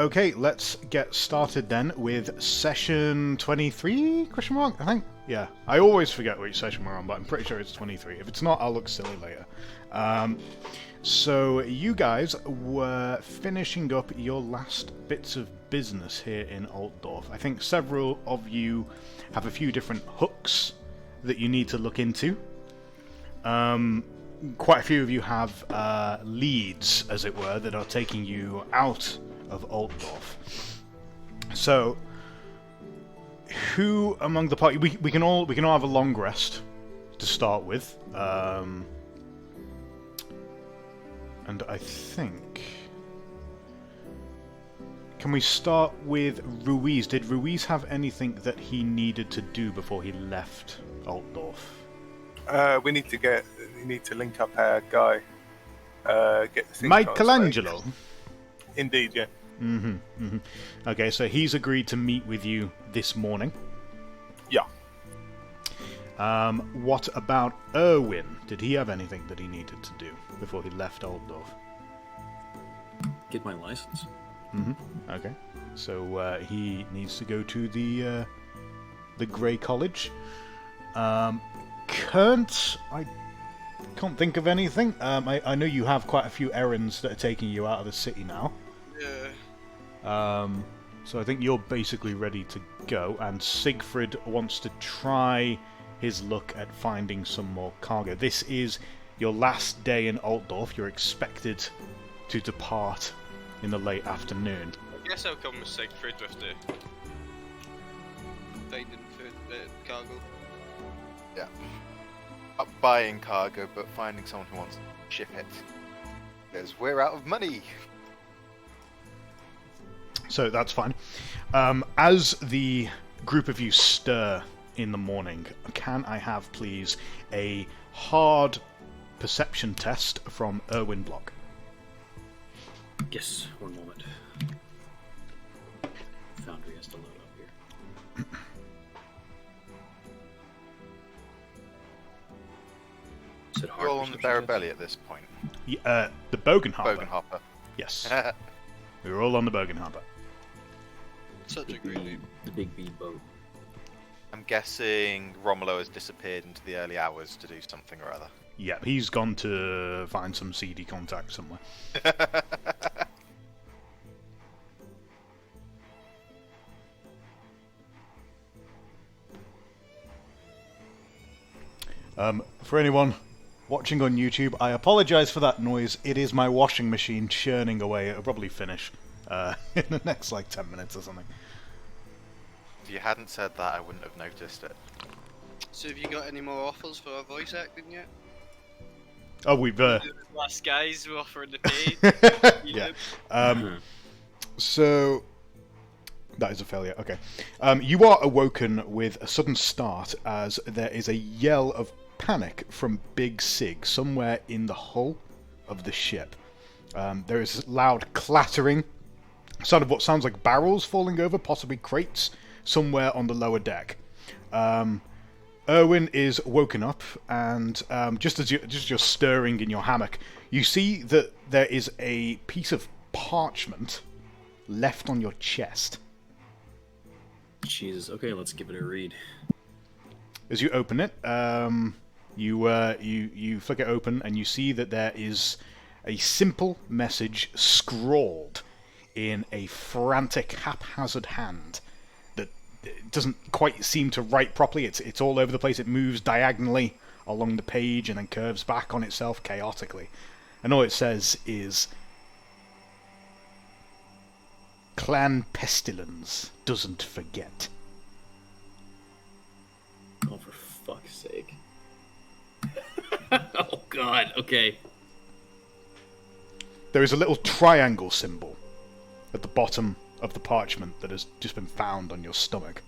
Okay, let's get started then with session 23, question mark, I think? Yeah, I always forget which session we're on, but I'm pretty sure it's 23. If it's not, I'll look silly later. So you guys were finishing up your last bits of business here in Altdorf. I think several of you have a few different hooks that you need to look into. Quite a few of you have leads, as it were, that are taking you out of Altdorf. So, who among the party? We can all have a long rest to start with, and I think. Can we start with Ruiz? Did Ruiz have anything that he needed to do before he left Altdorf? We need to link up our guy. Get the thing Michelangelo. translated. Indeed, yeah. Okay, so he's agreed to meet with you this morning. Yeah. What about Erwin? Did he have anything that he needed to do before he left Altdorf? Get my license. Okay. So he needs to go to the Grey College. Kurt, I can't think of anything. I know you have quite a few errands that are taking you out of the city now. Yeah. So I think you're basically ready to go, and Siegfried wants to try his luck at finding some more cargo. This is your last day in Altdorf. You're expected to depart in the late afternoon. I guess I'll come with Siegfried with the finding food, cargo. Yeah. Not buying cargo, but finding someone who wants to ship it. Because we're out of money. So that's fine. As the group of you stir in the morning, can I have, please, a hard perception test from Erwin Block? Yes, one moment. Foundry has to load up here. Is it hard We're all on the perception Barabelli at this point. The Bogenharper. Bogenhopper. Yes. We were all on the Bogenharper. Such a great name. The big B boat. I'm guessing Romulo has disappeared into the early hours to do something or other. Yeah, he's gone to find some CD contact somewhere. For anyone watching on YouTube, I apologise for that noise. It is my washing machine churning away. It'll probably finish in the next, 10 minutes or something. If you hadn't said that, I wouldn't have noticed it. So have you got any more offers for our voice acting yet? Oh, we've... The last guys were offering to pay. Yeah. So... That is a failure, okay. You are awoken with a sudden start as there is a yell of panic from Big Sig somewhere in the hull of the ship. There is loud clattering, sound of what sounds like barrels falling over, possibly crates, somewhere on the lower deck. Erwin is woken up, and just as you're stirring in your hammock, you see that there is a piece of parchment left on your chest. Jesus, okay, let's give it a read. As you open it, you flick it open, and you see that there is a simple message scrawled in a frantic, haphazard hand that doesn't quite seem to write properly. It's all over the place. It moves diagonally along the page and then curves back on itself chaotically. And all it says is, Clan Pestilence doesn't forget. Oh, for fuck's sake. Oh god, okay. There is a little triangle symbol at the bottom of the parchment that has just been found on your stomach.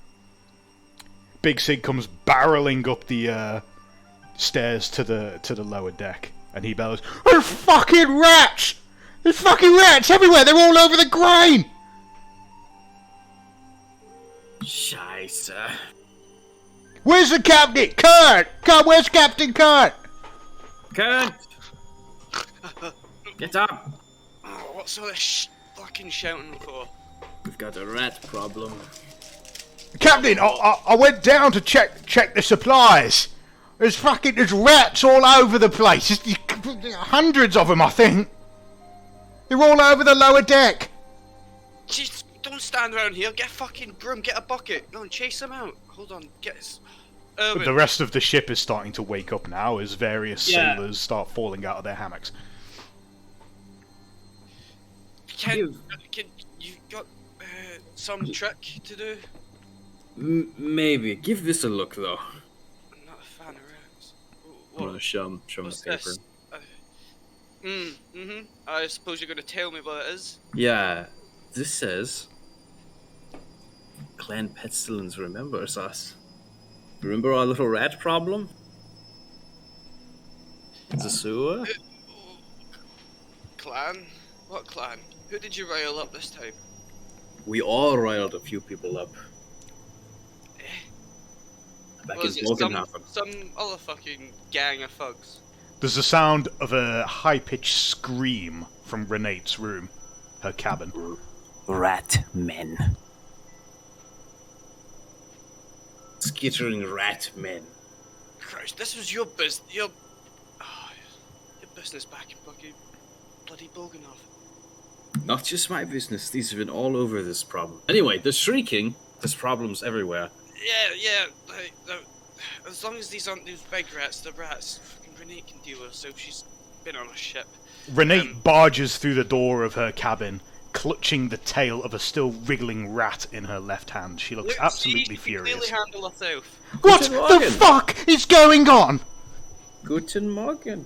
Big Sig comes barreling up the stairs to the lower deck, and he bellows, "There's fucking rats! There's fucking rats everywhere! They're all over the grain!" Scheisse. Where's the captain? Kurt! Come, where's Captain Kurt? Kurt! Get up! Oh, what's all this fucking shouting for? We've got a rat problem. Captain, I went down to check the supplies. There's rats all over the place. Hundreds of them, I think. They're all over the lower deck. Just don't stand around here. Get a fucking broom. Get a bucket. Go and chase them out. Hold on. Get us. But the rest of the ship is starting to wake up now as various sailors start falling out of their hammocks. Can you got some trick to do? Maybe. Give this a look, though. I'm not a fan of rats. I'm gonna show him the paper. This? I suppose you're gonna tell me what it is. Yeah, this says Clan Pestilence remembers us. Remember our little rat problem? The sewer? Clan? What clan? Who did you rile up this time? We all riled a few people up. Back Was in it Warhammer. some other fucking gang of thugs? There's the sound of a high-pitched scream from Renate's room, her cabin. Rat men. Skittering rat men. Christ, this was your business. Your business back in fucking bloody Boganoff. Not just my business, these have been all over this problem. Anyway, the shrieking, there's problems everywhere. Yeah. As long as these aren't those big rats, the rats fucking Renate can deal with. So she's been on a ship. Renate barges through the door of her cabin, clutching the tail of a still wriggling rat in her left hand. She looks absolutely furious. She can clearly handle herself. What the fuck is going on? Guten Morgen.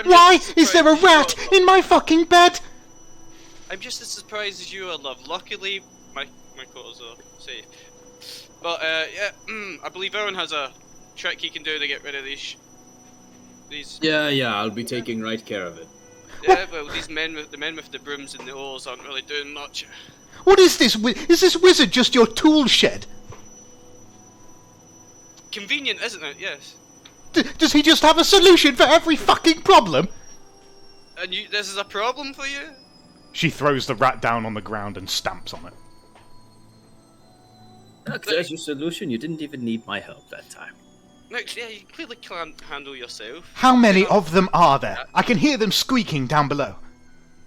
Why is there a rat in my fucking bed? I'm just as surprised as you are, love. Luckily, my quarters are safe. But I believe Owen has a trick he can do to get rid of these. Yeah, I'll be taking right care of it. Yeah, well, the men with the brooms and the oars aren't really doing much. What is this? Is this wizard just your tool shed? Convenient, isn't it? Yes. Does he just have a solution for every fucking problem? And this is a problem for you? She throws the rat down on the ground and stamps on it. Look, there's your solution. You didn't even need my help that time. Next, yeah, you clearly can't handle yourself. How many of them are there? I can hear them squeaking down below.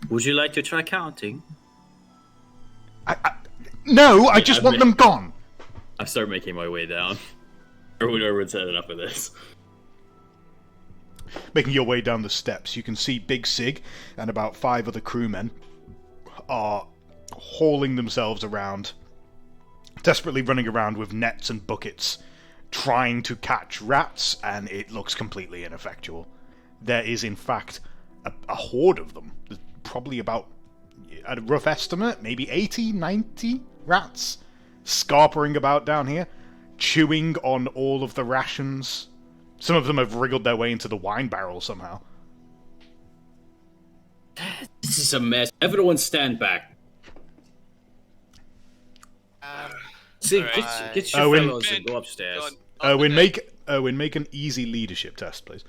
Would you like to try counting? No, I just want them gone. I start making my way down. Erwin's headed up with this. Making your way down the steps, you can see Big Sig and about 5 other crewmen are hauling themselves around, desperately running around with nets and buckets, trying to catch rats, and it looks completely ineffectual. There is, in fact, a horde of them. There's probably about, at a rough estimate, maybe 80, 90 rats scarpering about down here, chewing on all of the rations. Some of them have wriggled their way into the wine barrel somehow. This is a mess. Everyone stand back. See, right. get your fellows and go upstairs. Owen, make an easy leadership test, please.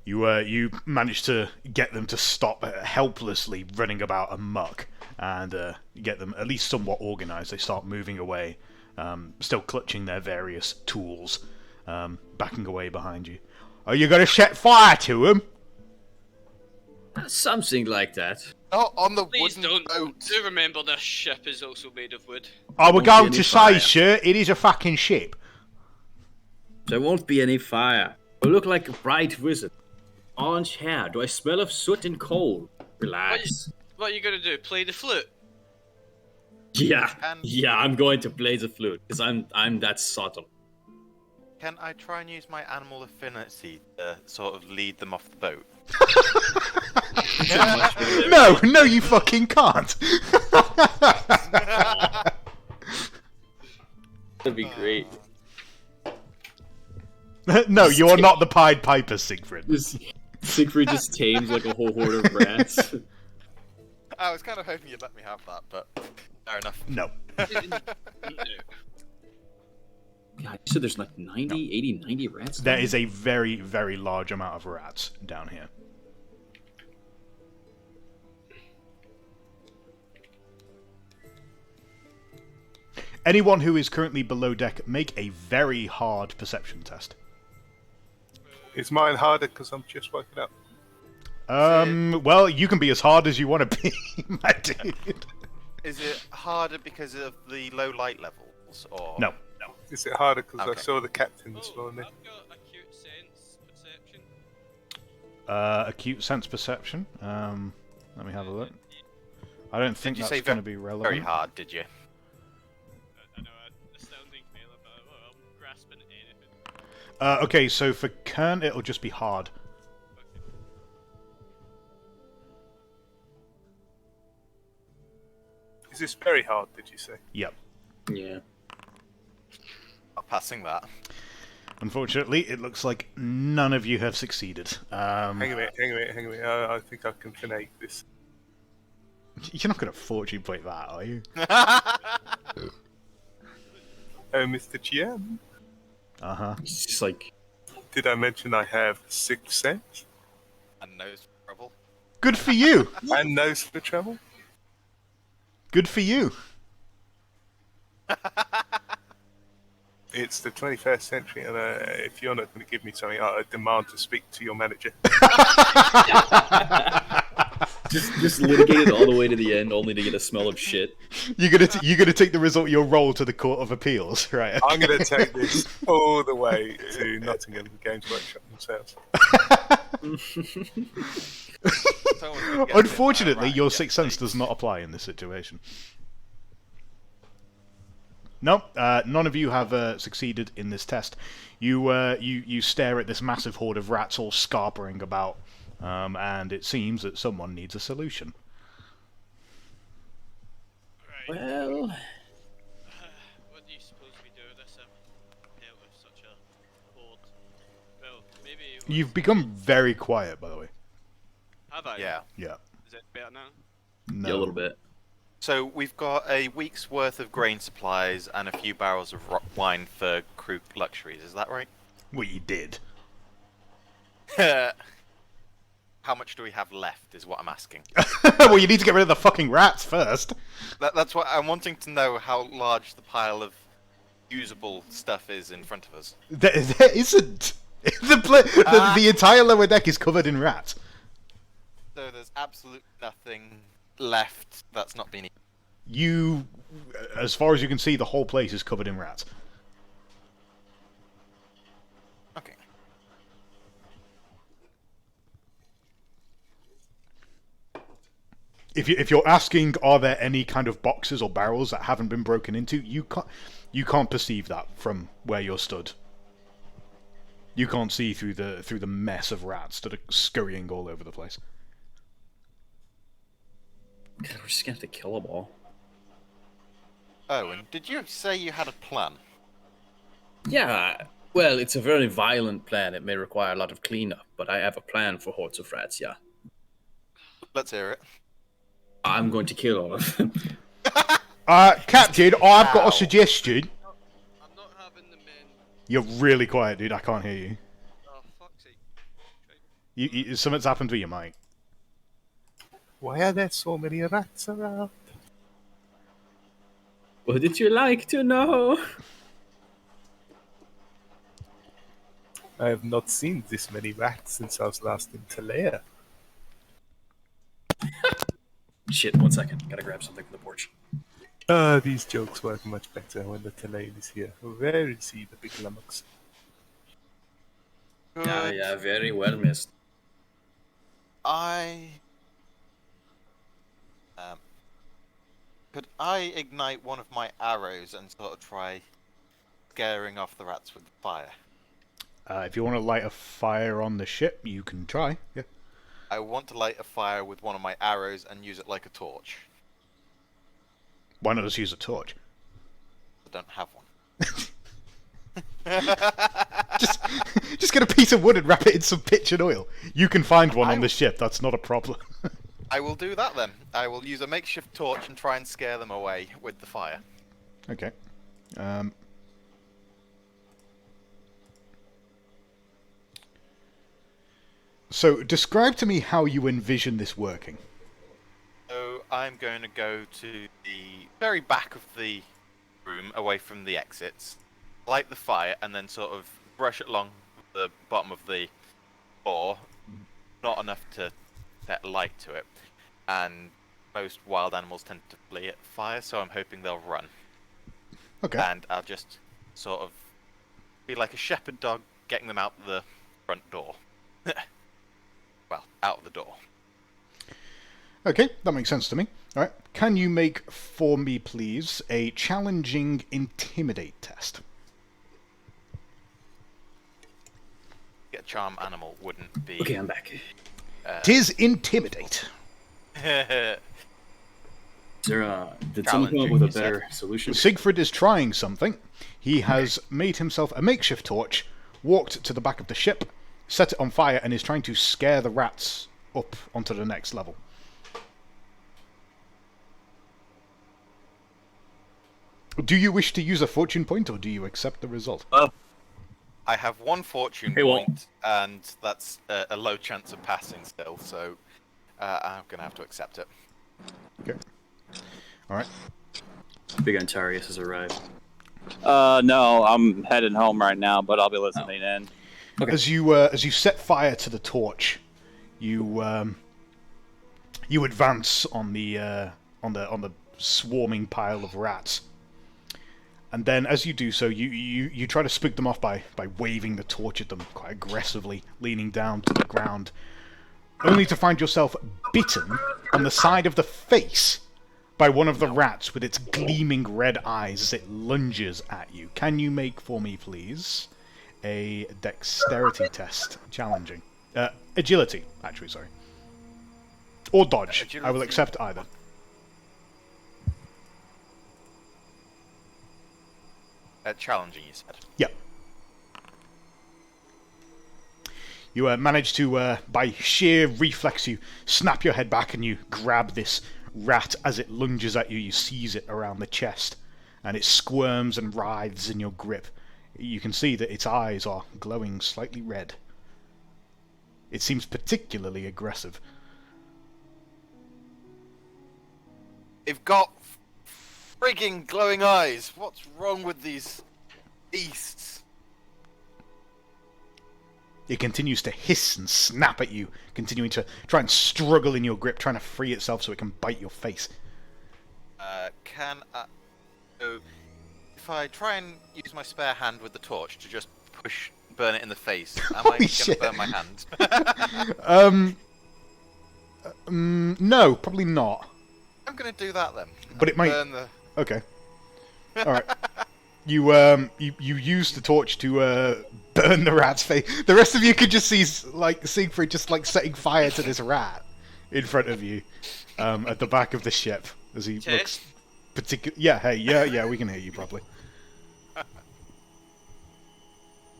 You manage to get them to stop helplessly running about amok, and get them at least somewhat organised. They start moving away, still clutching their various tools, backing away behind you. Are you going to set fire to them? Something like that. Not on the Please wooden don't. boat. Do remember this ship is also made of wood. I was Won't going be to any say, fire. sir, it is a fucking ship. There won't be any fire. You look like a bright wizard. Orange hair. Do I smell of soot and coal? Relax. What are you gonna do? Play the flute? Yeah, And- I'm going to play the flute because I'm that sort of. Can I try and use my animal affinity to sort of lead them off the boat? No, you fucking can't. That'd be great. No, you are not the Pied Piper, Siegfried. Siegfried just tames like a whole horde of rats. I was kind of hoping you'd let me have that, but fair enough. No. God, you said there's like 90, 80, 90 rats? There is a very, very large amount of rats down here. Anyone who is currently below deck, make a very hard perception test. Is mine harder because I'm just woken up? Well, you can be as hard as you want to be, my dude. Is it harder because of the low light levels, or No. Is it harder because I Okay. saw the captain this Oh, morning? I've got acute sense perception. Acute sense perception. Let me have a look. I don't think you that's say going to be relevant. very hard? Did you? I know a astounding failure, but I'm grasping anything. Okay, so for Kern, it'll just be hard. Is this very hard, did you say? Yep. Yeah. Not passing that. Unfortunately, it looks like none of you have succeeded. Hang a minute. I think I can finesse this. You're not going to fortune point that, are you? Oh, Mr. GM, Uh-huh. It's just like, did I mention I have sixth sense And nose for trouble. Good for you! and nose for trouble? Good for you! It's the 21st century, and if you're not going to give me something, I demand to speak to your manager. just litigated all the way to the end, only to get a smell of shit. You're gonna take the result of your roll to the Court of Appeals, right? I'm going to take this all the way to Nottingham Games Workshop themselves. Someone's gonna get Unfortunately, right, your get sixth sense things. does not apply in this situation. No, none of you have succeeded in this test. You stare at this massive horde of rats all scarpering about, and it seems that someone needs a solution. Right. Well, What do you suppose we do with this? Dealt with such a horde. Well, maybe. You've become very quiet, by the way. Have I? Yeah. Yeah. Is it better now? No. yeah, a little bit. So we've got a week's worth of grain supplies and a few barrels of wine for crew luxuries. Is that right? Well, you did. How much do we have left? Is what I'm asking. Well, you need to get rid of the fucking rats first. That's what I'm wanting to know. How large the pile of usable stuff is in front of us. There isn't. The entire lower deck is covered in rats. So there's absolutely nothing left that's not been eaten. You, as far as you can see, the whole place is covered in rats. Okay. If you're asking, are there any kind of boxes or barrels that haven't been broken into, you can't perceive that from where you're stood. You can't see through the mess of rats that are scurrying all over the place. God, we're just gonna have to kill them all. Oh, and did you say you had a plan? Yeah, well, it's a very violent plan. It may require a lot of cleanup, but I have a plan for hordes of rats, yeah. Let's hear it. I'm going to kill all of them. Captain, I've got Ow. a suggestion. I'm not having the men. You're really quiet, dude. I can't hear you. Oh, fuck's sake. Something's happened to your mic. Why are there so many rats around? Wouldn't you like to know? I have not seen this many rats since I was last in Talea. Shit, 1 second. Gotta grab something from the porch. These jokes work much better when the Talea is here. Where is he, the big lummox? Yeah, very well missed. Could I ignite one of my arrows and sort of try scaring off the rats with the fire? If you want to light a fire on the ship, you can try. Yeah. I want to light a fire with one of my arrows and use it like a torch. Why not just use a torch? I don't have one. Just get a piece of wood and wrap it in some pitch and oil. You can find one on the ship. That's not a problem. I will do that then. I will use a makeshift torch and try and scare them away with the fire. Okay. So, describe to me how you envision this working. So I'm going to go to the very back of the room, away from the exits, light the fire, and then sort of brush it along the bottom of the floor. Not enough to set light to it. And most wild animals tend to flee at fire, so I'm hoping they'll run. Okay. And I'll just sort of be like a shepherd dog, getting them out the front door. Well, out the door. Okay, that makes sense to me. Alright, can you make for me, please, a challenging intimidate test? Get charm animal wouldn't be... Okay, I'm back. Tis intimidate. Is there did someone come up with a better solution? Siegfried is trying something. He has made himself a makeshift torch, walked to the back of the ship, set it on fire, and is trying to scare the rats up onto the next level. Do you wish to use a fortune point, or do you accept the result? I have one fortune point, and that's a low chance of passing still, so I'm going to have to accept it. Okay. Alright. Big Antarius has arrived. No, I'm heading home right now, but I'll be listening in. Okay. As you set fire to the torch, you advance on the swarming pile of rats. And then, as you do so, you try to spook them off by waving the torch at them quite aggressively, leaning down to the ground, only to find yourself bitten on the side of the face by one of the rats with its gleaming red eyes as it lunges at you. Can you make for me, please, a dexterity test? Challenging. Agility, actually, sorry. Or dodge. Agility. I will accept either. Challenging, you said. Yep. You manage to, by sheer reflex, you snap your head back and you grab this rat as it lunges at you. You seize it around the chest, and it squirms and writhes in your grip. You can see that its eyes are glowing slightly red. It seems particularly aggressive. They've got frigging glowing eyes. What's wrong with these beasts? It continues to hiss and snap at you, continuing to try and struggle in your grip, trying to free itself so it can bite your face. Can I... So, if I try and use my spare hand with the torch to just burn it in the face, am I Holy going shit. to burn my hand? No, probably not. I'm going to do that then. But it might... Burn the... Okay. Alright. You use the torch to burn the rat's face. The rest of you could just see Siegfried just setting fire to this rat in front of you at the back of the ship as he looks particular. Yeah, hey, yeah, we can hear you properly.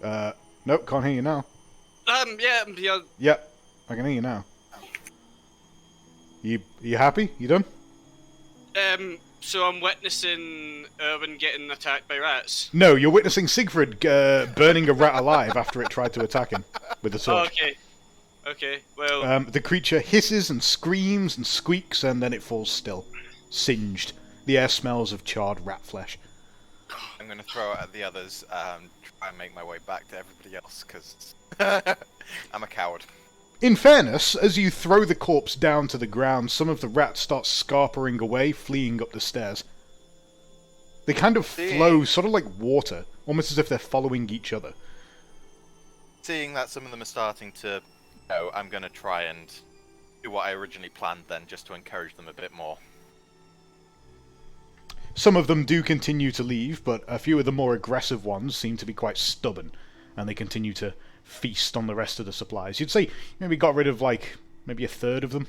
Nope, can't hear you now. Yeah. Yep, I can hear you now. You happy? You done? So I'm witnessing Erwin getting attacked by rats. No, you're witnessing Siegfried burning a rat alive after it tried to attack him with a torch. Okay, well... The creature hisses and screams and squeaks, and then it falls still, singed. The air smells of charred rat flesh. I'm going to throw it at the others and try and make my way back to everybody else, because I'm a coward. In fairness, as you throw the corpse down to the ground, some of the rats start scarpering away, fleeing up the stairs. They kind of flow, sort of like water, almost as if they're following each other. Seeing that some of them are starting to go, I'm going to try and do what I originally planned then, just to encourage them a bit more. Some of them do continue to leave, but a few of the more aggressive ones seem to be quite stubborn, and they continue to feast on the rest of the supplies. You'd say maybe got rid of, maybe a third of them?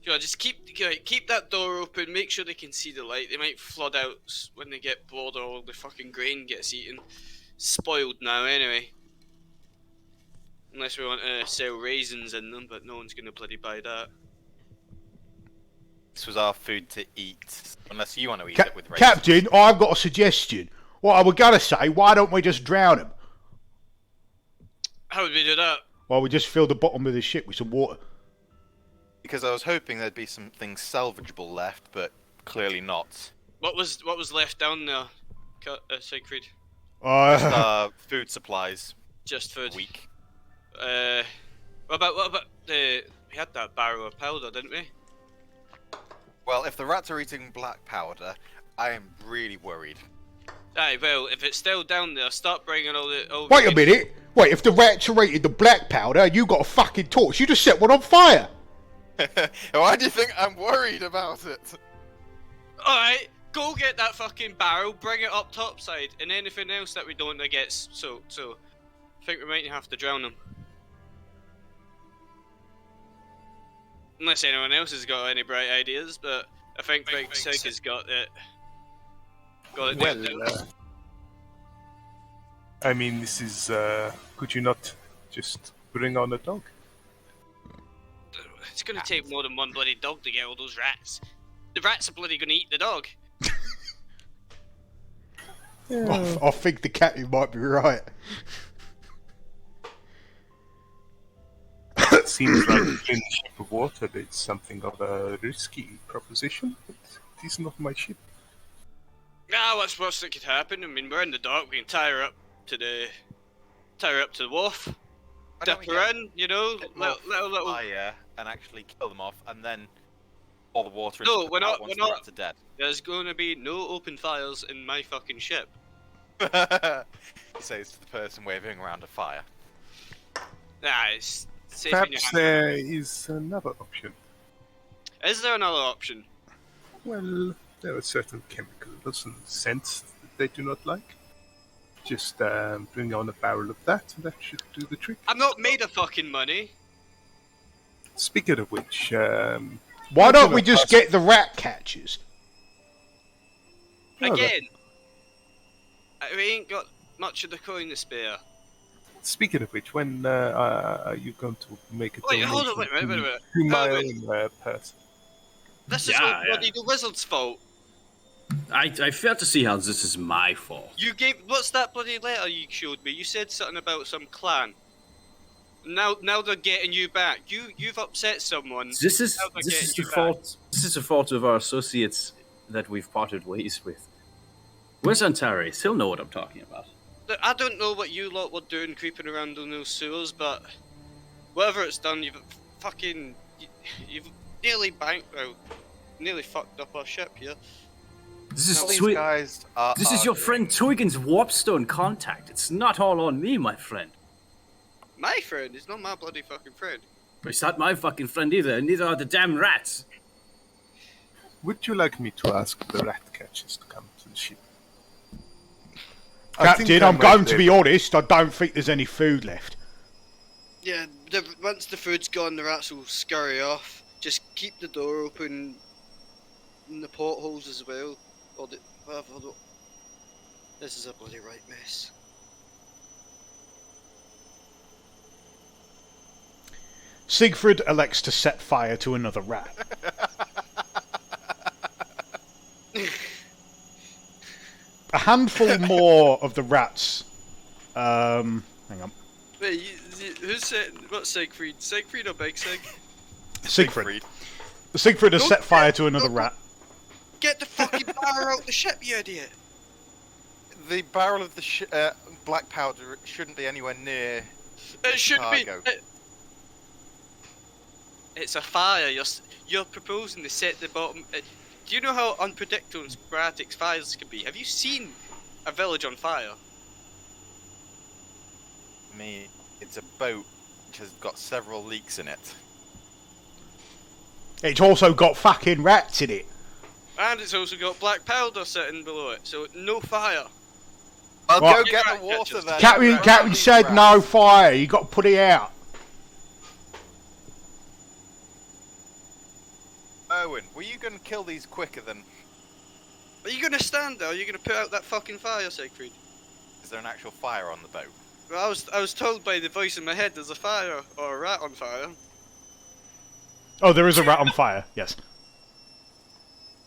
Just keep that door open, make sure they can see the light. They might flood out when they get bored or all the fucking grain gets eaten. Spoiled now, anyway. Unless we want to sell raisins in them, but no one's going to bloody buy that. This was our food to eat, unless you want to eat it with raisins. Captain, I've got a suggestion. What I was gonna say, why don't we just drown him? How would we do that? Well, we just fill the bottom of the ship with some water. Because I was hoping there'd be something salvageable left, but clearly not. What was left down there, Siegfried? Food supplies. Just food. Week. What about the? We had that barrel of powder, didn't we? Well, if the rats are eating black powder, I am really worried. Aye, well, if it's still down there, start bringing all the. Wait a minute. Wait, if the rats are eating the black powder, you got a fucking torch. You just set one on fire. Why do you think I'm worried about it? Alright, go get that fucking barrel, bring it up topside, and anything else that we don't that gets soaked. So, I think we might have to drown them. Unless anyone else has got any bright ideas, but I think Big Sig has got it. Well, I mean, this is. Could you not just bring on a dog? It's gonna take more than one bloody dog to get all those rats. The rats are bloody gonna eat the dog. I think the captain might be right. It seems like in a ship of water it's something of a risky proposition, but it is not my ship. Ah, what's worse that could happen? I mean, we're in the dark. We can tie her up to the wharf. Dip her in, you know, little. Fire and actually kill them off, and then all the water. No, into we're the not. once We're the not. rats are dead. There's going to be no open fires in my fucking ship. He says to the person waving around a fire. Nah, it's safe in your Perhaps hands. there is another option. Is there another option? Well, there are certain chemicals and scents that they do not like. Just bring on a barrel of that, and that should do the trick. I'm not made of fucking money. Speaking of which, Why don't we just get the rat catchers? Oh, Again, we ain't got much of the coin to spare. speaking of which, when are you going to make a Wait, donation hold on, wait. to my own person? This is all bloody the wizard's fault. I fail to see how this is my fault. You gave. What's that bloody letter you showed me? You said something about some clan. Now they're getting you back. You've upset someone. This is Now they're the getting you back. fault. This is the fault of our associates that we've parted ways with. Where's Antares? He'll know what I'm talking about. Look, I don't know what you lot were doing creeping around in those sewers, but whatever it's done, you've nearly nearly fucked up our ship here. This is These guys are. This is your friend Tuygan's warpstone contact. It's not all on me, my friend. My friend is not my bloody fucking friend. It's not my fucking friend either, and neither are the damn rats. Would you like me to ask the rat catchers to come to the ship? I think Captain, I I'm might going to be be honest, I don't think there's any food left. Yeah, once the food's gone, the rats will scurry off. Just keep the door open in the portholes as well. Or the, whatever. This is a bloody right mess. Siegfried elects to set fire to another rat. A handful more of the rats. Hang on. Wait, who's set? What's Siegfried? Siegfried or Big Sig? Siegfried. Siegfried has set fire to another rat. Get the fucking barrel out the ship, you idiot! The barrel of the black powder shouldn't be anywhere near. It should be. cargo. It's a fire. You're proposing to set the bottom. Do you know how unpredictable and sporadic fires can be? Have you seen a village on fire? It's a boat which has got several leaks in it. It's also got fucking rats in it. And it's also got black powder sitting below it, so no fire. I'll Right. go get Right, the water catches. then. Captain said Rats. no fire. You got to put it out. Owen, were you going to kill these quicker than? Are you gonna stand there? Are you gonna put out that fucking fire, Siegfried? Is there an actual fire on the boat? Well, I was told by the voice in my head there's a fire or a rat on fire. Oh, there is a rat on fire. Yes.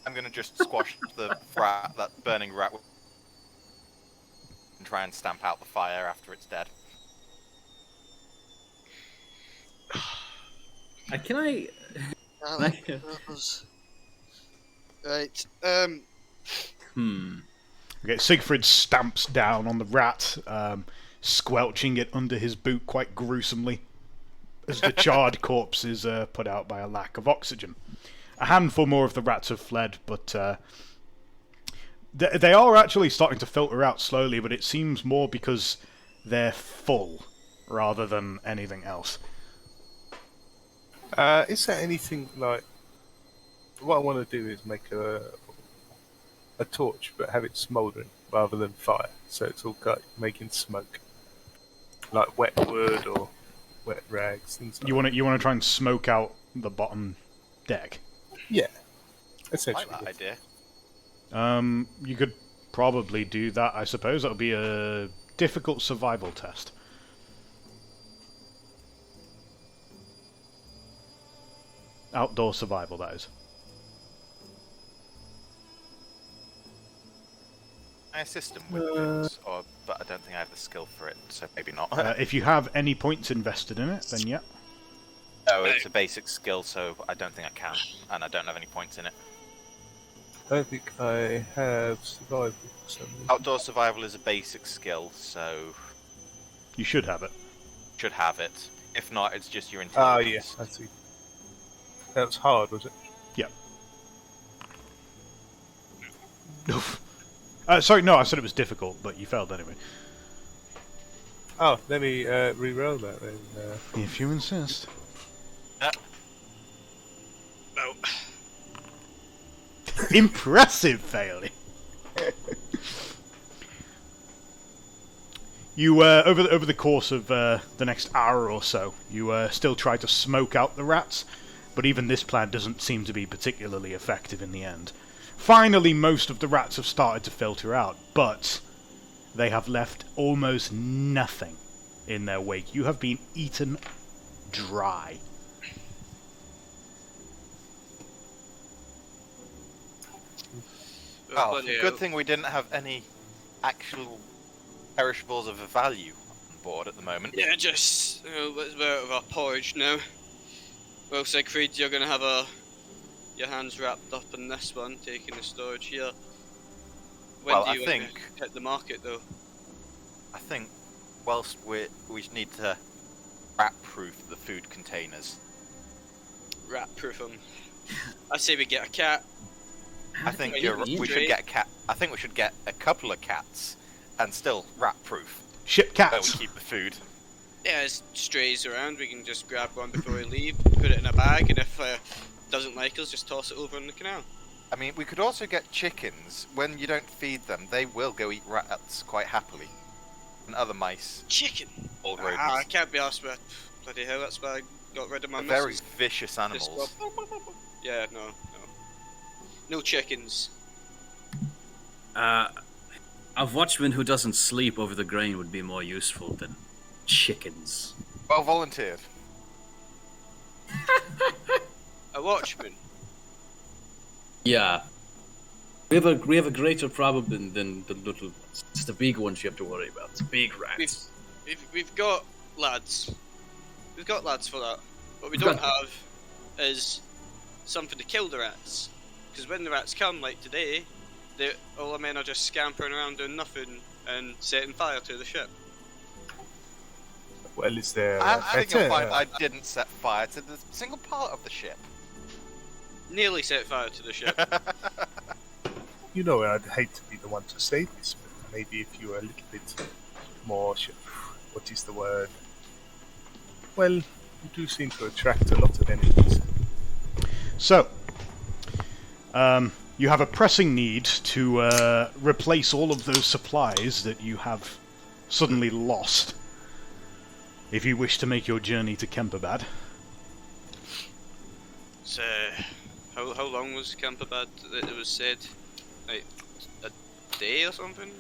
I'm going to just squash that burning rat. try and stamp out the fire after it's dead. Can I? Right. Okay, Siegfried stamps down on the rat, squelching it under his boot quite gruesomely, as the charred corpse is put out by a lack of oxygen. A handful more of the rats have fled, but they are actually starting to filter out slowly, but it seems more because they're full rather than anything else. Is there anything like... What I want to do is make a torch, but have it smouldering rather than fire, so it's all making smoke, like wet wood or wet rags, things like that. You want to try and smoke out the bottom deck? Yeah, I essentially. like that idea. You could probably do that, I suppose. That'll be a difficult survival test. Outdoor survival, that is. I assist him with this, but I don't think I have the skill for it, so maybe not. If you have any points invested in it, then yeah. No, it's a basic skill, so I don't think I can, and I don't have any points in it. I don't think I have survival for some reason. Outdoor survival is a basic skill, so You should have it. should have it. If not, it's just your Ah, intelligence. yes, I see. That was hard, was it? Yeah. Sorry, no, I said it was difficult, but you failed anyway. Oh, let me re-roll that then. If you insist. No. Impressive failure. You over the course of the next hour or so, you still try to smoke out the rats, but even this plan doesn't seem to be particularly effective in the end. Finally, most of the rats have started to filter out, but they have left almost nothing in their wake. You have been eaten dry. Oh, good thing we didn't have any actual perishables of a value on board at the moment. Yeah, just let's be out of our porridge now. Well, Siegfried, you're gonna have your hands wrapped up in this one, taking the storage here. When Well, do I you think- hit the market though? I think whilst we need to rat-proof the food containers. Rat-proof them. I say we get a cat. I think Are you we should get a cat. I think we should get a couple of cats and still rat-proof. Ship Where we cats. keep the food. Yeah, there's strays around. We can just grab one before we leave, put it in a bag, and if doesn't like us, just toss it over in the canal. I mean, we could also get chickens. When you don't feed them, they will go eat rats quite happily. And other mice. Chicken. Old I rodents. can't be asked with bloody hell. That's why I got rid of my Very missus. vicious Just animals. yeah, no chickens. A watchman who doesn't sleep over the grain would be more useful than chickens. Well volunteered. A watchman. Yeah. We have a greater problem than the little ones. It's the big ones you have to worry about. It's big rats. We've got lads. We've got lads for that. What we don't have is something to kill the rats. Because when the rats come, like today, all the men are just scampering around doing nothing and setting fire to the ship. Well, is there I think you'll find better? I didn't set fire to the single part of the ship. Nearly set fire to the ship. You know, I'd hate to be the one to say this, but maybe if you were a little bit more... What is the word? Well, you do seem to attract a lot of enemies. So, you have a pressing need to replace all of those supplies that you have suddenly lost if you wish to make your journey to Kemperbad. So, how long was Camperbad that it was said? Like, a day or something?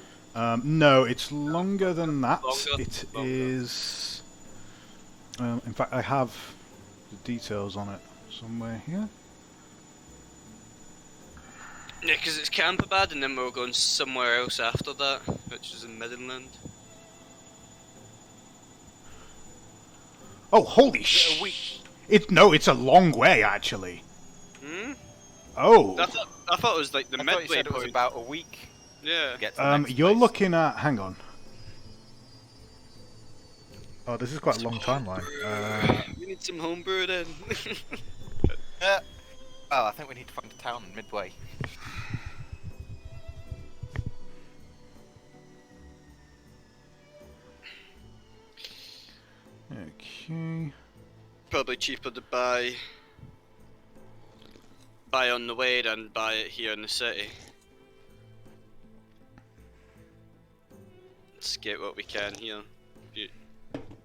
No, it's longer than that. Longer? It Longer. is... in fact, I have the details on it somewhere here. Yeah, because it's Camperbad, and then we're going somewhere else after that, which is in Midland. Oh, holy Is it a sh! week? It's a long way actually. Hmm? Oh, I thought it was like the I thought you midway said it was point. about a week Yeah. to get to the next you're place. looking at. Hang on. Oh, this is quite a long timeline. We need some homebrew then. Well, I think we need to find a town midway. Okay. Probably cheaper to buy on the way than buy it here in the city. Let's get what we can here.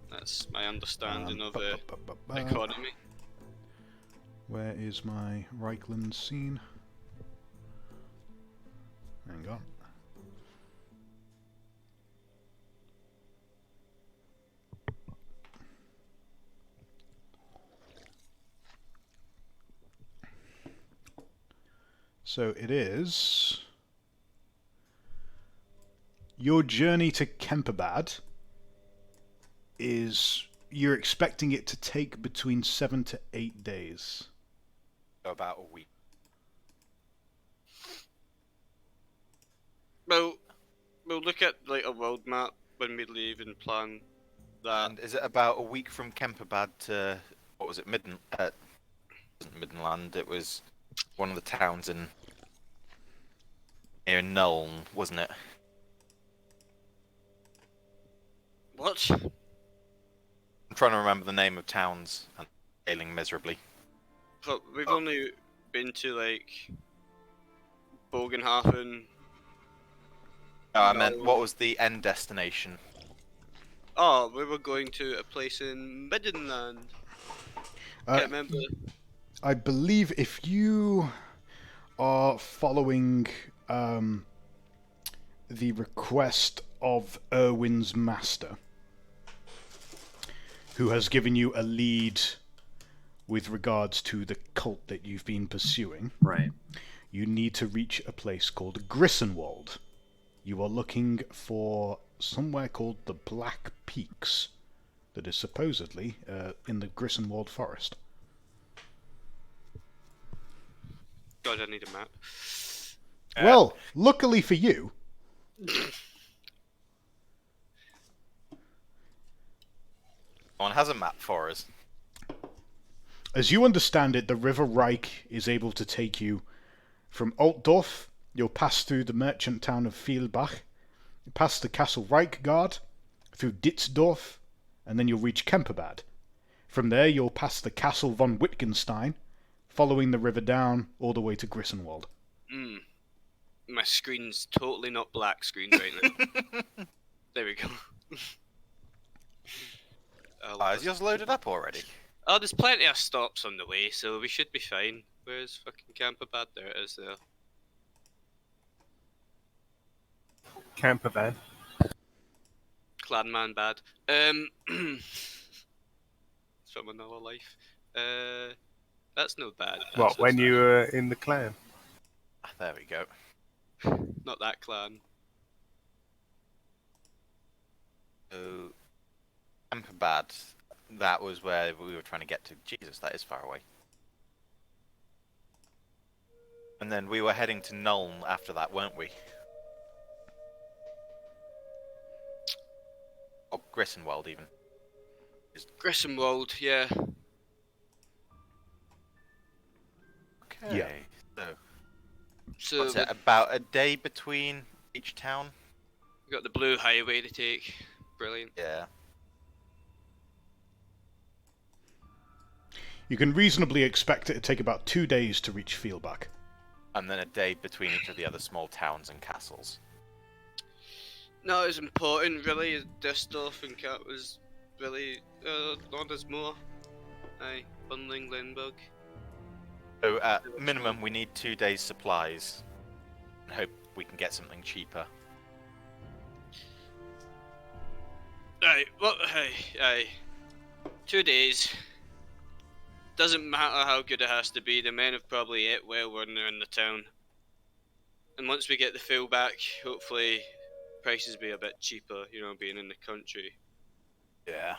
That's my understanding of the economy. Where is my Reichland scene? Hang on. So it is your journey to Kemperbad you're expecting it to take between 7 to 8 days. So about a week. Well, we'll look at like a world map when we leave and plan that. And is it about a week from Kemperbad to what was it? Midland? It wasn't Midland. It was one of the towns near Nuln, wasn't it? What? I'm trying to remember the name of towns and failing miserably. But we've only been to like Bogenhafen. No, I meant what was the end destination? Oh, we were going to a place in Midland. Can't remember. I believe if you are following the request of Erwin's master, who has given you a lead with regards to the cult that you've been pursuing, Right. you need to reach a place called Grissenwald. You are looking for somewhere called the Black Peaks that is supposedly in the Grissenwald forest. God, I need a map. Well, luckily for you, One has a map for us. as you understand it, the River Reich is able to take you from Altdorf. You'll pass through the merchant town of Vielbach, past the Castle Reichgard, through Ditzdorf, and then you'll reach Kemperbad. From there, you'll pass the Castle von Wittgenstein, following the river down all the way to Grissenwald. My screen's totally not black screen right now. There we go. Is yours loaded up already? Oh, there's plenty of stops on the way, so we should be fine. Where's fucking Camperbad? There it is there. Campervan. Clanman bad. It's from another life. That's no bad. What, That's when just you were in the clan? There we go. not that clan. So, Kemperbad, that was where we were trying to get to. Jesus, that is far away. And then we were heading to Nuln after that, weren't we? Or Grissenwald, even. Grissenwald, yeah. Okay. Yeah. So, So what's it, about a day between each town? we got the blue highway to take. Brilliant. Yeah. You can reasonably expect it to take about 2 days to reach Vielbach. And then a day between each of the other small towns and castles. Not as important, really. This stuff and Cat was really not as more. Aye, bundling Lindbergh. So at minimum, we need 2 days' supplies. And hope we can get something cheaper. Aye, well, aye. 2 days. Doesn't matter how good it has to be. The men have probably ate well when they're in the town. And once we get the fuel back, hopefully prices be a bit cheaper, being in the country. Yeah.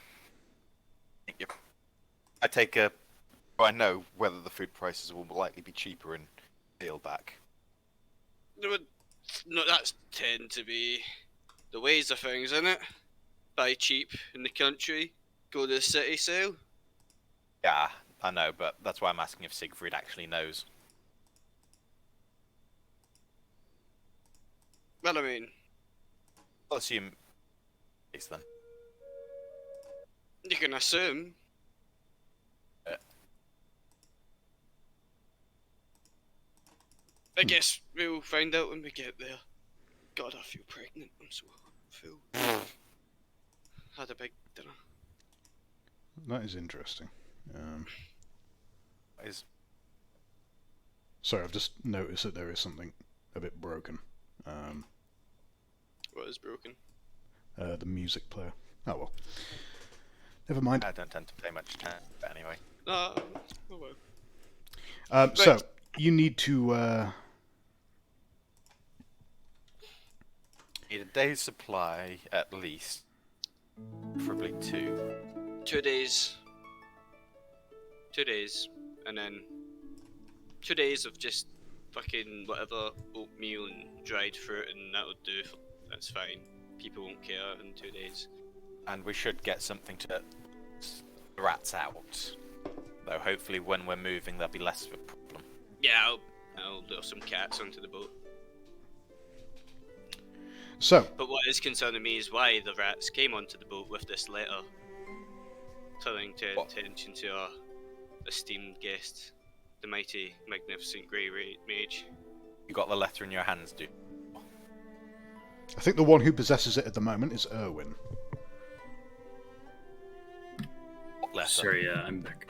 I know whether the food prices will likely be cheaper in back. That's tend to be the ways of things, isn't it? Buy cheap in the country, go to the city sale. Yeah, I know, but that's why I'm asking if Siegfried actually knows. Well, I mean, I'll assume it's then. you can assume. I guess we'll find out when we get there. God, I feel pregnant. I'm so full. Had a big dinner. That is interesting. Is Sorry, I've just noticed that there is something a bit broken. What is broken? The music player. Oh well. Never mind. I don't tend to pay much attention, but anyway. Oh well. So, you need to... Need a day's supply at least. Preferably 2. 2 days. 2 days. And then 2 days of just fucking whatever, oatmeal and dried fruit, and that'll do. That's fine. People won't care in 2 days. And we should get something to the rats out. Though hopefully when we're moving there'll be less of a problem. Yeah, I'll lure some cats onto the boat. So, But what is concerning me is why the rats came onto the boat with this letter, telling attention to our esteemed guest, the mighty, magnificent Grey Mage. You got the letter in your hands, dude. I think the one who possesses it at the moment is Erwin. What letter? Sorry, I'm back.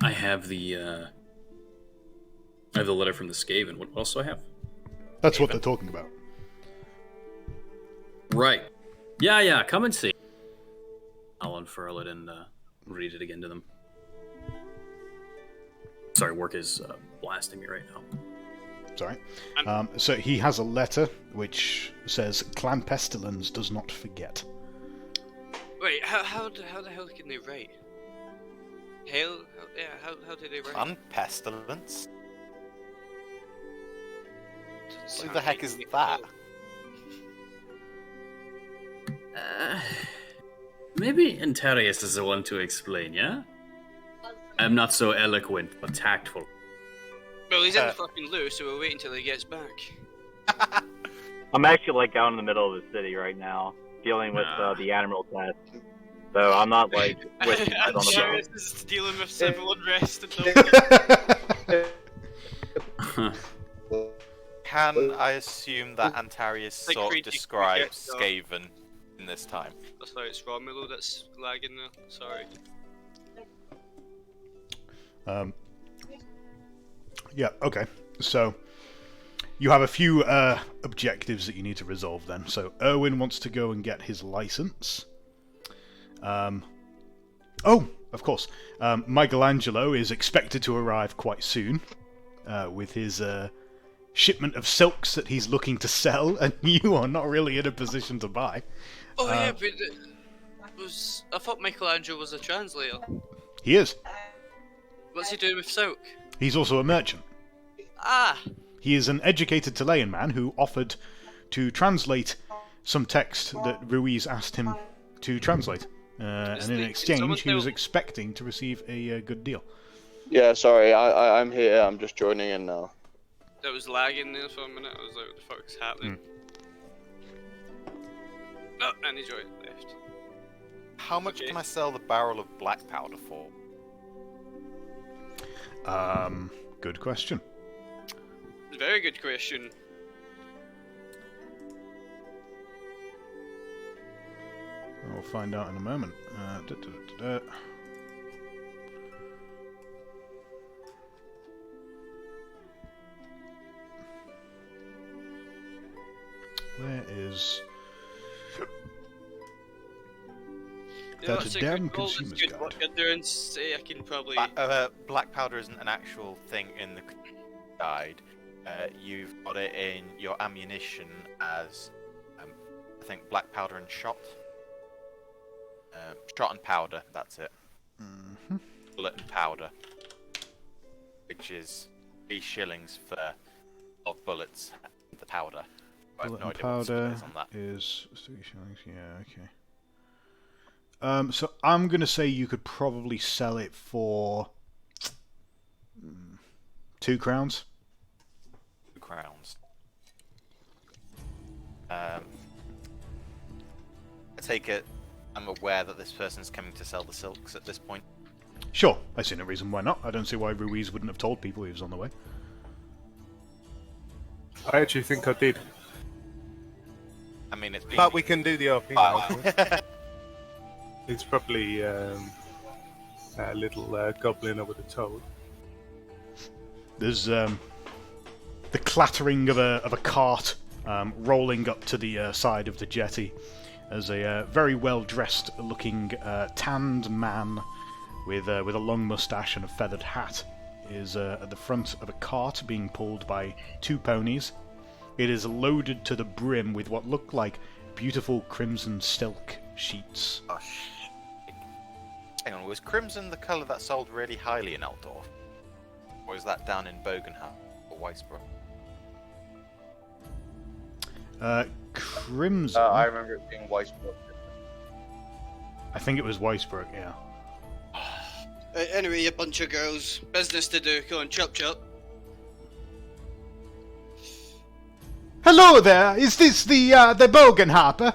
I have the letter from the Skaven. What else do I have? That's what they're talking about. Right. Yeah, come and see. I'll unfurl it and read it again to them. Sorry, work is blasting me right now. Sorry. So he has a letter which says, Clan Pestilence does not forget. Wait, how the hell can they write? How do they write? Clan Pestilence? Who the heck is that? Maybe Antarius is the one to explain, yeah? I'm not so eloquent, but tactful. Well, he's in the fucking loo, so we'll wait until he gets back. I'm actually out in the middle of the city right now, dealing with the Admiral Test. So I'm not with you guys on the Sure, boat. this is dealing with civil unrest and all. Can I assume that Antarius Like sort of Creed, describes you get, Skaven in this time? Sorry, it's Romulo that's lagging there. Sorry. Yeah, okay. So, you have a few objectives that you need to resolve then. So, Erwin wants to go and get his license. Oh, of course. Michelangelo is expected to arrive quite soon with his shipment of silks that he's looking to sell, and you are not really in a position to buy. Oh yeah, but I thought Michelangelo was a translator. He is. What's he doing with silk? He's also a merchant. Ah! He is an educated Chilean man who offered to translate some text that Ruiz asked him to translate. And in exchange, he was expecting to receive a good deal. Yeah, sorry, I'm here. I'm just joining in now. That was lagging there for a minute. I was like, what the fuck's happening? Oh, and he's right left. How much can I sell the barrel of black powder for? Good question. Very good question. We'll find out in a moment. Where is... That's a damn consumer's good guide. what you're doing, say I can probably... Black powder isn't an actual thing in the guide. You've got it in your ammunition as, I think, black powder and shot. Shot and powder, that's it. Mm-hmm. Bullet and powder. Which is 3 shillings for of bullets and the powder. I have Bullet no and idea what the split powder is on that. is 3 shillings. Yeah, okay. So I'm gonna say you could probably sell it for 2 crowns. 2 crowns. I take it I'm aware that this person's coming to sell the silks at this point. Sure, I see no reason why not. I don't see why Ruiz wouldn't have told people he was on the way. I actually think I did. I mean, it's been... But we can do the RP Wow. now. It's probably a little goblin I would have told. There's the clattering of a cart rolling up to the side of the jetty as a very well-dressed looking tanned man with a long moustache and a feathered hat is at the front of a cart being pulled by 2 ponies. It is loaded to the brim with what look like beautiful crimson silk sheets. Oh, shit. Hang on, was crimson the colour that sold really highly in Eldorf? Or is that down in Bogenham or Weisbrook? Crimson? I remember it being Weisbrook. I think it was Weisbrook, yeah. Anyway, you bunch of girls. Business to do. Go on, chop chop. Hello there! Is this the Bogenharper?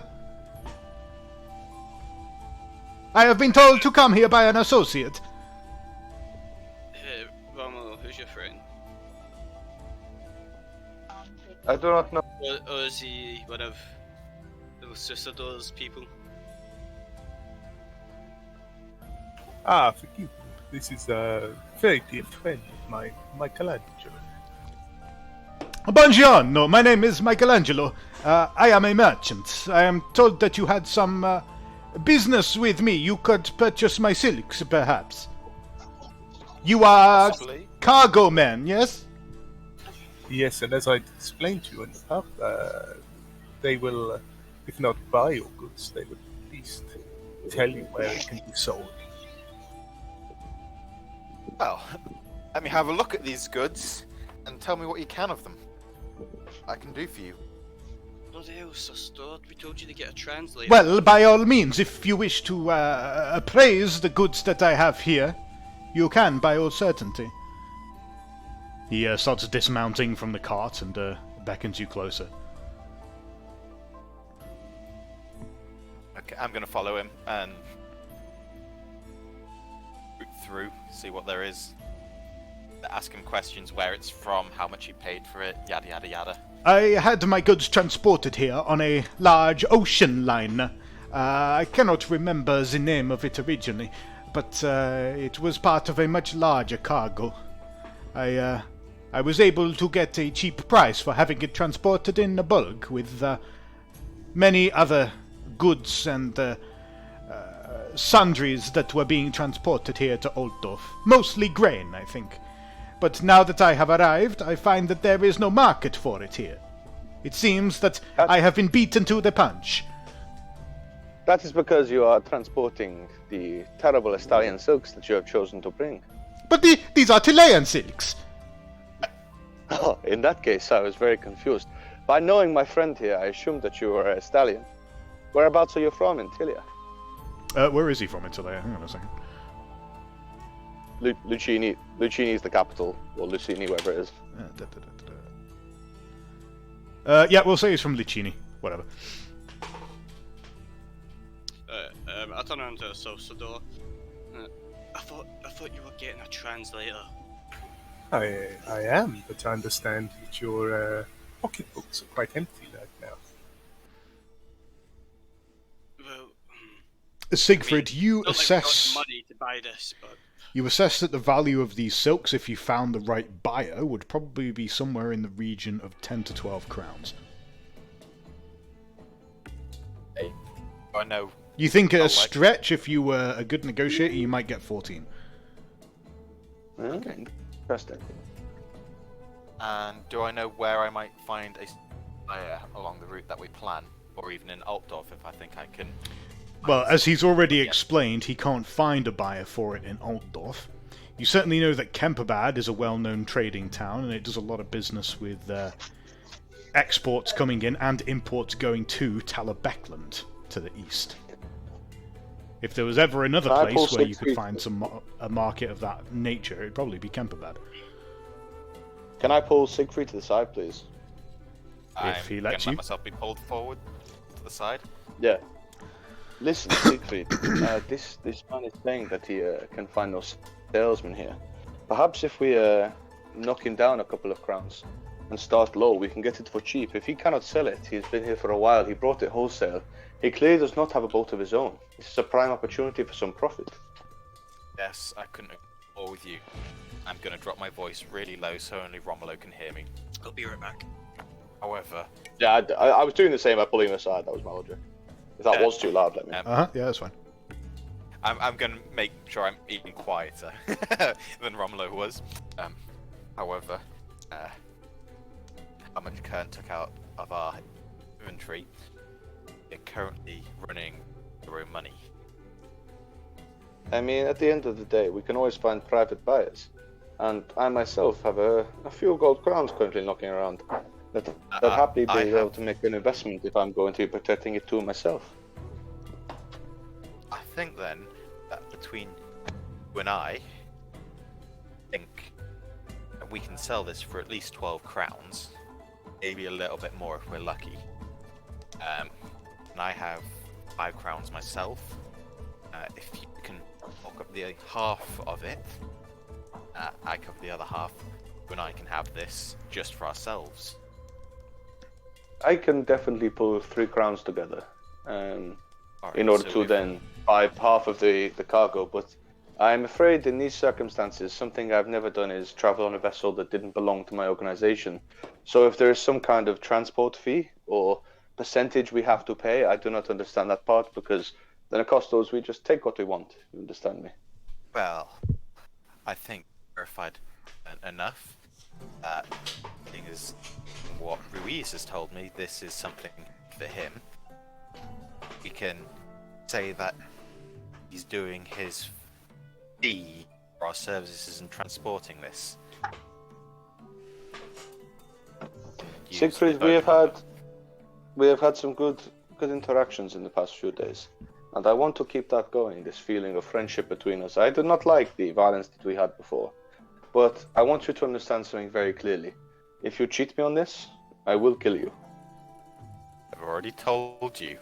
I have been told to come here by an associate. Romo, who's your friend? I do not know. Or is he one of the Susador's people? Ah, forgive me. This is a very dear friend of mine, Michelangelo. Buongiorno, my name is Michelangelo. I am a merchant. I am told that you had some business with me. You could purchase my silks, perhaps. You are Possibly. cargo men, yes? Yes, and as I explained to you in the pub, they will, if not buy your goods, they will at least tell you where it can be sold. Well, let me have a look at these goods and tell me what you can of them. I can do for you. Bloody hell, Sustor. We told you to get a translator. Well, by all means, if you wish to appraise the goods that I have here, you can, by all certainty. He starts dismounting from the cart and beckons you closer. Okay, I'm going to follow him and root through, see what there is. Ask him questions, where it's from, how much he paid for it, yada yada yada. I had my goods transported here on a large ocean liner. I cannot remember the name of it originally, but it was part of a much larger cargo. I was able to get a cheap price for having it transported in bulk with many other goods and sundries that were being transported here to Altdorf. Mostly grain, I think. But now that I have arrived, I find that there is no market for it here. It seems that I have been beaten to the punch. That is because you are transporting the terrible Estalian silks that you have chosen to bring. But these are Chilean silks. Oh, in that case, I was very confused. By knowing my friend here, I assumed that you were a Estalian. Whereabouts are you from in Tilia? Where is he from in Tilia? Hang on a second. Lucini. Lucini is the capital, or Lucini, wherever it is. Yeah, we'll say he's from Licini. Whatever. I turn around to Sustor. I thought you were getting a translator. I am, but I understand that your pocketbooks are quite empty right now. Well, Siegfried, you not assess. like we got money to buy this, but You assess that the value of these silks, if you found the right buyer, would probably be somewhere in the region of 10 to 12 crowns. Hey, I know. You think at a like- stretch, if you were a good negotiator, you might get 14. Okay. Interesting. And do I know where I might find a supplier along the route that we plan, or even in Altdorf if I think I can? Well, as he's already explained, he can't find a buyer for it in Altdorf. You certainly know that Kemperbad is a well-known trading town, and it does a lot of business with exports coming in and imports going to Talabecland to the east. If there was ever another place where you could find a market of that nature, it'd probably be Kemperbad. Can I pull Siegfried to the side, please? If he lets you. Let myself be pulled forward to the side. Yeah. Listen, Siegfried, this man is saying that he can find no salesman here. Perhaps if we knock him down a couple of crowns and start low, we can get it for cheap. If he cannot sell it, he's been here for a while, he brought it wholesale. He clearly does not have a boat of his own. This is a prime opportunity for some profit. Yes, I couldn't agree more with you. I'm going to drop my voice really low so only Romulo can hear me. I'll be right back. However... Yeah, I was doing the same by pulling him aside, that was my logic. If that was too loud, let me know. Yeah, that's fine. I'm going to make sure I'm even quieter than Romulo was. However, how much Kern took out of our inventory, they're currently running their own money. I mean, at the end of the day, we can always find private buyers. And I myself have a few gold crowns currently knocking around. That happily be able to make an investment if I'm going to be protecting it too myself. I think then, that between you and I think that we can sell this for at least 12 crowns. Maybe a little bit more if we're lucky. And I have 5 crowns myself. If you can walk up the half of it, I cover the other half. You and I can have this just for ourselves. I can definitely pull 3 crowns together Right, in order so to then buy half of the cargo, but I'm afraid in these circumstances something I've never done is travel on a vessel that didn't belong to my organization. So if there is some kind of transport fee or percentage we have to pay, I do not understand that part, because then it costs us, we just take what we want. You understand me? Well, I think verified enough. Thing is, what Ruiz has told me, this is something for him. We can say that he's doing his fee for our services in transporting this. Siegfried, we have had some good interactions in the past few days, and I want to keep that going. This feeling of friendship between us. I did not like the violence that we had before, but I want you to understand something very clearly. If you cheat me on this, I will kill you. I've already told you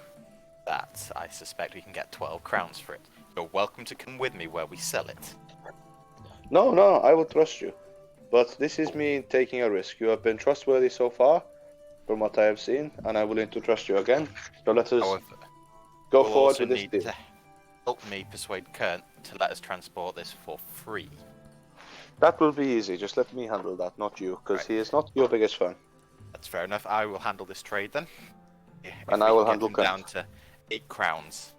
that I suspect we can get 12 crowns for it. You're welcome to come with me where we sell it. No, I will trust you. But this is me taking a risk. You have been trustworthy so far, from what I have seen, and I'm willing to trust you again. So let us go forward with this deal. To help me persuade Kern to let us transport this for free. That will be easy. Just let me handle that, not you, because he is not your biggest fan. That's fair enough. I will handle this trade then. And I will handle Kern. Down to 8 crowns.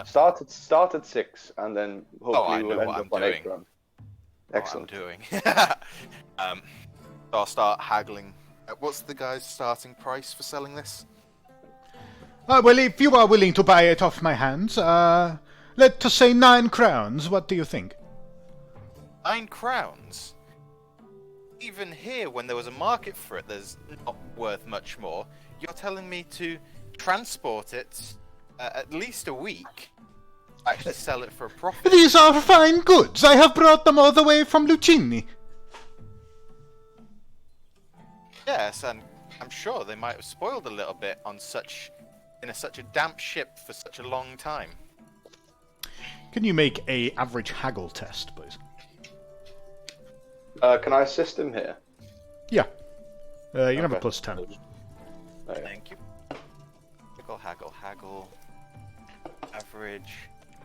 Start at 6, and then hopefully we'll end up on 8 crowns. Excellent. What I'm doing. So I'll start haggling. What's the guy's starting price for selling this? Well, if you are willing to buy it off my hands, let us say 9 crowns. What do you think? 9 crowns? Even here, when there was a market for it, there's not worth much more. You're telling me to transport it at least a week, actually sell it for a profit? These are fine goods. I have brought them all the way from Lucini. Yes, and I'm sure they might have spoiled a little bit on such a damp ship for such a long time. Can you make a average haggle test, please? Can I assist him here? Yeah. You can have a plus 10. Thank you. Haggle. Average.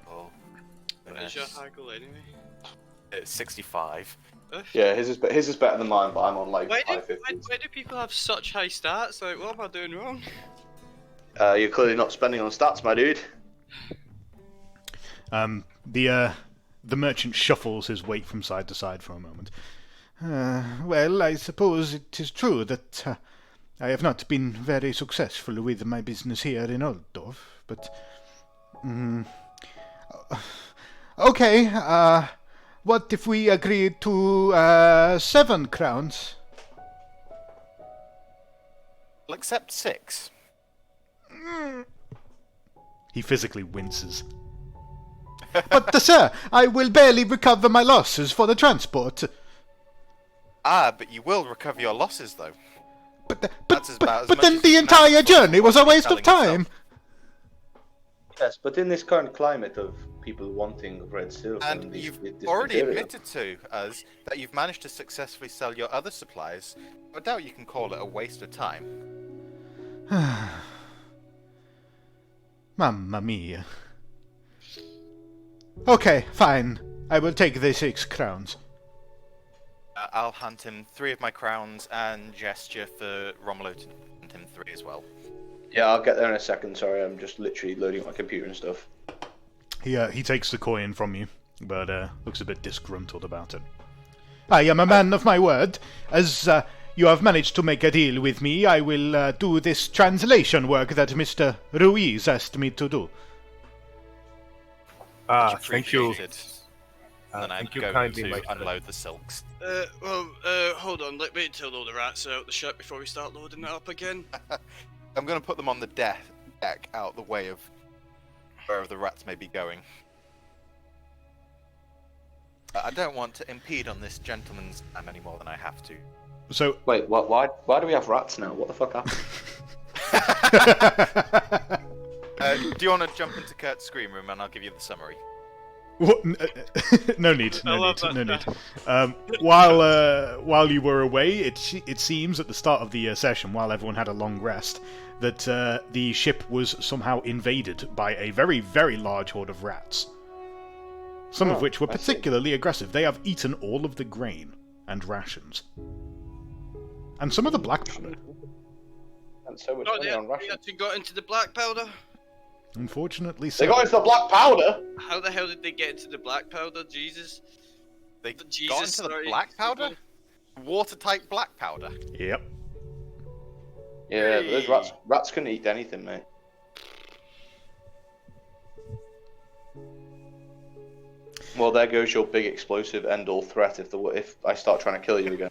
What is your haggle anyway? It's 65. Yeah, his is better than mine, but I'm on like why 550. why do people have such high stats? Like, what am I doing wrong? You're clearly not spending on stats, my dude. The merchant shuffles his weight from side to side for a moment. Well, I suppose it is true that I have not been very successful with my business here in Altdorf, but... okay, what if we agreed to 7 crowns? I'll accept 6. He physically winces. But, sir, I will barely recover my losses for the transport. Ah, but you will recover your losses, though. But But then the entire journey was a waste of time. Yes, but in this current climate of people wanting red silver... And you've already admitted to us that you've managed to successfully sell your other supplies. I doubt you can call it a waste of time. Mamma mia. Okay, fine. I will take the 6 crowns. I'll hand him 3 of my crowns and gesture for Romulo to hand him 3 as well. Yeah, I'll get there in a second, sorry, I'm just literally loading my computer and stuff. He takes the coin from you, but looks a bit disgruntled about it. I am a man of my word. As you have managed to make a deal with me, I will do this translation work that Mr. Ruiz asked me to do. Ah, thank you. And then I thank you go kindly, to my friend. unload the silks. Hold on. Let me until all the rats are out the ship before we start loading it up again. I'm going to put them on the deck out the way of wherever the rats may be going. I don't want to impede on this gentleman's time any more than I have to. So Wait, why do we have rats now? What the fuck happened? Do you want to jump into Kurt's screen room and I'll give you the summary? what, no need. While you were away, it seems at the start of the session, while everyone had a long rest, that the ship was somehow invaded by a very, very large horde of rats. Some of which were particularly aggressive. They have eaten all of the grain and rations. And some of the black powder. And so much Oh, money on they rations. actually got into the black powder? Unfortunately so. They got into the black powder? How the hell did they get into the black powder? Jesus. They got Jesus, into the sorry. black powder? Watertight black powder? Yep. Yeah, those rats can eat anything, mate. Well, there goes your big explosive end-all threat if I start trying to kill you again.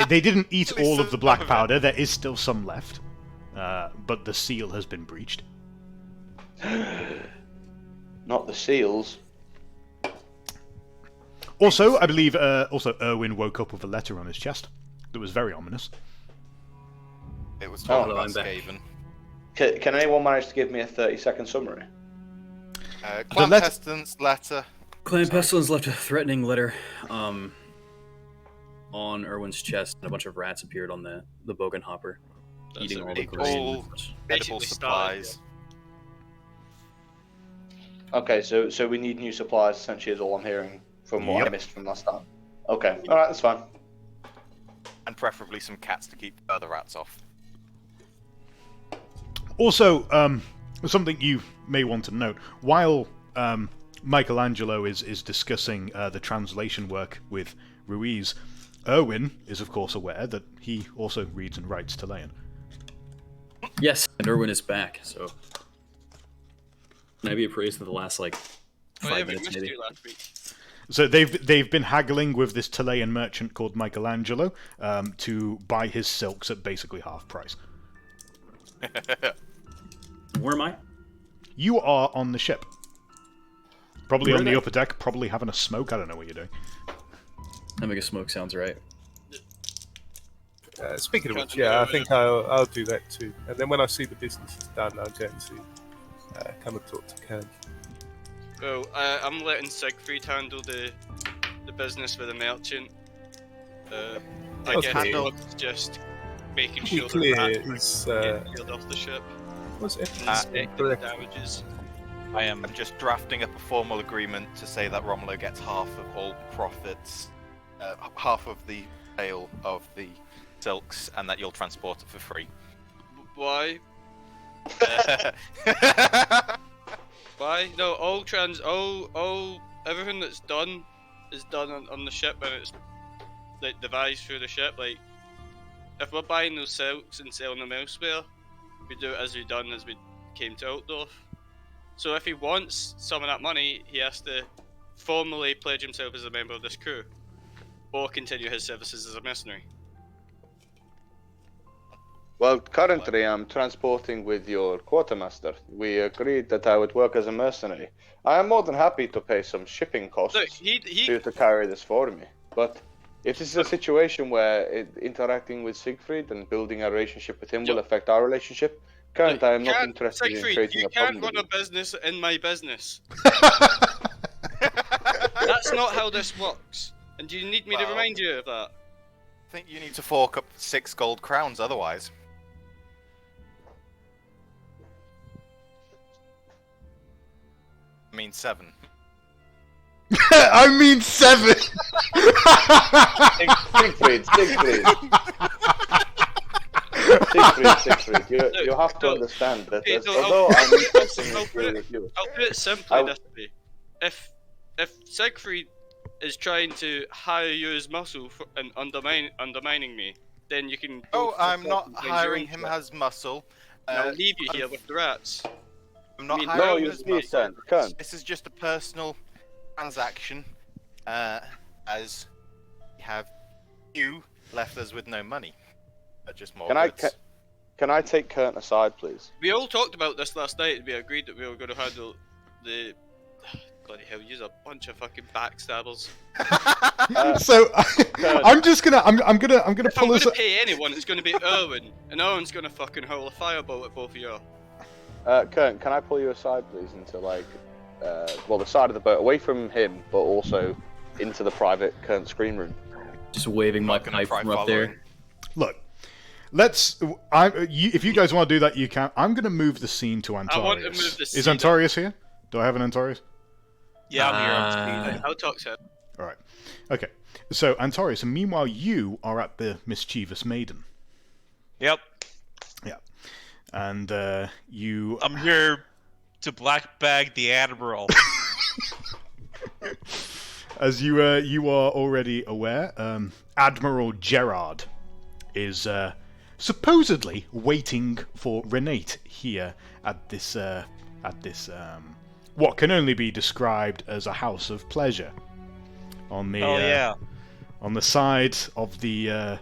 They didn't eat At least all of the some black of it. powder. There is still some left. But the seal has been breached. Not the seals. Also, I believe Erwin woke up with a letter on his chest that was very ominous. It was Oh, talking no, about I'm back. Skaven. Can anyone manage to give me a 30-second summary? Clan letter- Pestilence letter. Clan Pestilence left a threatening letter on Erwin's chest, and a bunch of rats appeared on the Bogan hopper, That's eating a all the big grain. all- Edible Basically supplies. Okay, so we need new supplies, essentially, is all I'm hearing from what I Yep. missed from last time. Okay, alright, that's fine. And preferably some cats to keep other rats off. Also, something you may want to note, while Michelangelo is discussing the translation work with Ruiz, Erwin is of course aware that he also reads and writes Chilean. Yes, and Erwin is back, so... Can I be appraised for the last, like, I 5 haven't minutes, missed maybe? you last week. So they've been haggling with this Chilean merchant called Michelangelo to buy his silks at basically half price. Where am I? You are on the ship. Probably Where on are the they? upper deck, probably having a smoke, I don't know what you're doing. Having a smoke sounds right. Speaking of Can't which, do yeah, I that, think I'll do that too. And then when I see the business is done, I'm going to come and talk to Kern. Well, I'm letting Siegfried handle the business with the merchant. I guess Okay. it's just making To sure be clear, that is get killed off the ship. was it? Inspecting correct? damages. I'm just drafting up a formal agreement to say that Romulo gets half of all profits, half of the sale of the silks, and that you'll transport it for free. Why? Why? No, all everything that's done is done on the ship, and it's like devise through the ship. Like, if we're buying those silks and selling them elsewhere, we do it as we done as we came to Altdorf. So if he wants some of that money, he has to formally pledge himself as a member of this crew, or continue his services as a mercenary. Well, currently I'm transporting with your quartermaster. We agreed that I would work as a mercenary. I am more than happy to pay some shipping costs Look, for you to carry this for me. But if this is a situation where interacting with Siegfried and building a relationship with him will affect our relationship, currently I am not interested in creating a problem. You can't run a business in my business. That's not how this works. And do you need me to remind you of that? I think you need to fork up 6 gold crowns otherwise. I mean 7. I mean 7! Siegfried, you have to understand that although I'm interested in your review... I'll put it simply this way. If Siegfried is trying to hire you as muscle and undermining me, then you can... Oh, I'm not hiring him as muscle. I'll leave you here with the rats. I'm not hiring him as muscle. Kern. This is just a personal transaction, as you left us with no money. Just more goods. Can I take Kern aside, please? We all talked about this last night, and we agreed that we were going to handle the... Bloody hell, use a bunch of fucking backstabbers. So I'm gonna If I'm pull us. gonna pay anyone, it's gonna be Erwin, and Erwin's gonna fucking hurl a firebolt at both of you. Kern, can I pull you aside, please, into like, the side of the boat, away from him, but also into the private Kern screen room? Just waving my pipe from up there. Look, if you guys want to do that, you can. I'm gonna move the scene to Antarius. I want to move the scene. Is Antarius here? Do I have an Antarius? Yeah, I'm here on speed. I'll talk to him. Alright. Okay. So, Antarius, and meanwhile you are at the Mischievous Maiden. Yep. Yeah. And you... I'm here to black bag the Admiral. As you are already aware, Admiral Gerard is supposedly waiting for Renate here at this what can only be described as a house of pleasure on the on the side of the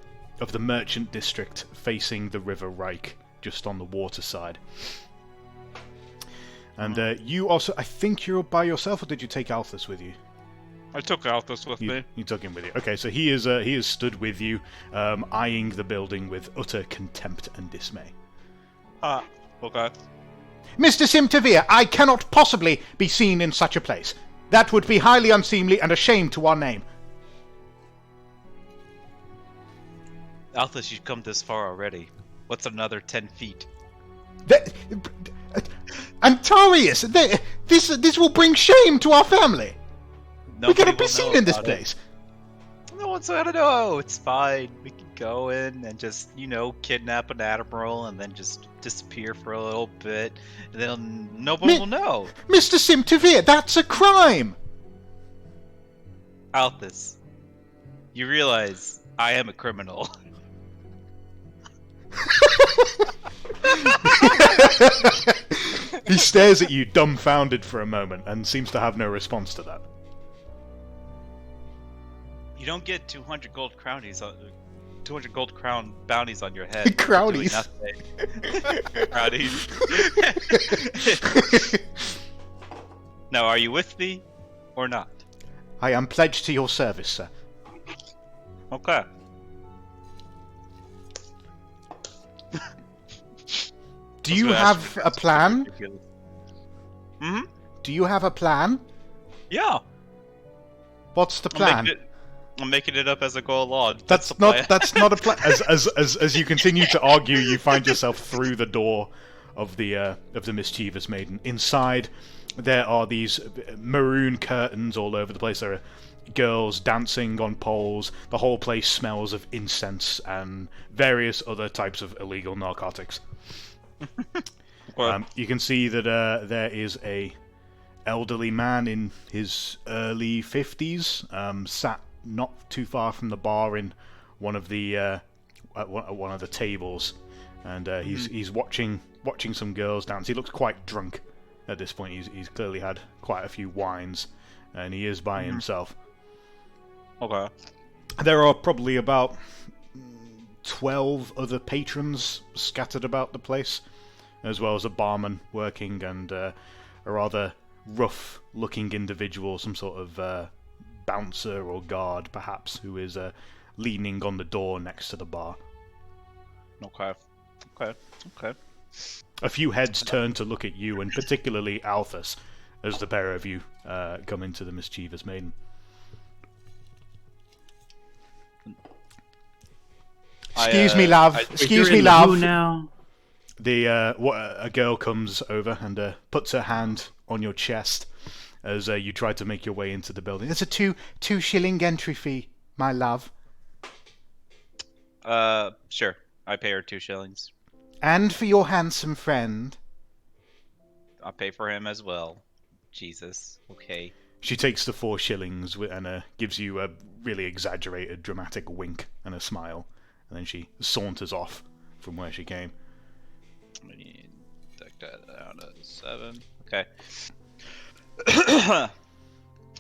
merchant district facing the River Reich, just on the water side. And you also, I think you're by yourself, or did you take Althus with you? I took Althus with me. You took him with you. Okay, so he is stood with you, eyeing the building with utter contempt and dismay. Okay. Mr. Simtavir, I cannot possibly be seen in such a place. That would be highly unseemly and a shame to our name. Althus, you've come this far already. What's another 10 feet? Antarius, this will bring shame to our family. We cannot be seen in this place. No one's gonna know. It's fine. We can go in and just, kidnap an admiral and then just disappear for a little bit. And then nobody will know. Mr. Simtavir, that's a crime. Althus, you realize I am a criminal. He stares at you dumbfounded for a moment and seems to have no response to that. You don't get 200 gold crownies, 200 gold crown bounties on your head. Crownies. Crownies. Now, are you with me or not? I am pledged to your service, sir. Okay. Do you have a plan? Hmm? Do you have a plan? Yeah. What's the plan? I'm making it up as I go along. That's not a plan. As you continue to argue, you find yourself through the door of the Mischievous Maiden. Inside, there are these maroon curtains all over the place. There are girls dancing on poles. The whole place smells of incense and various other types of illegal narcotics. You can see that there is a elderly man in his early 50s, sat not too far from the bar in one of the at one of the tables, and he's watching some girls dance. He looks quite drunk at this point. He's clearly had quite a few wines, and he is by himself. Okay. There are probably about 12 other patrons scattered about the place, as well as a barman working and a rather rough-looking individual, some sort of bouncer or guard, perhaps, who is leaning on the door next to the bar. Okay. A few heads turn to look at you, and particularly Althus, as the pair of you come into the Mischievous Maiden. Excuse me, love. Excuse me, love. Now. A girl comes over and puts her hand on your chest as you try to make your way into the building. It's a two shilling entry fee, my love. Sure. I pay her 2 shillings. And for your handsome friend. I'll pay for him as well. Jesus. Okay. She takes the 4 shillings and gives you a really exaggerated, dramatic wink and a smile. And then she saunters off from where she came. Take that down to 7. Okay.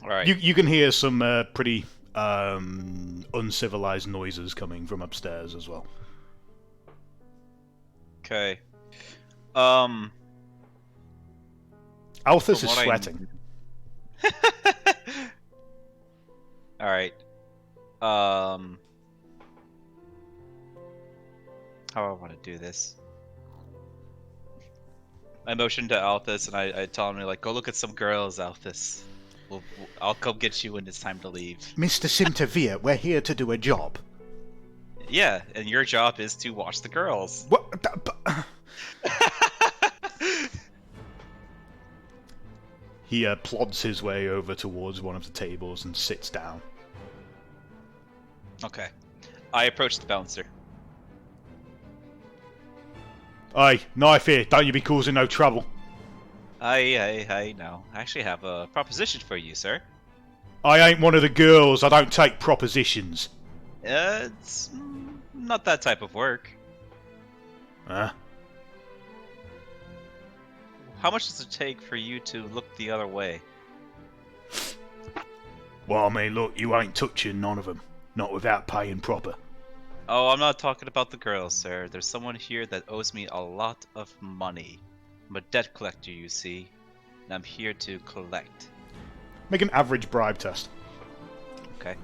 Alright. You can hear some pretty uncivilized noises coming from upstairs as well. Okay. Althus is sweating. Alright. How do I want to do this? I motion to Althus and I tell him, like, go look at some girls, Althus. I'll come get you when it's time to leave. Mr. Simtavir, we're here to do a job. Yeah, and your job is to watch the girls. What? He plods his way over towards one of the tables and sits down. Okay. I approach the bouncer. Aye, knife here. Don't you be causing no trouble. I know. I actually have a proposition for you, sir. I ain't one of the girls. I don't take propositions. It's not that type of work. Huh? How much does it take for you to look the other way? Well, I mean, look, you ain't touching none of them. Not without paying proper. Oh, I'm not talking about the girls, sir. There's someone here that owes me a lot of money. I'm a debt collector, you see, and I'm here to collect. Make an average bribe test. Okay.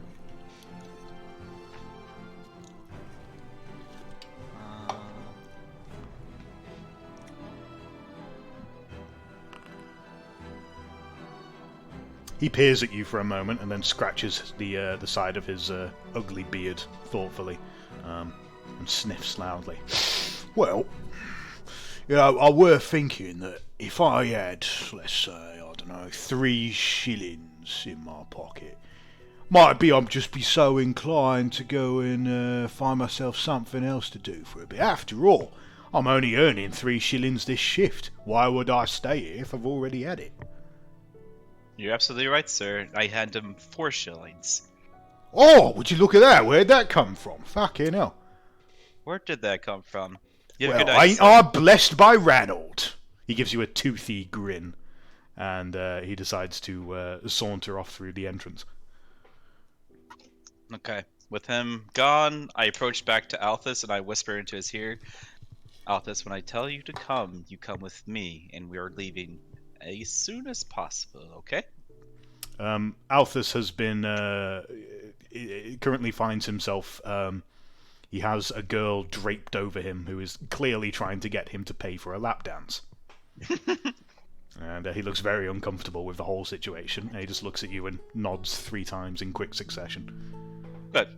He peers at you for a moment and then scratches the side of his ugly beard thoughtfully and sniffs loudly. Well, you know, I were thinking that if I had, let's say, I don't know, 3 shillings in my pocket, might be I'd just be so inclined to go and find myself something else to do for a bit. After all, I'm only earning 3 shillings this shift. Why would I stay here if I've already had it? You're absolutely right, sir. I hand him 4 shillings. Oh, would you look at that? Where'd that come from? Fucking hell. Where did that come from? You have Well, a good night, ain't sir. I blessed by Ranald? He gives you a toothy grin, and he decides to saunter off through the entrance. Okay. With him gone, I approach back to Althus and I whisper into his ear, Althus, when I tell you to come, you come with me, and we are leaving as soon as possible, okay? Althus has been currently finds himself. He has a girl draped over him who is clearly trying to get him to pay for a lap dance. And he looks very uncomfortable with the whole situation. And he just looks at you and nods 3 times in quick succession. Good.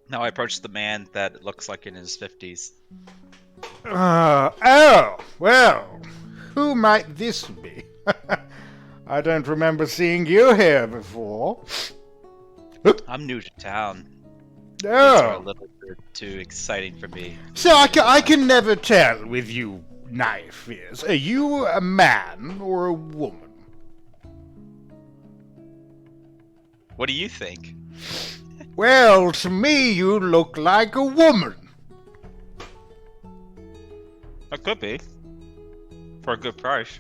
Now I approach the man that looks like in his 50s. Oh, well, who might this be? I don't remember seeing you here before. I'm new to town. Things are a Oh, little bit too exciting for me. so I can never tell with you knife ears. Are you a man or a woman? What do you think? Well, to me, you look like a woman. That could be. For a good price.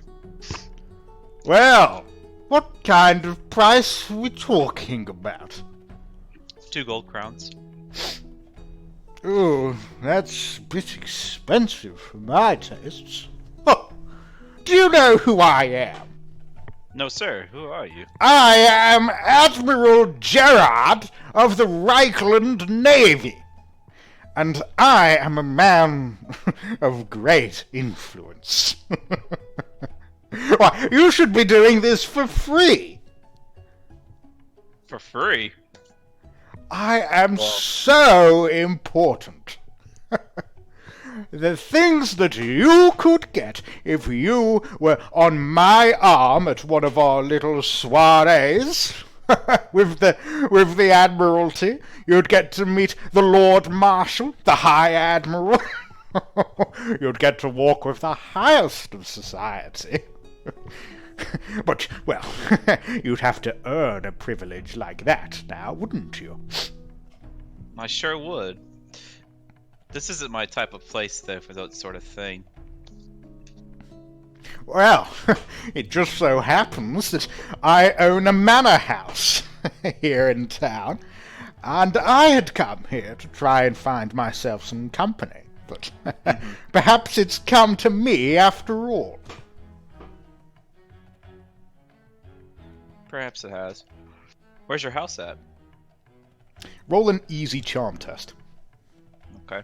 Well, what kind of price are we talking about? 2 gold crowns. Oh, that's a bit expensive for my tastes. Oh, do you know who I am? No, sir. Who are you? I am Admiral Gerard of the Reichland Navy. And I am a man of great influence. Why, you should be doing this for free. For free? I am so important. The things that you could get if you were on my arm at one of our little soirees with the Admiralty. You'd get to meet the Lord Marshal, the High Admiral. You'd get to walk with the highest of society. But, well, you'd have to earn a privilege like that now, wouldn't you? I sure would. This isn't my type of place, though, for that sort of thing. Well, it just so happens that I own a manor house here in town, and I had come here to try and find myself some company, but perhaps it's come to me after all. Perhaps it has. Where's your house at? Roll an easy charm test. Okay.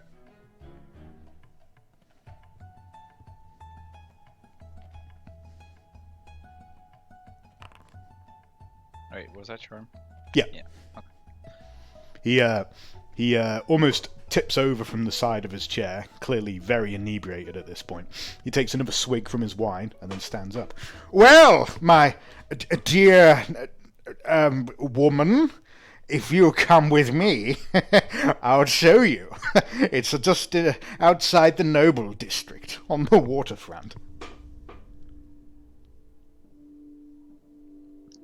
Wait, what was that charm? Yeah. Yeah. Okay. He almost tips over from the side of his chair, clearly very inebriated at this point. He takes another swig from his wine and then stands up. Well, my dear woman, if you come with me, I'll show you. It's just outside the Noble District, on the waterfront.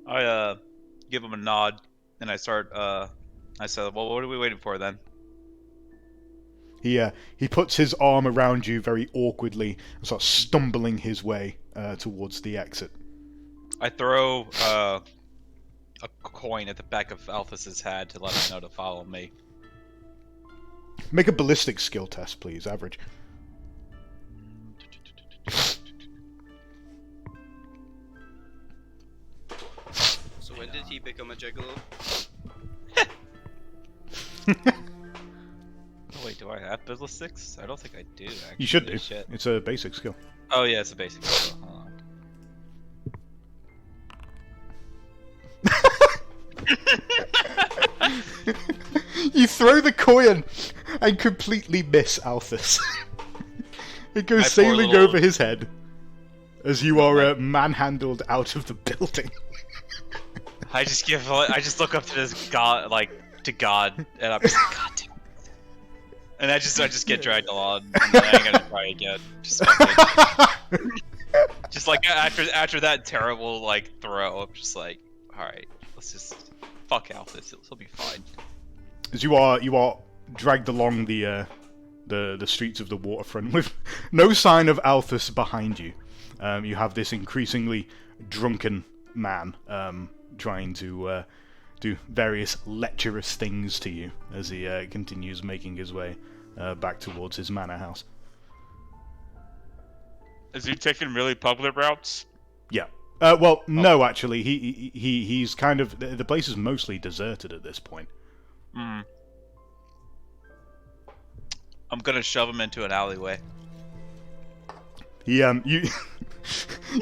I give him a nod, and I start. I said, "Well, what are we waiting for then?" He puts his arm around you very awkwardly and starts stumbling his way towards the exit. I throw a coin at the back of Alphys's head to let him know to follow me. Make a ballistic skill test, please. Average. So when did he become a gigolo? Oh, wait, do I have ballistics? I don't think I do, actually. You should do. Shit. It's a basic skill. Oh, yeah, it's a basic skill. Hold on. You throw the coin and completely miss Althus. It goes My poor sailing little- over his head as you are manhandled out of the building. I just look up to this god, to God, and I'm just like, God damn it. And I just get dragged along, and then I'm gonna try again. Just like after that terrible throw, I'm just like, all right, let's just fuck Alphys. He'll be fine. As you are dragged along the streets of the waterfront with no sign of Althus behind you. You have this increasingly drunken man trying to do various lecherous things to you as he continues making his way back towards his manor house. Is he taking really public routes? Yeah. Well, no, actually, he's kind of the place is mostly deserted at this point. Hmm. I'm gonna shove him into an alleyway. You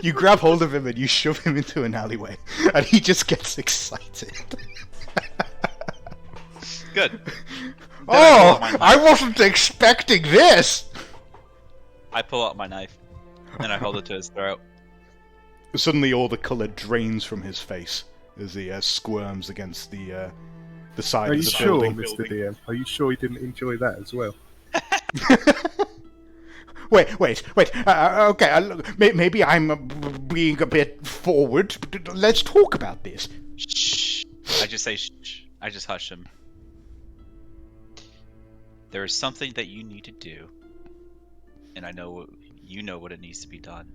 you grab hold of him and you shove him into an alleyway, and he just gets excited. Good. Oh, I wasn't expecting this! I pull out my knife, and I hold it to his throat. Suddenly, all the colour drains from his face as he squirms against the side Are of you the sure, building. Mr. DM? Are you sure you didn't enjoy that as well? Wait. Okay, look, maybe I'm being a bit forward, but let's talk about this. Shh. I just say shh. I just hush him. There is something that you need to do, and I know you know what it needs to be done.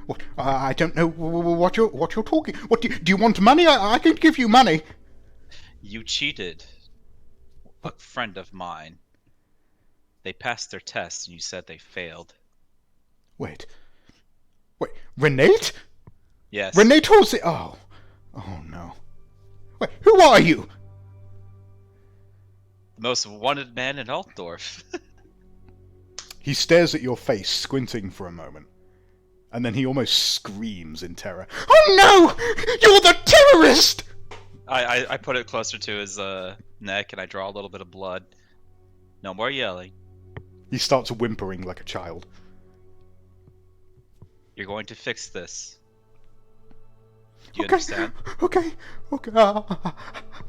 What? I don't know what you're talking. What do you want money? I can give you money. You cheated a friend of mine. They passed their test, and you said they failed. Wait, Renate? Yes. Renate Halsey? Oh no. Wait, who are you? The most wanted man in Altdorf. He stares at your face, squinting for a moment, and then he almost screams in terror. Oh no! You're the terrorist! I put it closer to his neck, and I draw a little bit of blood. No more yelling. He starts whimpering like a child. You're going to fix this. Do you understand? Okay.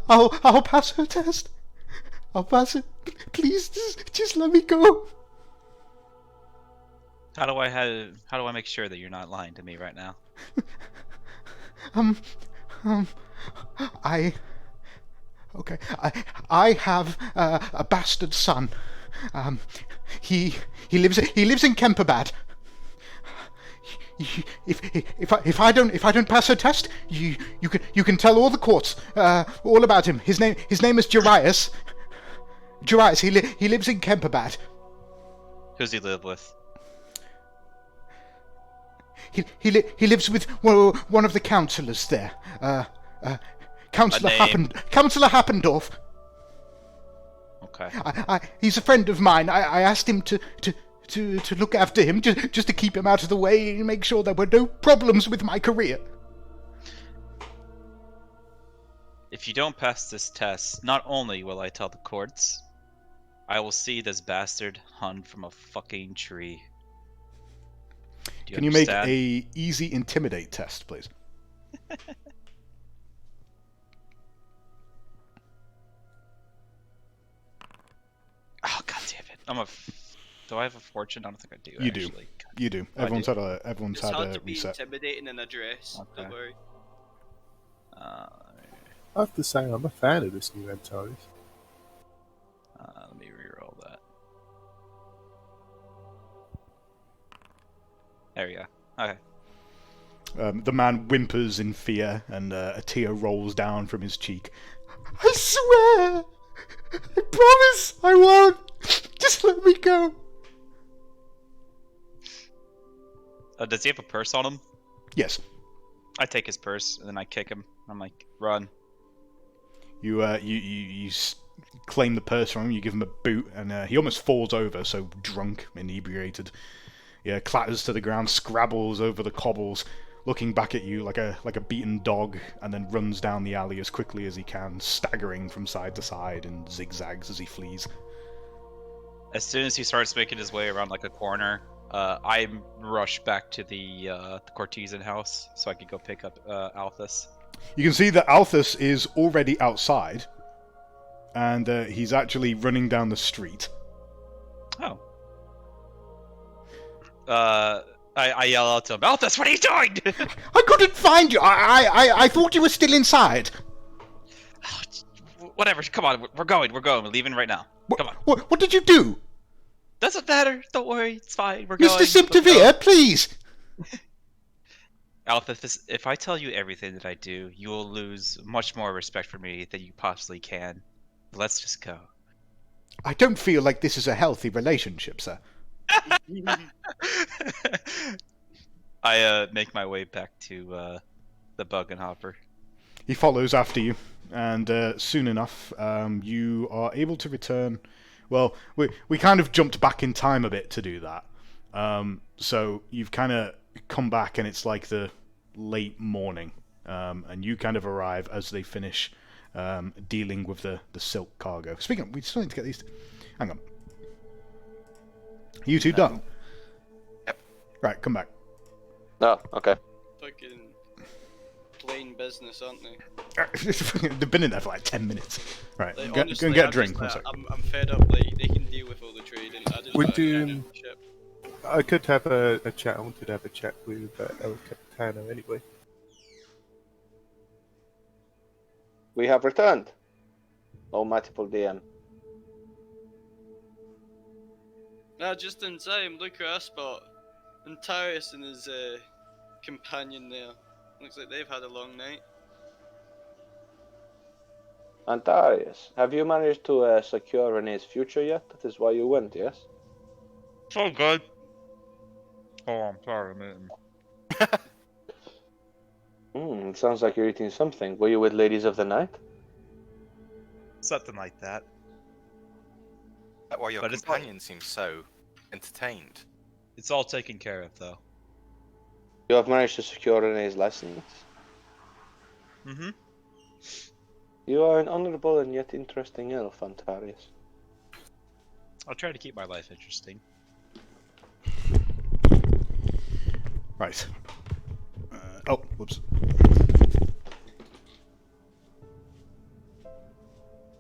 I'll pass her test. I'll pass it. Please, just let me go. How do I make sure that you're not lying to me right now? I have a bastard son. He lives in Kemperbad. If I don't pass her test, you can tell all the courts all about him. His name is Jarius. Jarius. He lives in Kemperbad. Who's he live with? He lives with one of the councillors there. Councillor Happendorf. Okay. He's a friend of mine. I asked him to look after him, just to keep him out of the way and make sure there were no problems with my career. If you don't pass this test, not only will I tell the courts, I will see this bastard hung from a fucking tree. Can you make a easy intimidate test, please? Oh, god damn it! Do I have a fortune? I don't think I do. You actually. do. You do. Everyone's had a hard to be reset. intimidating in a dress. Okay. Don't worry. I have to say, I'm a fan of this new Antares. Let me reroll that. There we go. Okay. The man whimpers in fear, and a tear rolls down from his cheek. I swear! I promise I won't! Just let me go! Does he have a purse on him? Yes. I take his purse, and then I kick him. I'm like, run. You claim the purse from him, you give him a boot, and he almost falls over, so drunk, inebriated. Yeah, clatters to the ground, scrabbles over the cobbles, looking back at you like a beaten dog, and then runs down the alley as quickly as he can, staggering from side to side and zigzags as he flees. As soon as he starts making his way around like a corner, I rush back to the Cortezan house so I could go pick up Althus. You can see that Althus is already outside, and he's actually running down the street. Oh. I yell out to him, Althus, what are you doing? I couldn't find you. I thought you were still inside. Whatever, come on, we're going, we're leaving right now. Come on. What did you do? Doesn't matter, don't worry, it's fine, we're going. Mr. Simptavir, please! Althus, if I tell you everything that I do, you will lose much more respect for me than you possibly can. Let's just go. I don't feel like this is a healthy relationship, sir. I make my way back to the Bug and Hopper. He follows after you, and soon enough, you are able to return. Well, we kind of jumped back in time a bit to do that. So you've kind of come back, and it's like the late morning, and you kind of arrive as they finish dealing with the silk cargo. Speaking of, we still need to get these. Hang on. You two done? Yep. Right, come back. No, okay. Fucking plain business, aren't they? They've been in there for like 10 minutes. Right, Like, go honestly, and get a I'm drink. just, One sec. I'm fed up. Like they can deal with all the trading. I just We're want to get doing- on the ship. I could have a chat. I wanted to have a chat with El Capitano anyway. we have returned. Almightyful DM. Just in time, look at our spot. Antarius and his companion there. Looks like they've had a long night. Antarius, have you managed to secure Renee's future yet? That is why you went, yes? So good. Oh, I'm sorry, man. It sounds like you're eating something. Were you with Ladies of the Night? Something like that. Why your But it's companion seems so entertained. It's all taken care of, though. You have managed to secure Renee's license. Mm-hmm. You are an honourable and yet interesting elf, Antarius. I'll try to keep my life interesting. Right. Oh, whoops.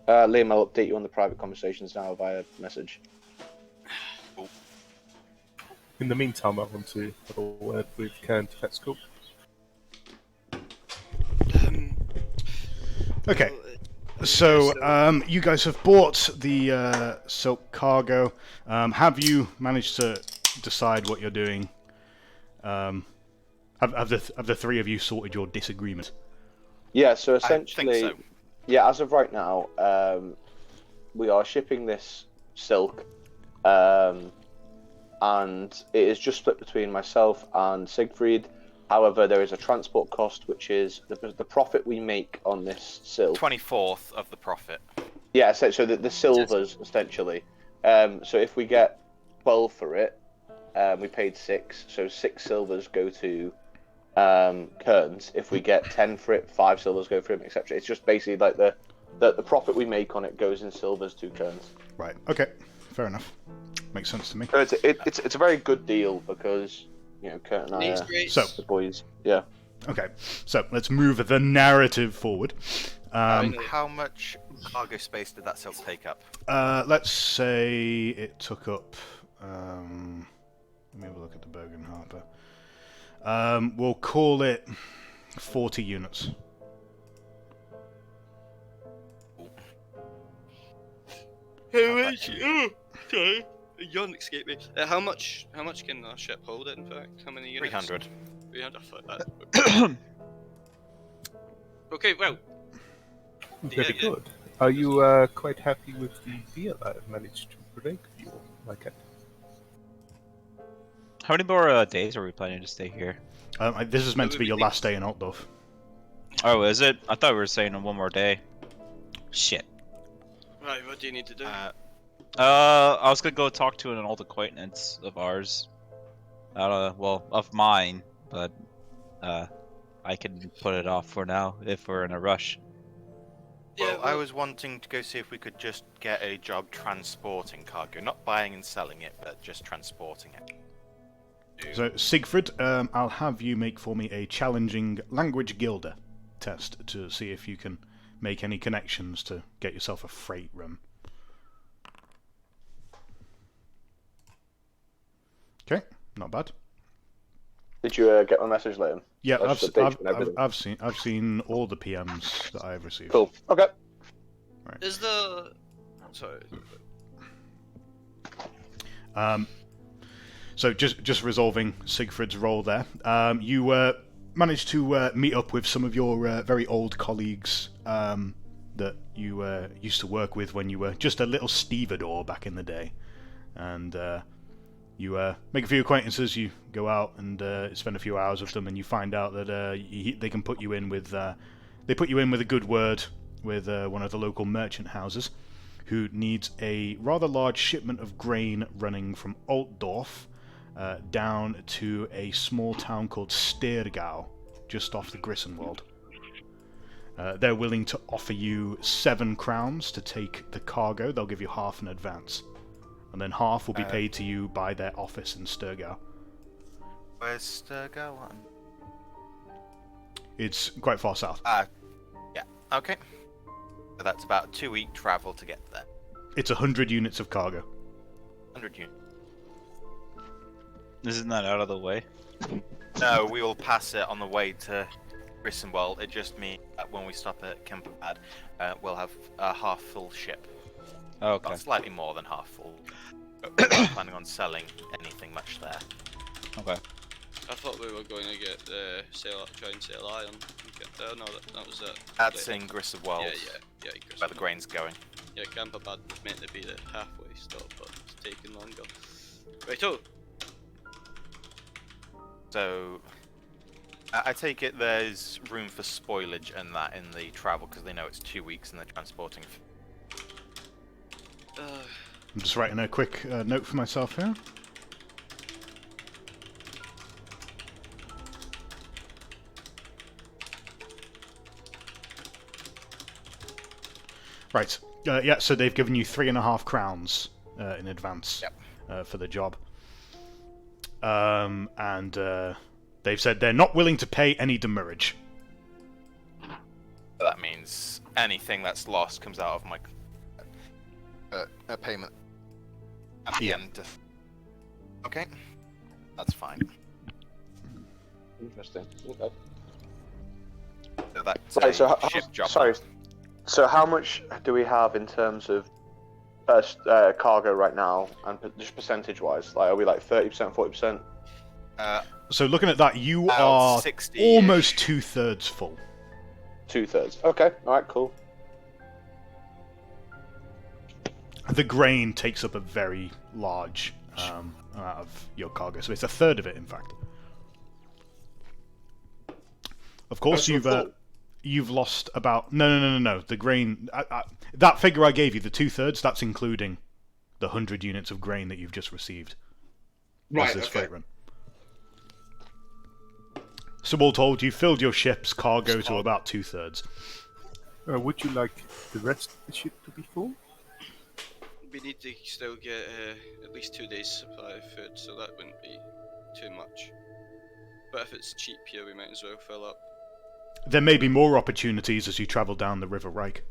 Liam, I'll update you on the private conversations now via message. In the meantime, I want to have a word with Kern Defense Corp. Okay. So, you guys have bought the silk cargo. Have you managed to decide what you're doing? Have the three of you sorted your disagreement? Yeah, so I essentially, think so. yeah, as of right now, we are shipping this silk, and it is just split between myself and Siegfried. However, there is a transport cost, which is the profit we make on this silk. 24th of the profit. Yeah, so the silvers, essentially. So if we get 12 for it, we paid 6, so 6 silvers go to Kearns. If we get 10 for it, 5 silvers go for him, etc. It's just basically like the profit we make on it goes in silvers to Kearns. Right. Okay. Fair enough. Makes sense to me. So it's a very good deal because Kurt and I are So, the boys. Yeah. okay. So let's move the narrative forward. How much cargo space did that silk take up? Let's say it took up. Let me have a look at the Bergen Harper. We'll call it 40 units. How much? Oh, sorry. A yawn escaped me. How much can our ship hold, in fact? How many units? 300. 300, I thought that. Okay, well. Very good. Are you quite happy with the deal I've managed to break for you, my captain? How many more days are we planning to stay here? This is meant to be your last day in Altdorf. Oh, is it? I thought we were saying one more day. Shit. Right, what do you need to do? I was gonna go talk to an old acquaintance of ours. Well, of mine, but I can put it off for now if we're in a rush. Well, I was wanting to go see if we could just get a job transporting cargo, not buying and selling it, but just transporting it. So, Siegfried, I'll have you make for me a challenging language gilder test to see if you can make any connections to get yourself a freight run. Okay, not bad. Did you get my message, Liam? Yeah, I've I've seen all the PMs that I've received. Cool. Okay. Right. Is the... Sorry. So just resolving Siegfried's role there. You managed to meet up with some of your very old colleagues that you used to work with when you were just a little stevedore back in the day, and you make a few acquaintances. You go out and spend a few hours with them, and you find out that they can put you in with they put you in with a good word with one of the local merchant houses, who needs a rather large shipment of grain running from Altdorf down to a small town called Stergau, just off the Grissenwald. They're willing to offer you 7 crowns to take the cargo. They'll give you half in advance, and then half will be paid to you by their office in Stergau. Where's Stergau on? It's quite far south. Yeah, okay. So that's about a 2-week travel to get there. It's 100 units of cargo. 100 units. Isn't that out of the way? No, we will pass it on the way to Grissenwell, it just means that when we stop at Kemperbad, we'll have a half-full ship. Okay. Not slightly more than half full. But we're not planning on selling anything much there. Okay. I thought we were going to get try and sail iron. Okay. Oh no, that was it. That's in Grissenwell. Yeah. Where the grain's going. Yeah, Camperbad was meant to be the halfway stop, but it's taking longer. Righto. So, I take it there's room for spoilage and that in the travel because they know it's 2 weeks and they're transporting. I'm just writing a quick note for myself here. Right. Yeah, so they've given you 3.5 crowns in advance for the job. And they've said they're not willing to pay any demurrage. That means anything that's lost comes out of my payment at the end. Okay, that's fine. Interesting. Okay. So that's Right, so ship job. sorry. So how much do we have in terms of cargo right now, and just percentage-wise? Like, are we like 30%, 40%? So looking at that, you About are 60-ish. almost 2/3 full. 2/3. Okay. All right. Cool. The grain takes up a very large amount of your cargo, so it's 1/3 of it, in fact. Of course, you've lost about no. The grain, that figure I gave you, the 2/3, that's including the 100 units of grain that you've just received. Right. This Okay. freight run. So all told, you filled your ship's cargo to about 2/3. Would you like the rest of the ship to be full? We need to still get at least 2 days supply of food, so that wouldn't be too much. But if it's cheap here, we might as well fill up. There may be more opportunities as you travel down the River Reich.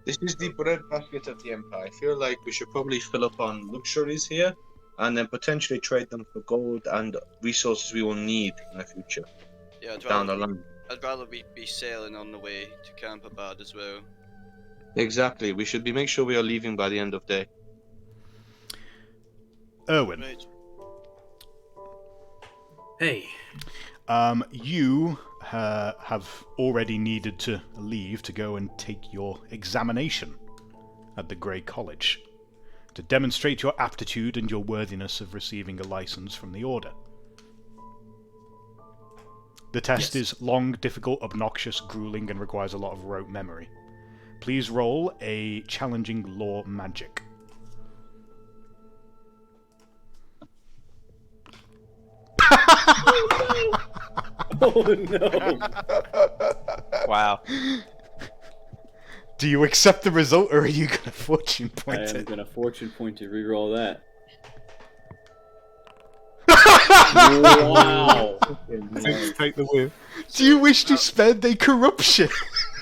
This is the breadbasket of the Empire. I feel like we should probably fill up on luxuries here, and then potentially trade them for gold and resources we will need in the future. Yeah, down the line. I'd rather we be sailing on the way to Camperbad as well. Exactly. We should make sure we are leaving by the end of day. Erwin. Right. Hey. You have already needed to leave to go and take your examination at the Grey College to demonstrate your aptitude and your worthiness of receiving a license from the Order. The test is long, difficult, obnoxious, grueling, and requires a lot of rote memory. Please roll a challenging law magic. Oh no! Wow. Do you accept the result, or are you going to fortune point I am it? gonna fortune point to reroll that. Wow! Let's take the wheel. Do you wish to spend a corruption?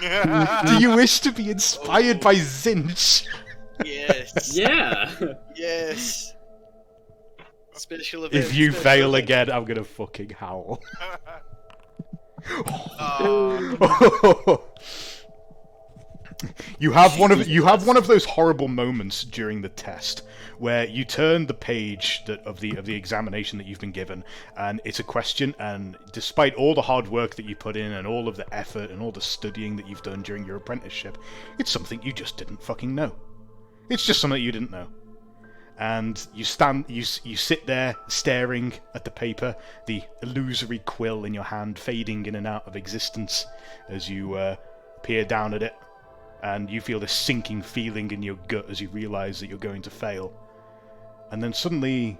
Do you wish to be inspired by Zinch? Yes. Yeah! Yes. Special event. If you special fail event. again, I'm gonna fucking howl. You have one of those horrible moments during the test where you turn the page of the examination that you've been given, and it's a question, and despite all the hard work that you put in and all of the effort and all the studying that you've done during your apprenticeship, it's something you just didn't fucking know. It's just something you didn't know. And you sit there staring at the paper, the illusory quill in your hand fading in and out of existence as you peer down at it, and you feel this sinking feeling in your gut as you realise that you're going to fail. And then suddenly,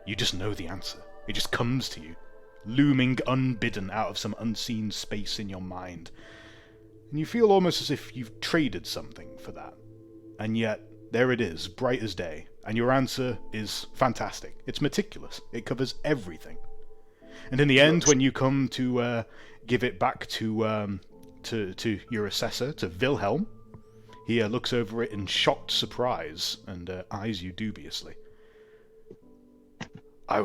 you just know the answer. It just comes to you, looming unbidden out of some unseen space in your mind. And you feel almost as if you've traded something for that. And yet, there it is, bright as day. And your answer is fantastic. It's meticulous. It covers everything. And in the end, when you come to give it back to your assessor, to Wilhelm, he looks over it in shocked surprise and eyes you dubiously. I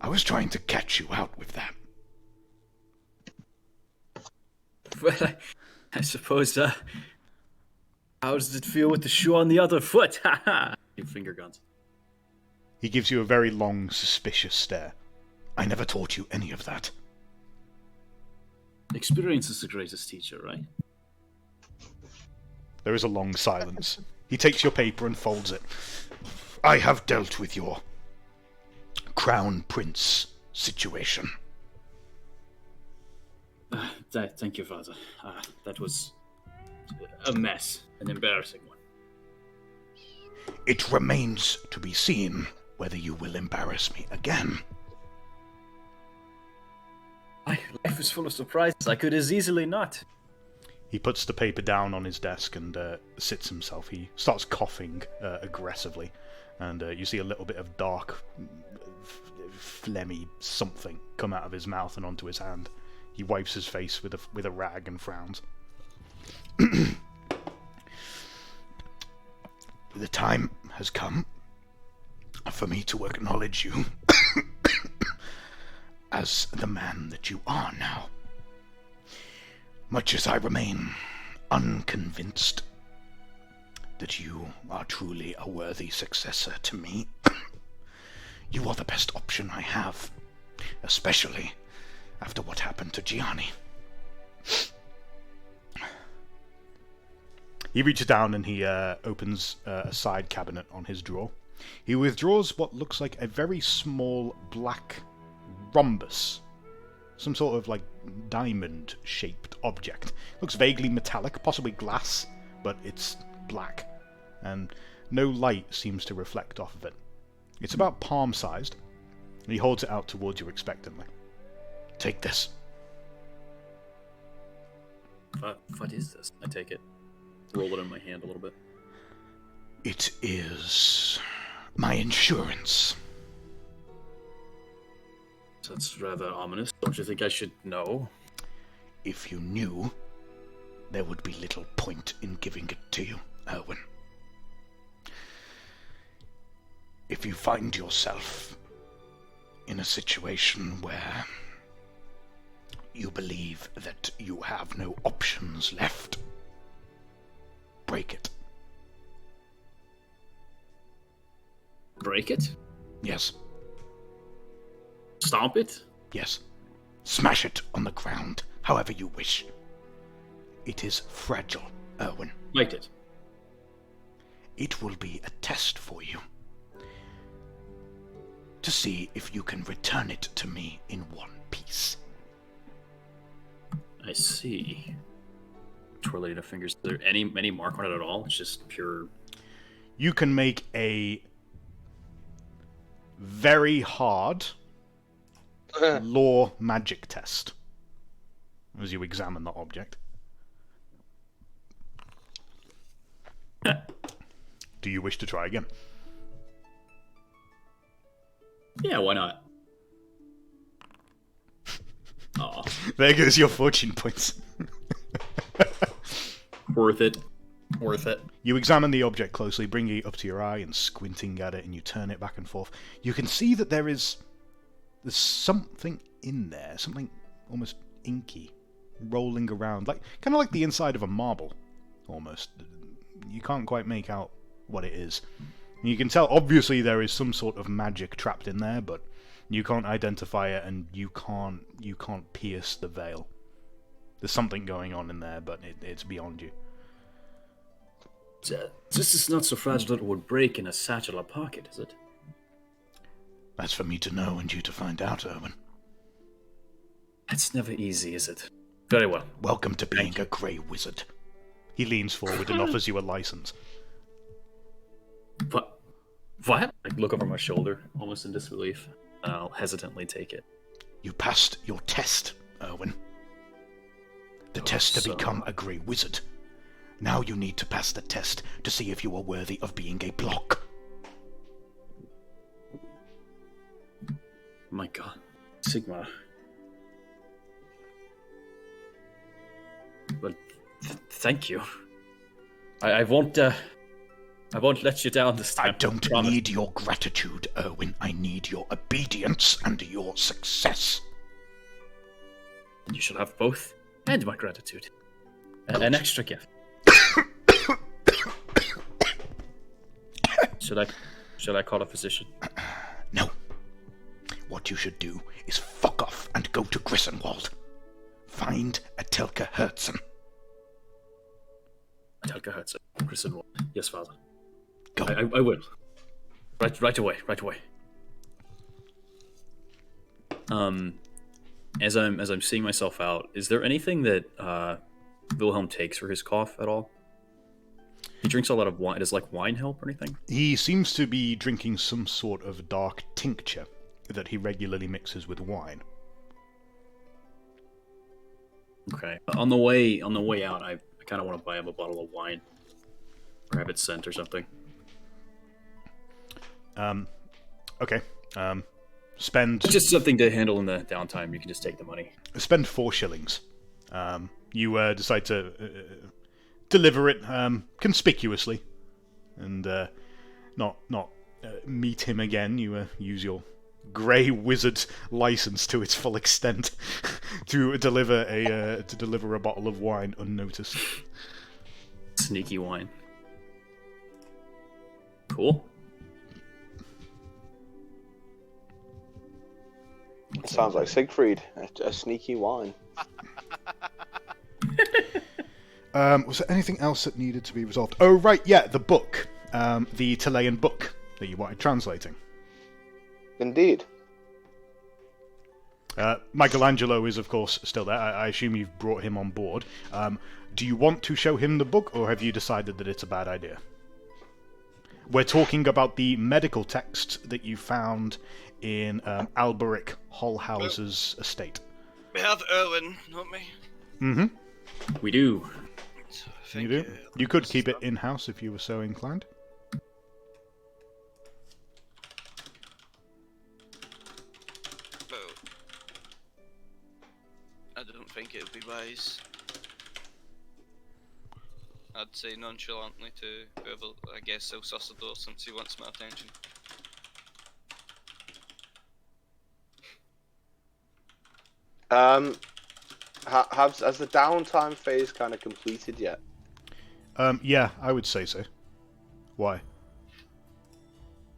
I was trying to catch you out with that. Well, I suppose, how does it feel with the shoe on the other foot? Ha ha! Your finger guns. He gives you a very long, suspicious stare. I never taught you any of that. Experience is the greatest teacher, right? There is a long silence. He takes your paper and folds it. I have dealt with your Crown Prince situation. Thank you, Father. That was a mess, an embarrassing one. It remains to be seen whether you will embarrass me again. Life is full of surprises. I could as easily not. He puts the paper down on his desk and sits himself. He starts coughing aggressively, and you see a little bit of dark, phlegmy something come out of his mouth and onto his hand. He wipes his face with a rag and frowns. The time has come for me to acknowledge you as the man that you are now. Much as I remain unconvinced that you are truly a worthy successor to me, you are the best option I have, especially after what happened to Gianni. He reaches down and he opens a side cabinet on his drawer. He withdraws what looks like a very small black rhombus. Some sort of like diamond-shaped object. Looks vaguely metallic, possibly glass, but it's black. And no light seems to reflect off of it. It's about palm-sized, and he holds it out towards you expectantly. Take this. What is this? I take it. Roll it in my hand a little bit. It is my insurance. That's rather ominous. Don't you think I should know? If you knew, there would be little point in giving it to you, Erwin. If you find yourself in a situation where you believe that you have no options left, break it. Break it? Yes. Stomp it? Yes. Smash it on the ground, however you wish. It is fragile, Erwin. Bite it. It will be a test for you, to see if you can return it to me in one piece. I see. Twirling the fingers. Is there any mark on it at all? It's just pure... You can make a very hard law magic test as you examine the object. Do you wish to try again? Yeah, why not? Oh, There goes your fortune points. worth it. Worth it. You examine the object closely, bringing it up to your eye and squinting at it, and you turn it back and forth. You can see that there's something in there, something almost inky, rolling around, kind of like the inside of a marble, almost. You can't quite make out what it is. And you can tell, obviously, there is some sort of magic trapped in there, but you can't identify it, and you can't pierce the veil. There's something going on in there, but it's beyond you. This is not so fragile that it would break in a satchel or pocket, is it? That's for me to know and you to find out, Erwin. That's never easy, is it? Very well. Welcome to being a grey wizard. He leans forward and offers you a license. What? I look over my shoulder, almost in disbelief. I'll hesitantly take it. You passed your test, Erwin. The test to become a grey wizard. Now you need to pass the test to see if you are worthy of being a block. My God. Sigma. Well, thank you. I won't I won't let you down this time. I don't promise. need your gratitude, Erwin. I need your obedience and your success. You shall have both, and my gratitude. An extra gift. Should I call a physician? No. What you should do is fuck off and go to Grissenwald. Find Atelka Hertzen. Atelka Hertzen. Grissenwald. Yes, Father. Go. I will. Right away. As I'm seeing myself out, is there anything that Wilhelm takes for his cough at all? He drinks a lot of wine. Does like wine help or anything? He seems to be drinking some sort of dark tincture that he regularly mixes with wine. Okay. On the way out, I kind of want to buy him a bottle of wine, or have it sent or something. Okay. Spend Just something to handle in the downtime. You can just take the money. spend 4 shillings. You decide to deliver it conspicuously, and not meet him again. You use your grey wizard license to its full extent to deliver a bottle of wine unnoticed. Sneaky wine. Cool. It sounds like Siegfried, a sneaky wine. Was there anything else that needed to be resolved? Oh, right, yeah, the book. The Chilean book that you wanted translating. Indeed. Michelangelo is, of course, still there. I assume you've brought him on board. Do you want to show him the book, or have you decided that it's a bad idea? We're talking about the medical text that you found in Alberic Hollhouse's estate. We have Erwin, don't we? Mm-hmm. We do. So You do? You could keep it in-house if you were so inclined. Well, I don't think it would be wise. I'd say nonchalantly to whoever, I guess, he'll suss the door since he wants my attention. Has the downtime phase kind of completed yet? Yeah, I would say so. Why?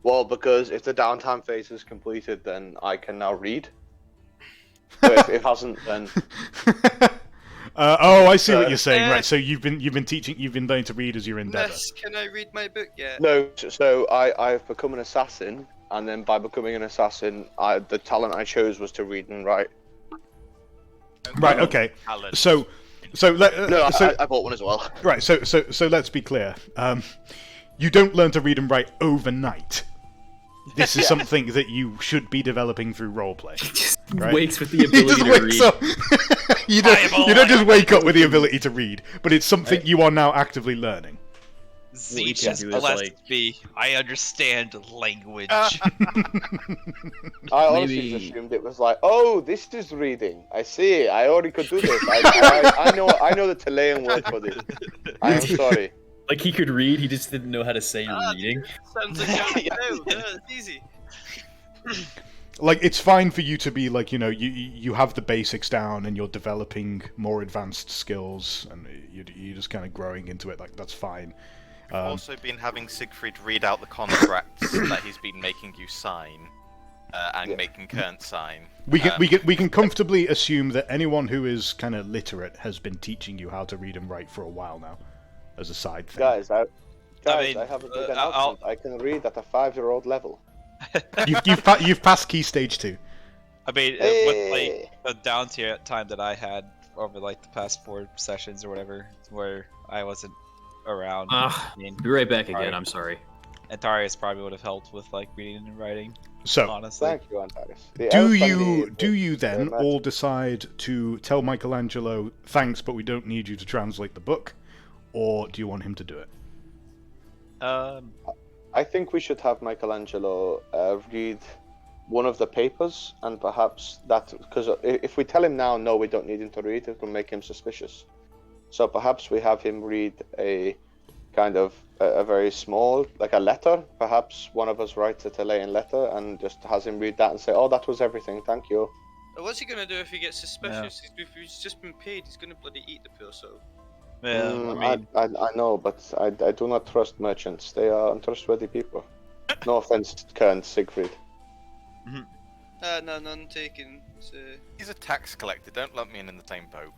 Well, because if the downtime phase is completed, then I can now read. So if it hasn't, then I see what you're saying. Right, so you've been learning to read as your endeavour. Miss, can I read my book yet? no. So I've become an assassin, and then by becoming an assassin, the talent I chose was to read and write. Right. Okay. Talent. So No, so I bought one as well. right. So let's be clear. You don't learn to read and write overnight. This is something that you should be developing through roleplay. Just Right? wakes with the He ability just to wakes read. up. You don't just wake up with the ability to read, but it's something you are now actively learning. What we can Just do is, bless like- me. I understand language. I honestly Maybe- just assumed it was like, oh, this is reading. I see. I already could do this. I know the Chilean word for this. I am sorry. Like he could read, he just didn't know how to say reading. Sounds like it's easy. Like, it's fine for you to be like, you have the basics down and you're developing more advanced skills and you're just kind of growing into it. Like, that's fine. I've also been having Siegfried read out the contracts that he's been making you sign, and making Kern sign. We can comfortably assume that anyone who is kind of literate has been teaching you how to read and write for a while now, as a side thing. Guys, I mean, have a big announcement. I can read at a 5-year-old level. You've passed key stage 2. I mean, with like the downtime that I had over like the past 4 sessions or whatever, where I wasn't around. I mean, Be right back again. Alright. I'm sorry. Antarius probably would have helped with like reading and writing. So, honestly, Thank you, Antares. do you then very much. all decide to tell Michelangelo thanks, but we don't need you to translate the book, or do you want him to do it? I think we should have Michelangelo read one of the papers, and perhaps that, because if we tell him now, no, we don't need him to read, it will make him suspicious. So perhaps we have him read a kind of a very small, like a letter. Perhaps one of us writes a Telean letter and just has him read that and say, "Oh, that was everything. Thank you." What's he gonna do if he gets suspicious? He's just been paid. He's gonna bloody eat the poor soul. Yeah, I know, but I do not trust merchants. They are untrustworthy people. No offense, Kern Siegfried. No, none taken. So... He's a tax collector. Don't lump me in the same boat.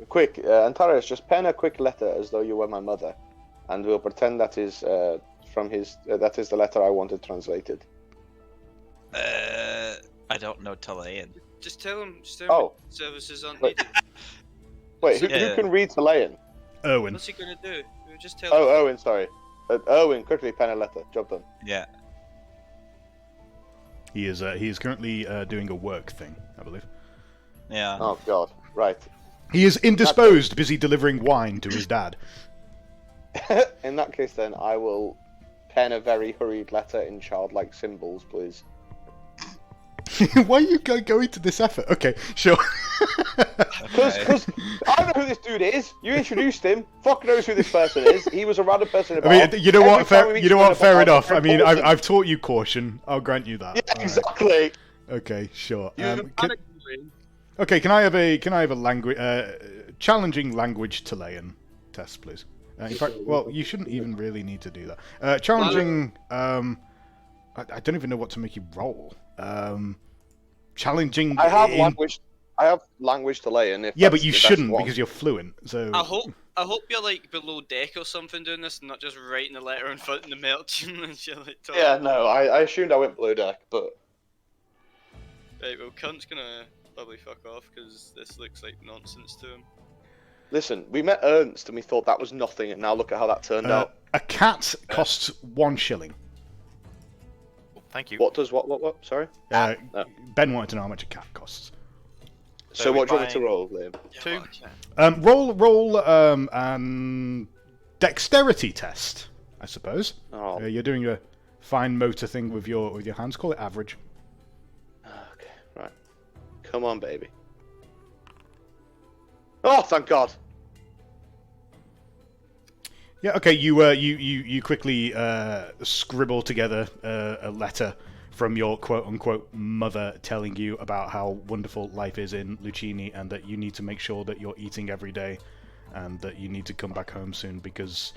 Quick, Antares, just pen a quick letter as though you were my mother, and we'll pretend that is from his. That is the letter I wanted translated. I don't know Talayan. Just tell him. Services aren't Wait. needed. Wait, who can read Talayan? Owen. What's he gonna do? We'll just tell Oh, him. Owen, sorry. Owen, quickly pen a letter. Job done. Yeah. He is currently doing a work thing, I believe. Yeah. Oh God, right. He is indisposed, busy delivering wine to his dad. In that case, then I will pen a very hurried letter in childlike symbols, please. Why are you going to this effort? Okay, sure. Because I don't know who this dude is. You introduced him. Fuck knows who this person is. He was a random person. I mean, you know what? Fair enough. I mean, I've taught you caution. I'll grant you that. Yeah, exactly. Okay, sure. Okay, can I have a language challenging language Talayan test, please? In fact, well, you shouldn't even really need to do that. Challenging. I don't even know what to make you roll. Challenging. I have language Talayan. Yeah, but you shouldn't because you're fluent. So I hope you're like below deck or something doing this, and not just writing a letter in front of the merchant and shit like that. Yeah, no, I assumed I went below deck, but. Right, well, cunt's gonna probably fuck off because this looks like nonsense to him. Listen, we met Ernst and we thought that was nothing, and now look at how that turned out. A cat costs 1 shilling. Thank you. What does what? Sorry. Ben wanted to know how much a cat costs. So what do you want me to roll, Liam? 2. Roll dexterity test, I suppose. Oh. You're doing a fine motor thing with your hands. Call it average. Okay, right. Come on, baby. Oh, thank God. Yeah. Okay. You quickly scribble together a letter from your quote-unquote mother telling you about how wonderful life is in Lucini and that you need to make sure that you're eating every day and that you need to come back home soon because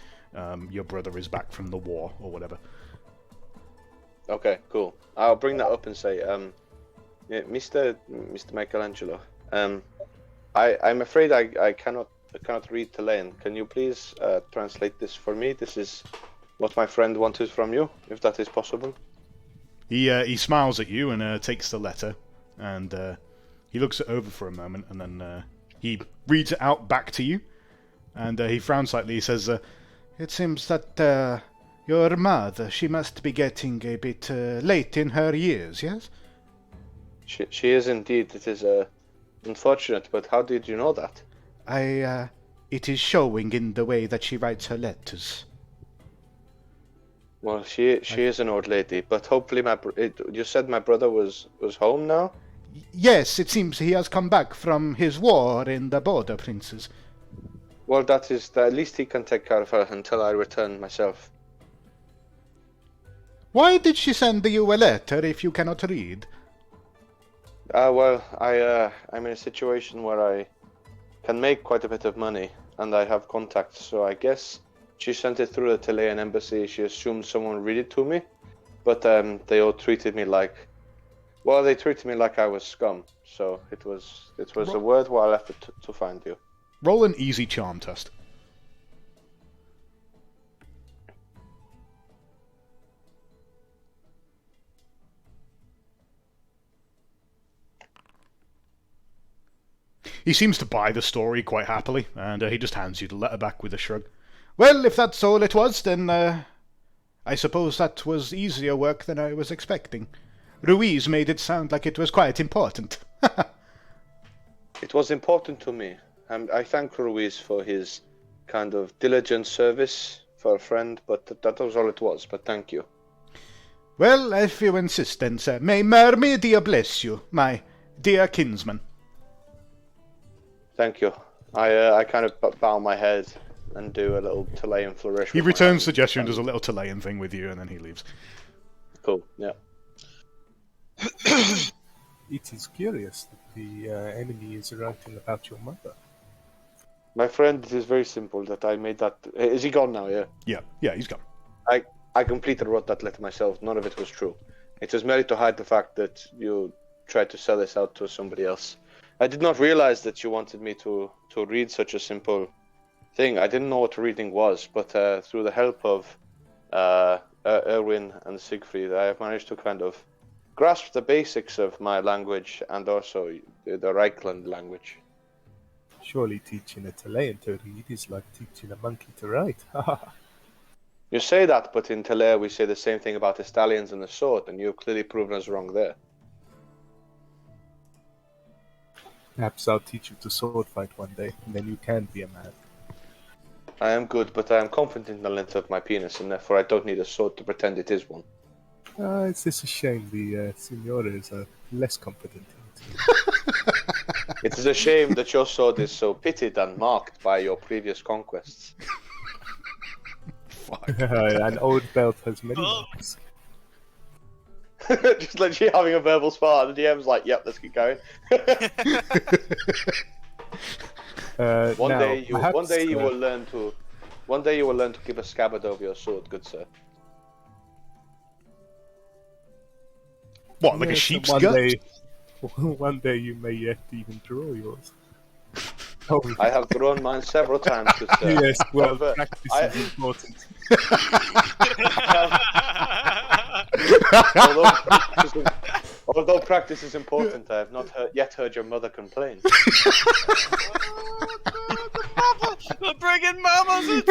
your brother is back from the war or whatever. Okay, cool. I'll bring that up and say, yeah, Mr. Michelangelo, I'm afraid I cannot read Talayan. Can you please translate this for me? This is what my friend wanted from you, if that is possible. He smiles at you and takes the letter, and he looks it over for a moment, and then he reads it out back to you, and he frowns slightly. He says, "It seems that your mother, she must be getting a bit late in her years, yes?" She is indeed. It is unfortunate, but how did you know that? It is showing in the way that she writes her letters. Well, she is an old lady, but hopefully you said my brother was home now? Yes, it seems he has come back from his war in the Border Princes. Well, that is at least he can take care of her until I return myself. Why did she send you a letter if you cannot read? Well, I'm in a situation where I can make quite a bit of money, and I have contacts, so I guess she sent it through the Chilean embassy. She assumed someone read it to me, but they all treated me like, well, they treated me like I was scum. So it was a worthwhile effort to find you. Roll an easy charm test. He seems to buy the story quite happily, and he just hands you the letter back with a shrug. Well, if that's all it was, then I suppose that was easier work than I was expecting. Ruiz made it sound like it was quite important. It was important to me. I thank Ruiz for his kind of diligent service for a friend, but that was all it was, but thank you. Well, if you insist then, sir, may Mermedia bless you, my dear kinsman. Thank you. I kind of bow my head and do a little Talayan flourish. He with my returns the hand. gesture and does a little Talayan thing with you, and then he leaves. Cool. Yeah. It is curious that the enemy is writing about your mother. My friend, it is very simple that I made that. Is he gone now? Yeah. Yeah, he's gone. I completely wrote that letter myself. None of it was true. It was merely to hide the fact that you tried to sell this out to somebody else. I did not realize that you wanted me to read such a simple thing. I didn't know what reading was, but through the help of Erwin and Siegfried, I have managed to kind of grasp the basics of my language and also the Reichland language. Surely teaching a Talayan to read is like teaching a monkey to write. You say that, but in Talair we say the same thing about the stallions and the sword, and you've clearly proven us wrong there. Perhaps I'll teach you to sword fight one day, and then you can be a man. I am good, but I am confident in the length of my penis, and therefore I don't need a sword to pretend it is one. It's just a shame the signores are less confident in it. It is a shame that your sword is so pitted and marked by your previous conquests. An old belt has many marks. Just literally having a verbal spar, and the DM's like, "Yep, let's keep going." One day you will learn to keep a scabbard over your sword, good sir. What, like a sheep's gut? One day you may yet even draw yours. I have drawn mine several times, good sir. Yes, well, practice is important. Although practice is important, I have not yet heard your mother complain. We're bringing mamas in.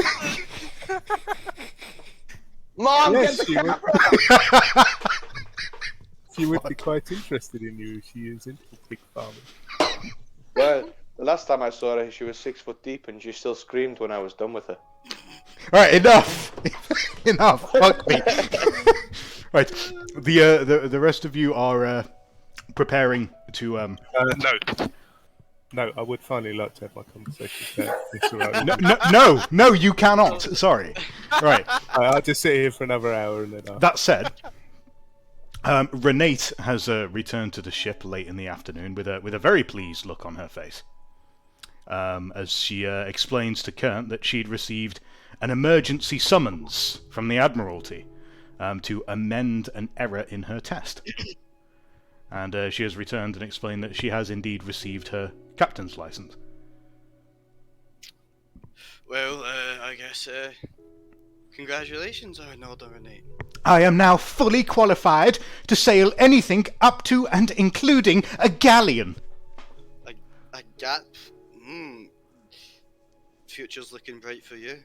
Mom, Yes, get the she would- camera! She would be quite interested in you. She is into pig farming. Well, the last time I saw her, she was 6 foot deep, and she still screamed when I was done with her. Alright, enough! Enough! Fuck me! Right, the rest of you are preparing to... No, I would finally like to have my conversation with her. No, you cannot! Sorry. Right. I'll just sit here for another hour and then I'll... That said, Renate has returned to the ship late in the afternoon with a very pleased look on her face. As she explains to Kern that she'd received an emergency summons from the Admiralty to amend an error in her test. And she has returned and explained that she has indeed received her captain's license. Well, I guess, congratulations, Arnold Renate. I am now fully qualified to sail anything up to and including a galleon. A gap? Future's looking bright for you.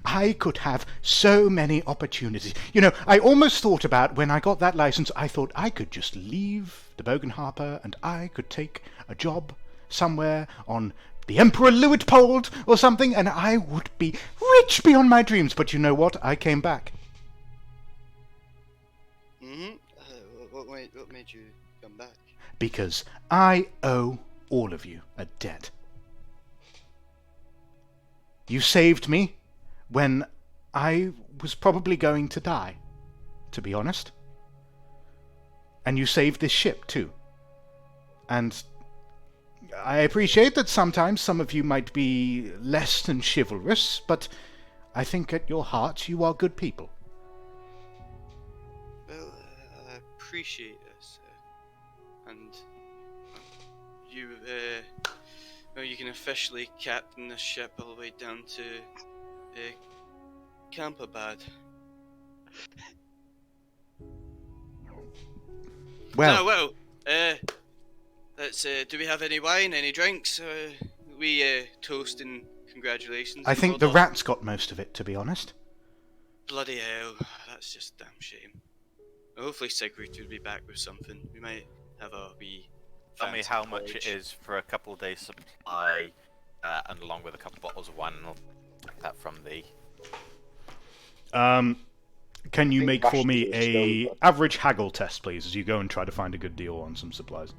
I could have so many opportunities. You know, I almost thought about when I got that license, I thought I could just leave the Bogenharper and I could take a job somewhere on the Emperor Luitpold or something, and I would be rich beyond my dreams. But you know what? I came back. What made you come back? Because I owe all of you a debt. You saved me when I was probably going to die, to be honest. And you saved this ship, too. And I appreciate that sometimes some of you might be less than chivalrous, but I think at your heart you are good people. Well, I appreciate this, and you, well, you can officially captain the ship all the way down to Camperbad. Well, Let's. Do we have any wine, any drinks? We toast and congratulations. I think the rats got most of it, to be honest. Bloody hell, that's just a damn shame. Well, hopefully Sigrid will be back with something. We might have a wee. Tell me how much it is for a couple of days supply, and along with a couple of bottles of wine, and I'll take that from the. Can you make for me a average haggle test, please, as you go and try to find a good deal on some supplies?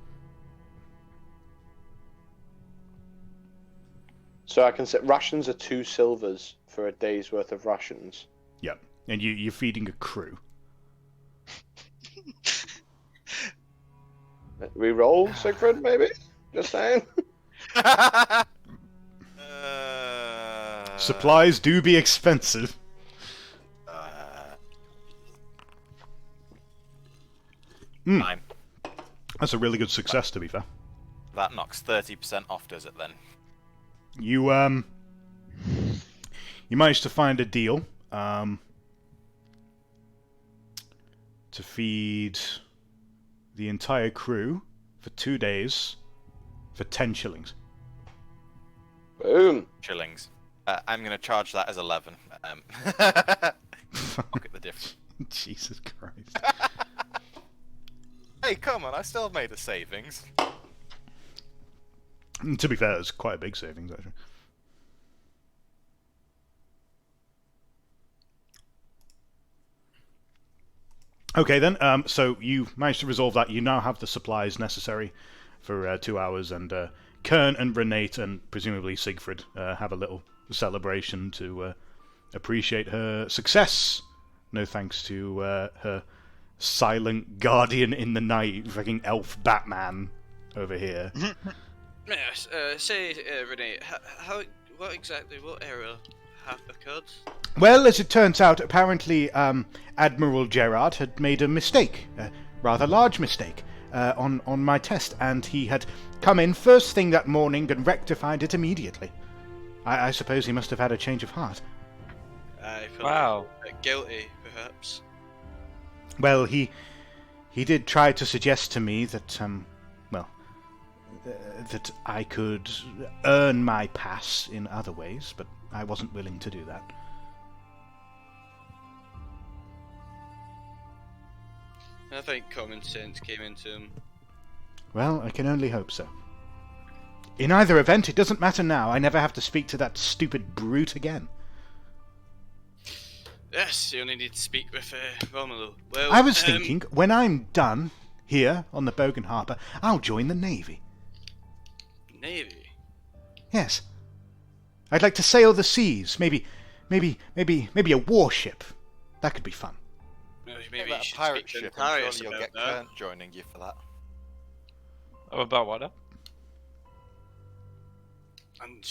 So I can say rations are 2 silvers for a day's worth of rations. Yep. And you're feeding a crew. We roll, Siegfried, maybe? Just saying. Supplies do be expensive. Fine. That's a really good success, to be fair. That knocks 30% off, does it then? You managed to find a deal to feed the entire crew for 2 days for 10 shillings. Boom. Shillings. I'm going to charge that as 11. Pocket the difference. Jesus Christ. Hey, come on, I still made a savings. To be fair, it's quite a big savings, actually. Okay, then. So you managed to resolve that. You now have the supplies necessary for 2 hours, and Kern and Renate and presumably Siegfried have a little celebration to appreciate her success. No thanks to her silent guardian in the night, fucking elf Batman over here. Yes, say, Renee, what error have occurred? Well, as it turns out, apparently Admiral Gerard had made a mistake, a rather large mistake, on my test, and he had come in first thing that morning and rectified it immediately. I suppose he must have had a change of heart. I feel Wow. a bit guilty, perhaps. Well, he did try to suggest to me that, that I could earn my pass in other ways, but I wasn't willing to do that. I think common sense came into him. Well, I can only hope so. In either event, it doesn't matter now. I never have to speak to that stupid brute again. Yes, you only need to speak with Romelu. Well, I was thinking, when I'm done here on the Bogan Harbour, I'll join the Navy. Navy? Yes. I'd like to sail the seas. Maybe a warship. That could be fun. Well, Maybe maybe you a should pirate speak to ship. I'm Antarius sure you'll about get that. Kern joining you for that. Oh, about what? And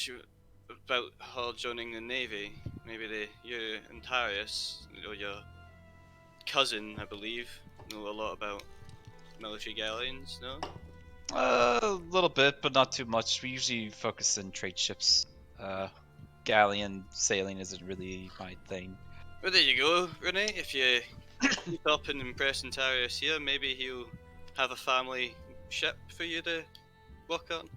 about her joining the Navy. Maybe you and Antarius, or your cousin, I believe, know a lot about military galleons, no? A little bit, but not too much. We usually focus on trade ships. Galleon sailing isn't really my thing. Well, there you go, Renee. If you keep up and impress Antarius here, maybe he'll have a family ship for you to work on.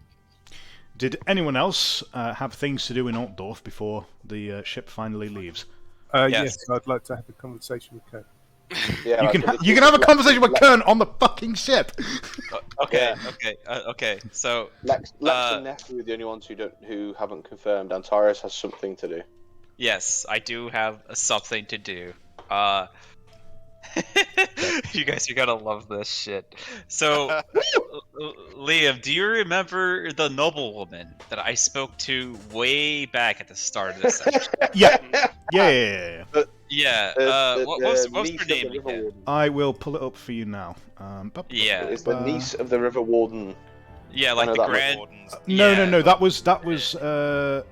Did anyone else have things to do in Altdorf before the ship finally leaves? Yes, I'd like to have a conversation with Kurt. Yeah, You can have a conversation with Kern on the fucking ship. Okay, Yeah. okay. So Lex and Neff are the only ones who haven't confirmed. Antarius has something to do. yes, I do have something to do. You guys are gonna love this shit. So, Liam, do you remember the noblewoman that I spoke to way back at the start of this session? Yeah. What was her niece of name the River again? Warden. I will pull it up for you now. Yeah, It's the niece of the River Warden. yeah, I like know the that grand. Wardens. No, Yeah. that was the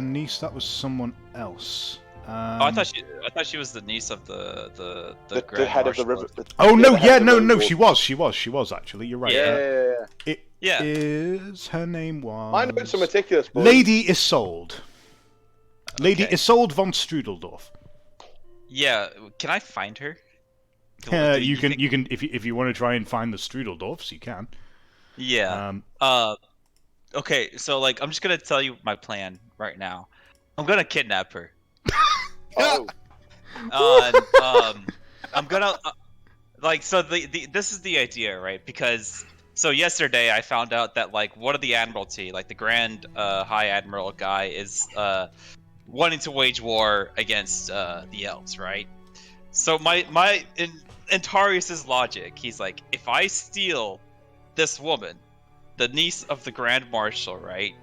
niece. That was someone else. Oh, I thought she was the niece of the The grand head of the marshal. river. Oh no, the head of the River she Warden. was actually. You're right. Yeah. Yeah. Yeah. Is her name was? My notes are meticulous. Boys. Lady Isolde. Lady Okay. Isolde von Strudeldorf. Yeah, can I find her? You can if you want to try and find the Strudeldorfs, you can. Yeah. Okay, so like I'm just gonna tell you my plan right now. I'm gonna kidnap her. Oh. I'm gonna this is the idea, right? Because so yesterday I found out that like one of the Admiralty, like the Grand High Admiral guy, is wanting to wage war against the elves, right? So in Antarius's logic, he's like, if I steal this woman, the niece of the Grand Marshal, right?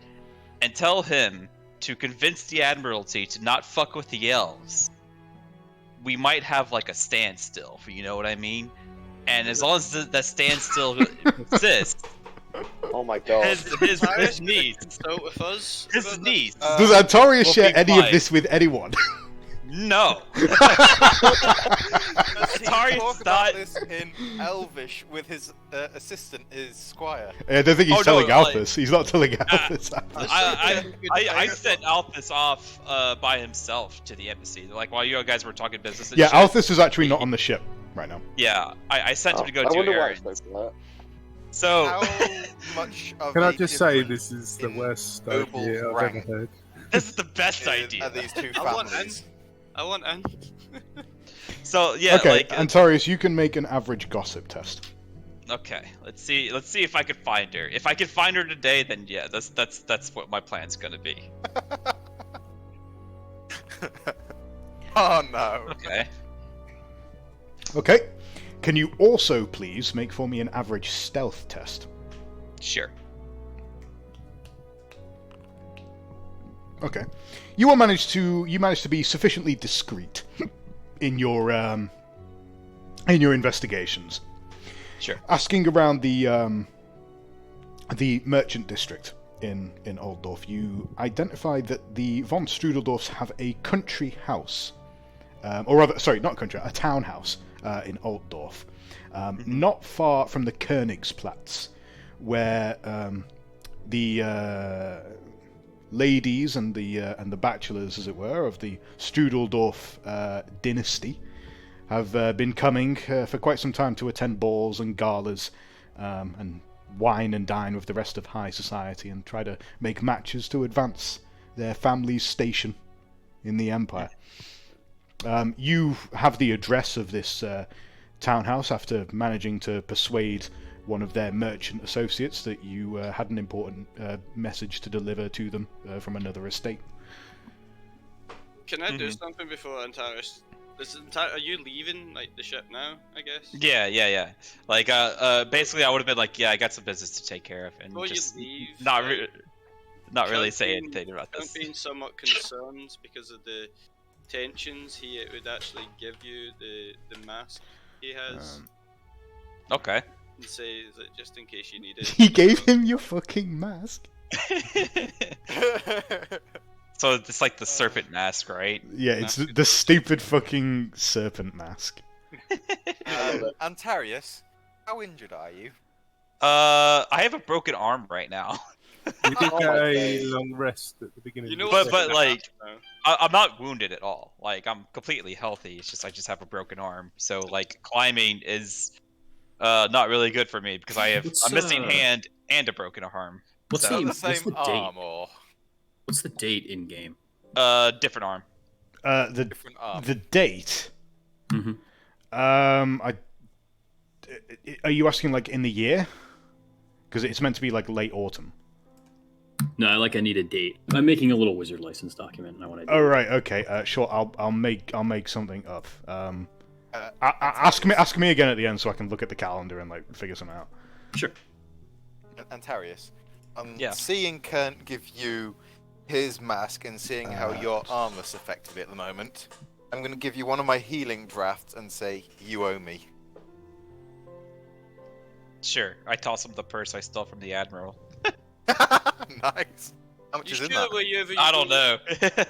and tell him to convince the Admiralty to not fuck with the elves, we might have like a standstill, you know what I mean? And as long as that standstill persists, Oh my god. his niece, Consult with us. his niece. Does Antarius will share be any of fine. this with anyone? No. Does he Atari's talk about not- this in Elvish with his assistant, his squire? I don't think he's Oh, no, telling like- Alphys. He's not telling Alphys. I sent Alphys off by himself to the embassy. Like while you guys were talking business. And Yeah, shit. Alphys is actually not on the ship right now. Yeah, I sent him to go I do wonder why errands. it's like that. So How much of Can a I just say difference this is the in worst noble idea I've rank ever heard. this is the best are idea. these two I want families? I want in. So yeah, Okay, like Antarius, you can make an average gossip test. okay, let's see if I can find her. If I can find her today, then yeah, that's what my plan's gonna be. Oh no. Okay. Okay. Can you also please make for me an average stealth test? Sure. Okay. You managed to be sufficiently discreet in your investigations. Sure. Asking around the merchant district in Altdorf, you identified that the von Strudeldorfs have a country house, or rather, sorry, not country, a townhouse in Altdorf, not far from the Königsplatz, where the ladies and the bachelors, as it were, of the Strudeldorf dynasty have been coming for quite some time to attend balls and galas and wine and dine with the rest of high society and try to make matches to advance their family's station in the empire. You have the address of this townhouse after managing to persuade one of their merchant associates that you had an important message to deliver to them from another estate. Can I do something before Antares? Are you leaving like the ship now? I guess. Yeah. Like basically, I would have been like, yeah, I got some business to take care of, and Before just you leave, not like, really say Count anything about this. being somewhat concerned because of the tensions. He would actually give you the mask he has Okay. and say that just in case you need it. He gave him your fucking mask. So it's like the serpent mask, right? Yeah, it's the stupid fucking serpent mask. Antarius, how injured are you? I have a broken arm right now. You did Oh get my a days. long rest at the beginning. You know of what's the But in the like, mask now? I'm not wounded at all. Like I'm completely healthy. It's just I just have a broken arm. So like climbing is not really good for me because I'm missing hand and a broken arm. What's So- the, The same what's the date? arm or What's the date in game? Different arm. The different arm? the date. Mm-hmm. Are you asking like in the year? Because it's meant to be like late autumn. No, I need a date. I'm making a little wizard license document, and I want to. Oh right, okay, sure. I'll make something up. Ask me again at the end so I can look at the calendar and like figure something out. Sure. Antarius, Yeah. seeing Kern give you his mask and seeing how your armor's effectively at the moment, I'm going to give you one of my healing drafts and say, you owe me. Sure. I toss him the purse I stole from the Admiral. Nice. How much You is in sure that? were you ever? I don't know.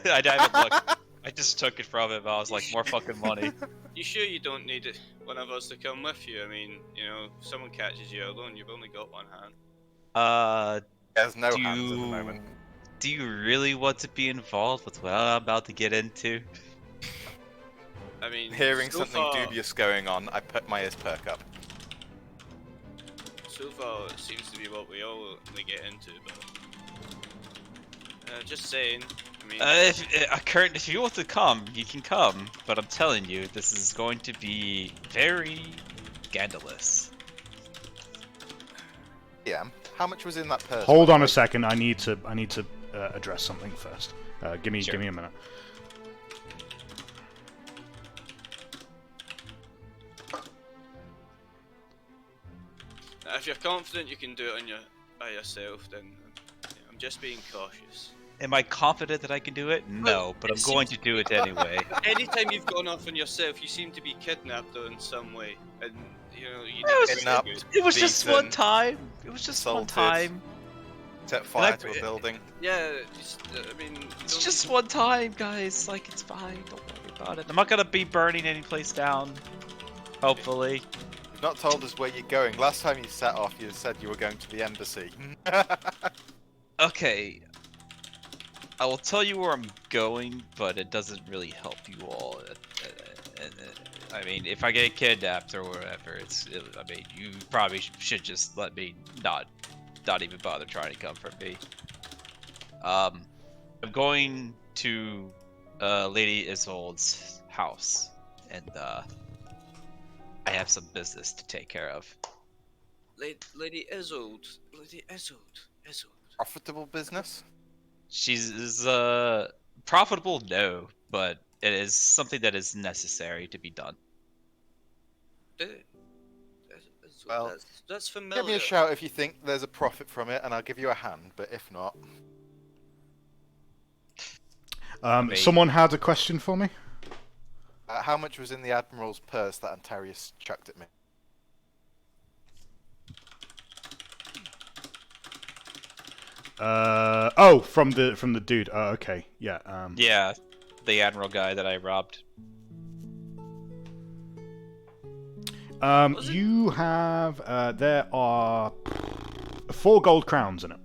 I haven't looked. I just took it from him. I was like, more fucking money. You sure you don't need it, one of us to come with you? I mean, you know, if someone catches you alone, you've only got one hand. There's no do hands at the you- moment. Do you really want to be involved with what I'm about to get into? I mean, Hearing so something far, dubious going on, I put my ears perk up. So far, it seems to be what we all get into, but just saying. I mean, Kurt, if you want to come, you can come. But I'm telling you, this is going to be very scandalous. Yeah. How much was in that purse? Hold on a second. I need to address something first. Give me a minute. if you're confident you can do it by yourself, then I'm just being cautious. Am I confident that I can do it? No, but I'm going to do it anyway. Anytime you've gone off on yourself, you seem to be kidnapped though in some way, and you know you It was just one time. It was just one time. Set fire to a building. Yeah, just, I mean... It's just one time, guys. Like, it's fine. Don't worry about it. I'm not gonna be burning any place down. Hopefully. You've not told us where you're going. Last time you set off, you said you were going to the embassy. Okay. I will tell you where I'm going, but it doesn't really help you all. I mean, if I get kidnapped or whatever, I mean, you probably should just let me not even bother trying to come for me. I'm going to Lady Isolde's house, and I have some business to take care of. Lady Isolde. Profitable business? She's profitable, no, but it is something that is necessary to be done. Well, that's familiar. give me a shout if you think there's a profit from it, and I'll give you a hand, but if not... Someone had a question for me? how much was in the Admiral's purse that Antarius chucked at me? From the dude. Oh, okay. Yeah. Yeah, the Admiral guy that I robbed. You have. There are 4 gold crowns in it.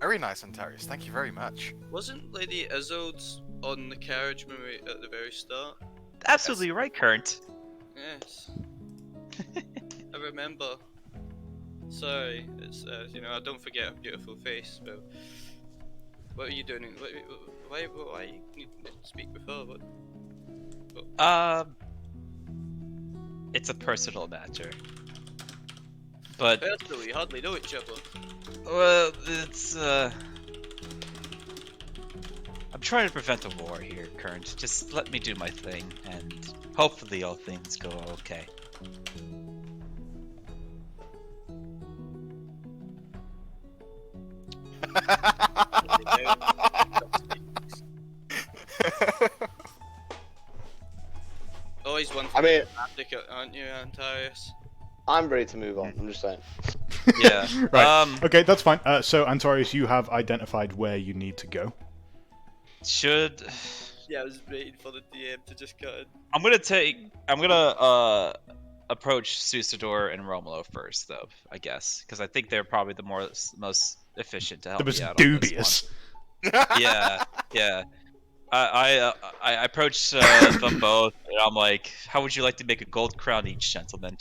Very nice, Antarius. Thank you very much. Wasn't Lady Isolde on the carriage when we at the very start? Absolutely right, Current. Yes. I remember. Sorry, it's you know, I don't forget a beautiful face. But what are you doing? Why you need to speak with her? What? It's a personal matter. But Personally, we hardly know each other. well, it's I'm trying to prevent a war here, Current. Just let me do my thing, and hopefully all things go okay. Always one. I mean, aren't you, Antarius? I'm ready to move on. I'm just saying. Yeah. Right. Okay, that's fine. So, Antarius, you have identified where you need to go. Should Yeah, I was waiting for the DM to just cut in. I'm gonna approach Susador and Romulo first, though. I guess because I think they're probably the most efficient to help That was me out. dubious. On this one. Yeah. I approached them both, and I'm like, "How would you like to make a gold crown each, gentlemen?"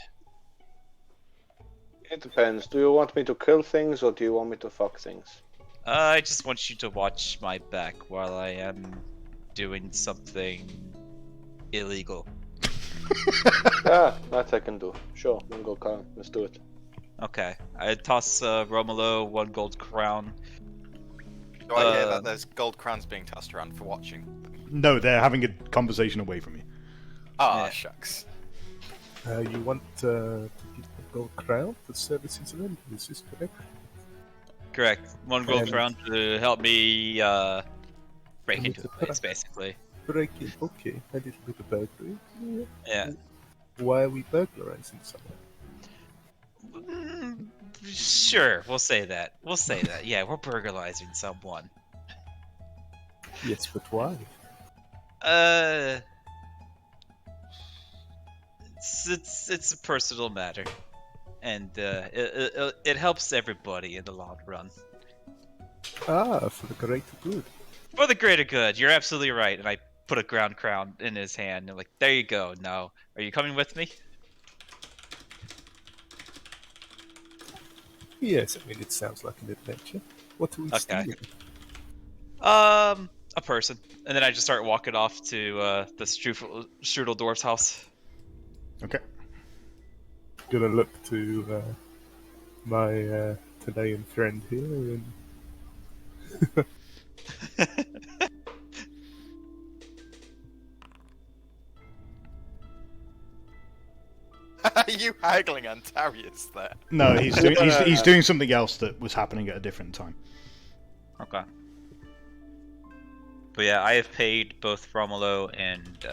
It depends. Do you want me to kill things or do you want me to fuck things? I just want you to watch my back while I am doing something illegal. Yeah, that I can do. Sure, one gold crown. Let's do it. Okay, I toss Romulo 1 gold crown. Do I hear that there's gold crowns being tossed around for watching? No, they're having a conversation away from you. Ah, Yeah. shucks. You want to give a gold crown for services then? Is this correct? Correct. 1 gold And- crown to help me break into the place, basically. Breaking. Okay, a little bit of burglary. Yeah. Why are we burglarizing someone? Sure, we'll say that. Yeah, we're burglarizing someone. Yes, but why? It's a personal matter, and it helps everybody in the long run. Ah, for the greater good. For the greater good, you're absolutely right. And I put a ground crown in his hand, and like, there you go. Now, are you coming with me? Yes, I mean it sounds like an adventure. What are we stealing? A person, and then I just start walking off to the Strudel Dwarf's house. Okay. Gonna look to my Chilean friend here and You you haggling Antarius there? No, he's doing something else that was happening at a different time. Okay. But yeah, I have paid both Romulo and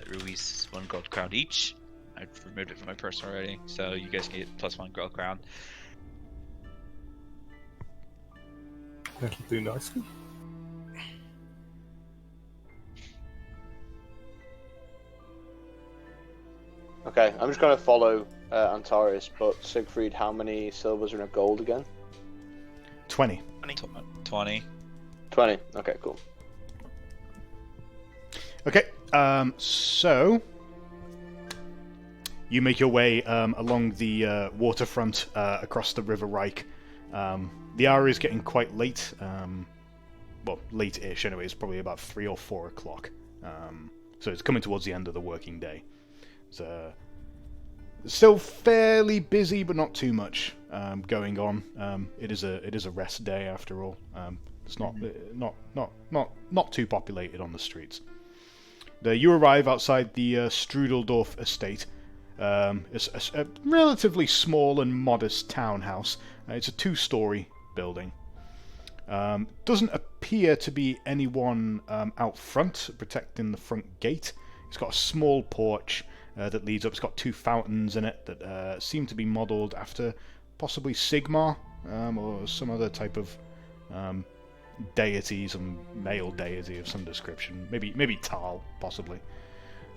Ruiz 1 gold crown each. I've removed it from my purse already, so you guys can get +1 gold crown. That'll do nicely. Okay, I'm just going to follow Antares, but Siegfried, how many silvers are in a gold again? 20. 20. 20. Okay, cool. Okay, so you make your way along the waterfront across the River Reich. The hour is getting quite late. Well, late-ish anyway. It's probably about 3 or 4 o'clock. So it's coming towards the end of the working day. It's still fairly busy, but not too much going on. It is a rest day after all. It's not too populated on the streets. You arrive outside the Strudeldorf estate. It's a relatively small and modest townhouse. It's a 2-story building. Doesn't appear to be anyone out front protecting the front gate. It's got a small porch that leads up. It's got 2 fountains in it that seem to be modelled after possibly Sigmar or some other type of deity, some male deity of some description. Maybe Tal, possibly.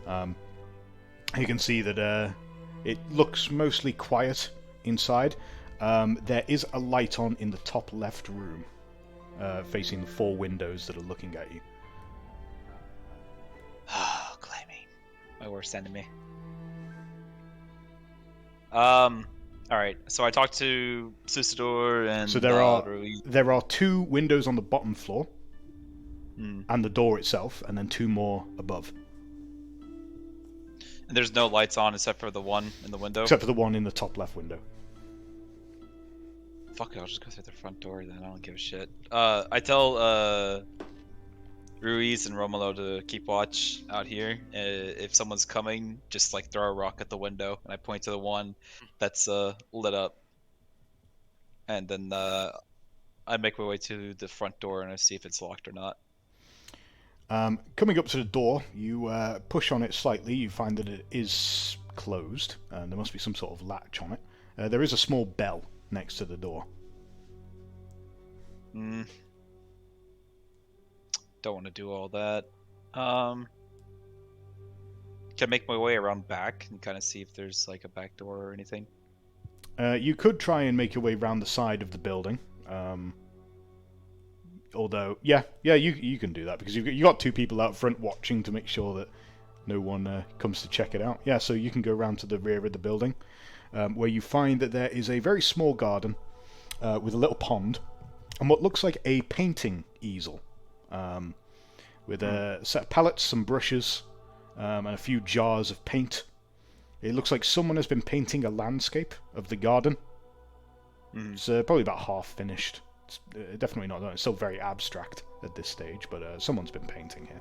You can see that it looks mostly quiet inside. There is a light on in the top left room, facing the 4 windows that are looking at you. Oh, Clammy. My worst enemy. Alright, so I talked to Susador and So Ruiz. there are 2 windows on the bottom floor, and the door itself, and then 2 more above. And there's no lights on except for the one in the window? Except for the one in the top left window. Fuck it, I'll just go through the front door then, I don't give a shit. I tell Ruiz and Romulo to keep watch out here. If someone's coming, just like throw a rock at the window, and I point to the one that's lit up. And then I make my way to the front door and I see if it's locked or not. Coming up to the door, you push on it slightly. You find that it is closed, and there must be some sort of latch on it. There is a small bell next to the door. Don't want to do all that. Can I make my way around back and kind of see if there's like a back door or anything? You could try and make your way around the side of the building. Although, yeah, you can do that because you got 2 people out front watching to make sure that no one comes to check it out. Yeah, so you can go around to the rear of the building, where you find that there is a very small garden with a little pond and what looks like a painting easel, with a set of palettes, some brushes, and a few jars of paint. It looks like someone has been painting a landscape of the garden. It's probably about half finished. It's definitely not done. It's still very abstract at this stage, but someone's been painting here.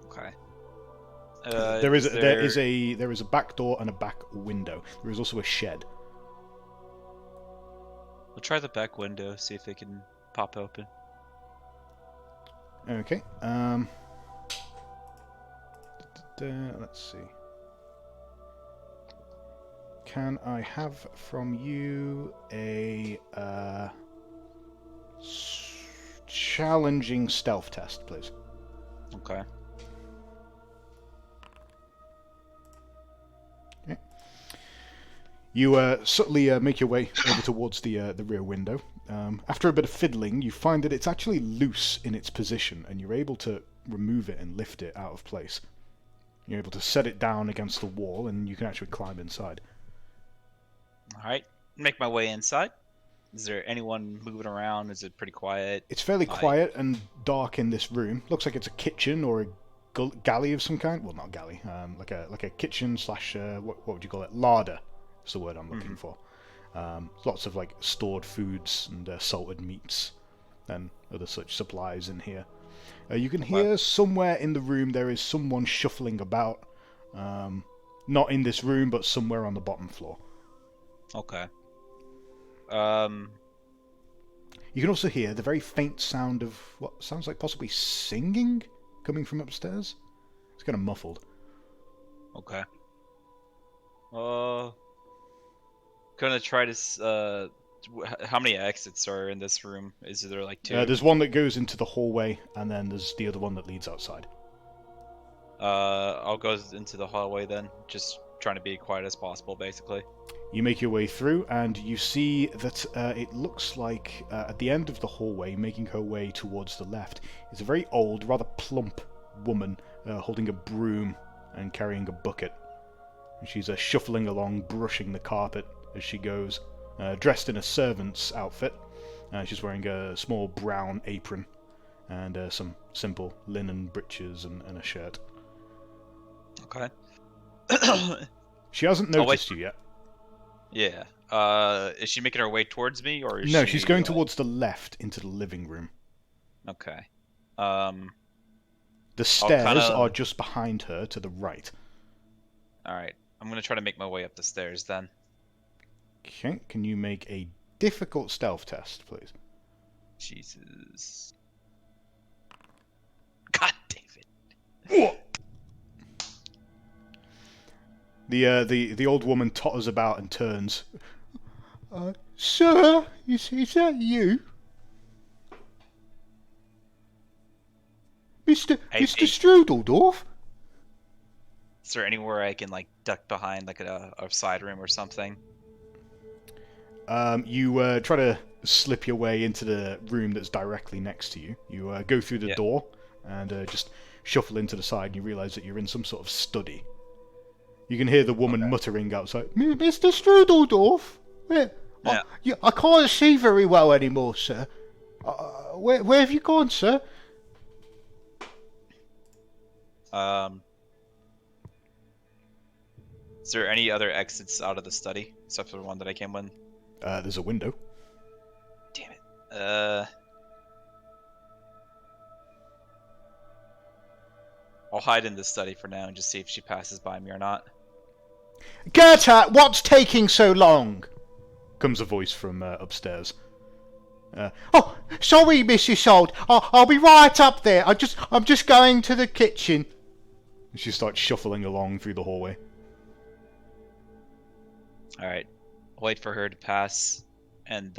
Okay. There is a back door and a back window. There is also a shed. We'll try the back window, see if it can pop open. Okay. Let's see. Can I have from you a challenging stealth test, please? Okay. Okay. You subtly make your way over towards the rear window. After a bit of fiddling, you find that it's actually loose in its position, and you're able to remove it and lift it out of place. You're able to set it down against the wall, and you can actually climb inside. Alright, make my way inside. Is there anyone moving around? Is it pretty quiet? It's fairly quiet and dark in this room. Looks like it's a kitchen or a galley of some kind. Well, not galley. Like a kitchen slash what would you call it? Larder. That's the word I'm looking for. Lots of like stored foods and salted meats and other such supplies in here. You can hear somewhere in the room there is someone shuffling about. Not in this room, but somewhere on the bottom floor. Okay. You can also hear the very faint sound of what sounds like possibly singing coming from upstairs. It's kind of muffled. Okay. Gonna try to. How many exits are in this room? Is there like 2? There's one that goes into the hallway, and then there's the other one that leads outside. I'll go into the hallway then. Just trying to be quiet as possible, basically. You make your way through, and you see that it looks like at the end of the hallway, making her way towards the left, is a very old, rather plump woman holding a broom and carrying a bucket. And she's shuffling along, brushing the carpet as she goes, dressed in a servant's outfit. She's wearing a small brown apron and some simple linen breeches and a shirt. Okay. She hasn't noticed you yet. Yeah. Is she making her way towards me, or is No, she, she's going towards the left into the living room. Okay. The stairs are just behind her to the right. Alright. I'm gonna try to make my way up the stairs then. Okay, can you make a difficult stealth test, please? Jesus. God damn it. The old woman totters about and turns. Sir, is that you? Mr. Strudeldorf? Is there anywhere I can like duck behind, like a side room or something? You try to slip your way into the room that's directly next to you. You go through the door and just shuffle into the side, and you realise that you're in some sort of study. You can hear the woman muttering outside, Mr. Strudeldorf? I can't see very well anymore, sir. Where have you gone, sir? Is there any other exits out of the study, except for the one that I came in? There's a window. Damn it. I'll hide in the study for now and just see if she passes by me or not. Gerta, what's taking so long? Comes a voice from upstairs. Oh, sorry, Mrs. Sold. I'll be right up there. I'm just going to the kitchen. She starts shuffling along through the hallway. Alright. Wait for her to pass and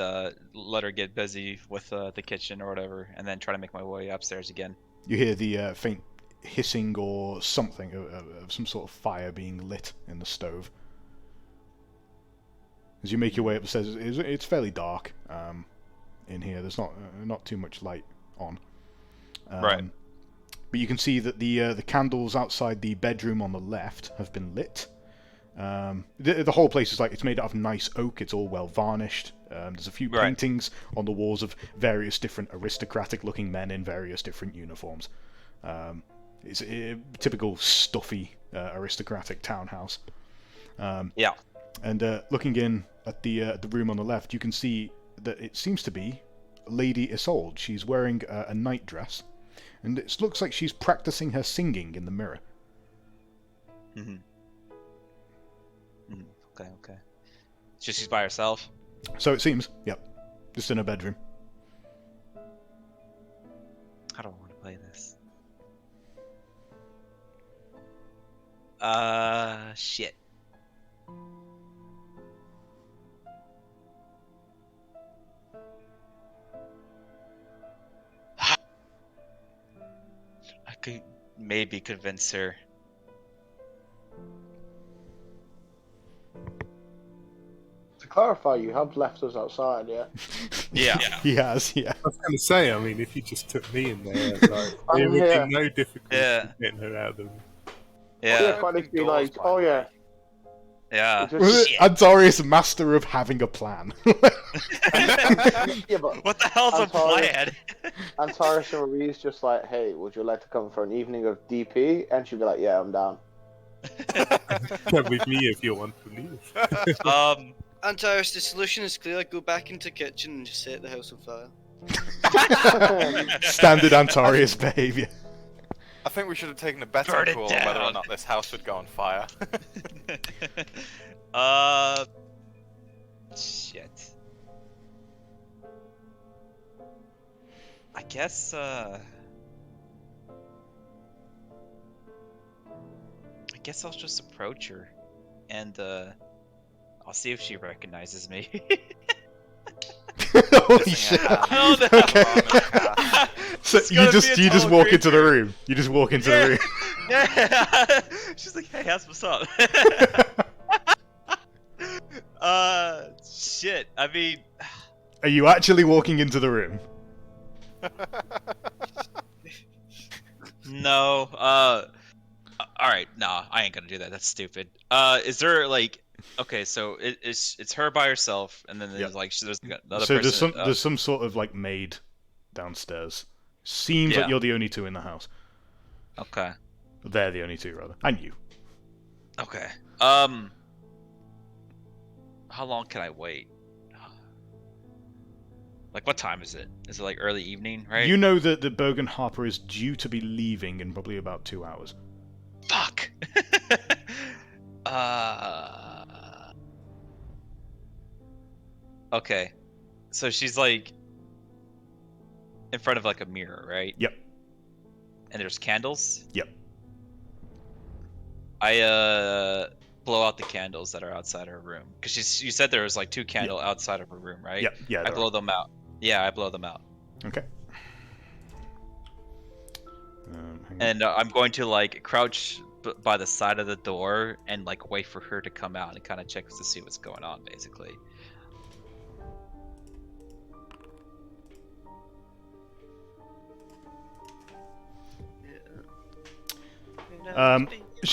let her get busy with the kitchen or whatever, and then try to make my way upstairs again. You hear the faint hissing or something of some sort of fire being lit in the stove. As you make your way up the stairs, it's fairly dark in here. There's not too much light on. Right. But you can see that the candles outside the bedroom on the left have been lit. The whole place is it's made out of nice oak. It's all well varnished. There's a few paintings on the walls of various different aristocratic-looking men in various different uniforms. It's a typical stuffy aristocratic townhouse. Yeah. And looking in at the room on the left, you can see that it seems to be Lady Isolde. She's wearing a nightdress, and it looks like she's practicing her singing in the mirror. Mm-hmm. Okay. She's by herself? So it seems, yep. Just in her bedroom. I don't want to play this. Shit. I could maybe convince her. To clarify, you have left us outside, yeah? Yeah. He has, yeah. I was going to say, I mean, if you just took me in there, there would be no difficulty getting her out of the room. Yeah. Quite be like, oh yeah. Yeah. Antarius, master of having a plan. Yeah, but what the hell's a plan? Antarius and Marie's just like, hey, would you like to come for an evening of DP? And she'd be like, yeah, I'm down. Come with me if you want to leave. Antarius, the solution is clear. Go back into the kitchen and just set the house on fire. Standard Antarius behavior. I think we should have taken a better Burn it call on whether or down. not this house would go on fire. Shit. I guess, I guess I'll just approach her, and, I'll see if she recognizes me. Holy shit! I don't know. Okay. So It's you gonna just be a total walk into the creeper. room. You just walk into the room. Yeah. She's like, hey, that's what's up. Shit. I mean, Are you actually walking into the room? no. Alright, nah, I ain't gonna do that. That's stupid. Is there like, okay, so it's her by herself, and then there's Yep. like there's another So person. there's some sort of like maid downstairs. Seems like Yeah. you're the only two in the house. Okay. They're the only two, rather. And you. Okay. How long can I wait? Like, what time is it? Is it like early evening, right? You know that the Bergen Harper is due to be leaving in probably about 2 hours. Fuck. Okay. So she's like in front of like a mirror, right? Yep. And there's candles? Yep. I blow out the candles that are outside her room, because you said there was like 2 candles outside of her room, right? Yep. Yeah. I there blow are. them out. Yeah, I blow them out. Okay. Hang on. And I'm going to like crouch by the side of the door and like wait for her to come out and kind of check to see what's going on, basically.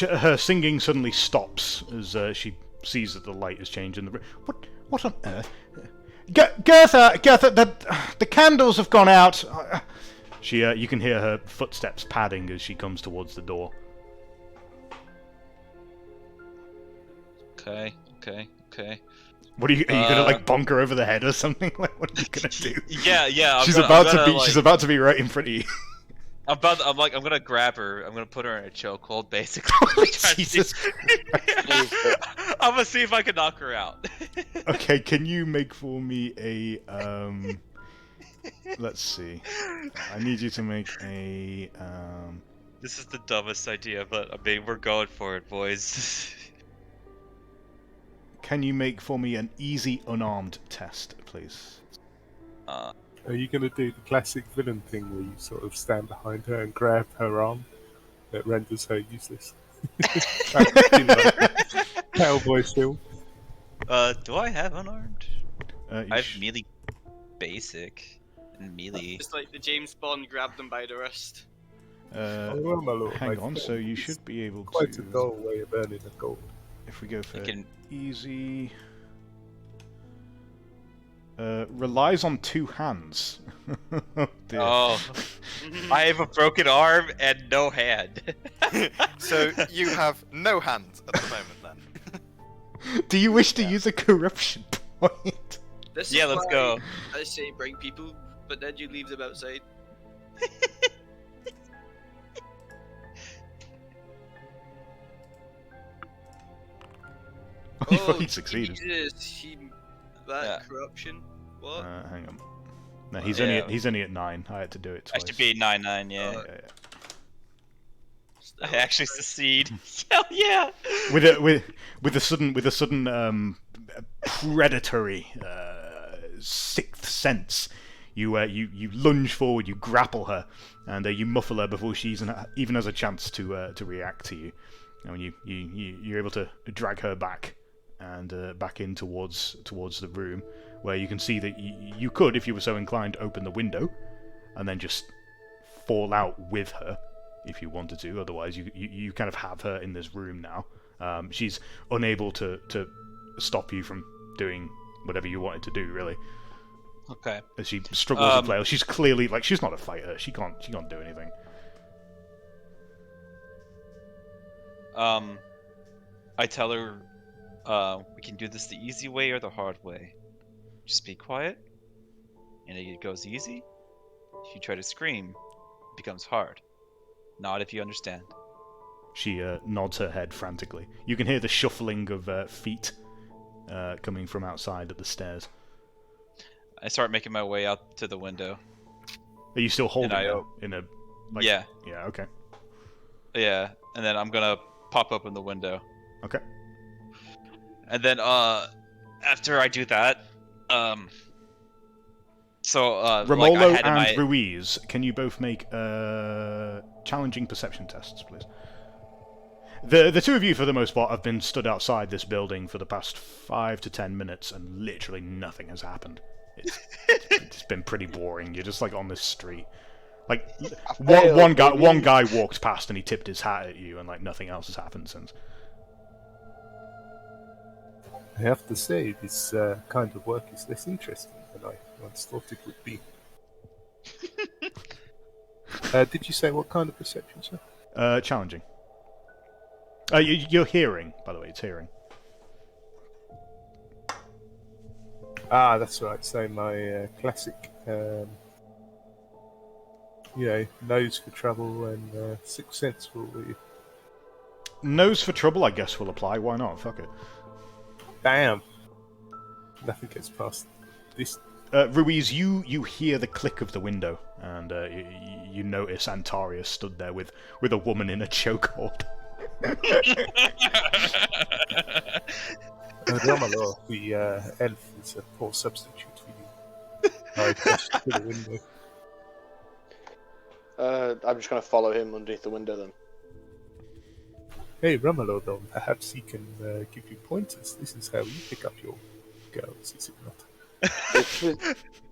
Her singing suddenly stops as she sees that the light has changed in the room. What on earth? Gertha, the candles have gone out. You can hear her footsteps padding as she comes towards the door. Okay. What are you gonna like bonk her over the head or something? Like, what are you gonna do? Yeah. She's about to be right in front of you. I'm gonna grab her. I'm gonna put her in a chokehold, basically. Jesus. I'm gonna see if I can knock her out. Okay, can you make for me a let's see. I need you to make a This is the dumbest idea, but I mean, we're going for it, boys. Can you make for me an easy unarmed test, please? Are you going to do the classic villain thing where you sort of stand behind her and grab her arm that renders her useless? Cowboy still. Do I have unarmed? You I have melee basic and melee. It's like the James Bond grabbed them by the wrist. Oh, my lord, hang my on, so friend, you it's should be able quite to... a dull way of earning a gold. If we go for I can- easy... relies on 2 hands. Oh, dear. Oh, I have a broken arm and no hand. So you have no hands at the moment, then. Do you wish to use a corruption point? This Yeah, is let's why go. I say bring people, but then you leave them outside. You fucking succeeded. Jesus, that Yeah. corruption. What? Hang on. No, he's Yeah. only at 9. I had to do it I twice. should be 9-9, yeah. Yeah. I actually succeed. Hell yeah! With a sudden predatory sixth sense, you lunge forward, you grapple her, and you muffle her before she even has a chance to react to you. And you're able to drag her back and back in towards the room, where you can see that you could, if you were so inclined, open the window and then just fall out with her if you wanted to. Otherwise, you kind of have her in this room now. She's unable to stop you from doing whatever you wanted to do, really. Okay. As she struggles to play. She's clearly she's not a fighter. She can't do anything. I tell her, we can do this the easy way or the hard way. Just be quiet, and it goes easy. If you try to scream, it becomes hard. Not if you understand. She nods her head frantically. You can hear the shuffling of feet coming from outside at the stairs. I start making my way out to the window. Are you still holding I- her in a... Like, Yeah. Yeah, okay. Yeah, and then I'm gonna pop open the window. Okay. And then, after I do that, Romolo like and Ruiz, can you both make challenging perception tests, please? The two of you, for the most part, have been stood outside this building for the past 5 to 10 minutes, and literally nothing has happened. It's been pretty boring. You're just like on this street. Like one guy walked past and he tipped his hat at you, and like nothing else has happened since. I have to say, this kind of work is less interesting than I once thought it would be. Did you say what kind of perception, sir? Challenging. You're hearing, by the way. It's hearing. Ah, that's right. So my classic, nose for trouble and sixth sense will be. Nose for trouble, I guess, will apply. Why not? Fuck it. Bam! Nothing gets past this. Ruiz, you hear the click of the window, and you notice Antaria stood there with a woman in a chokehold. Romolo, the elf, is a poor substitute for you. I dashed to the window. I'm just going to follow him underneath the window then. Hey, Romolo, though, perhaps he can give you pointers. This is how you pick up your girls, is it not?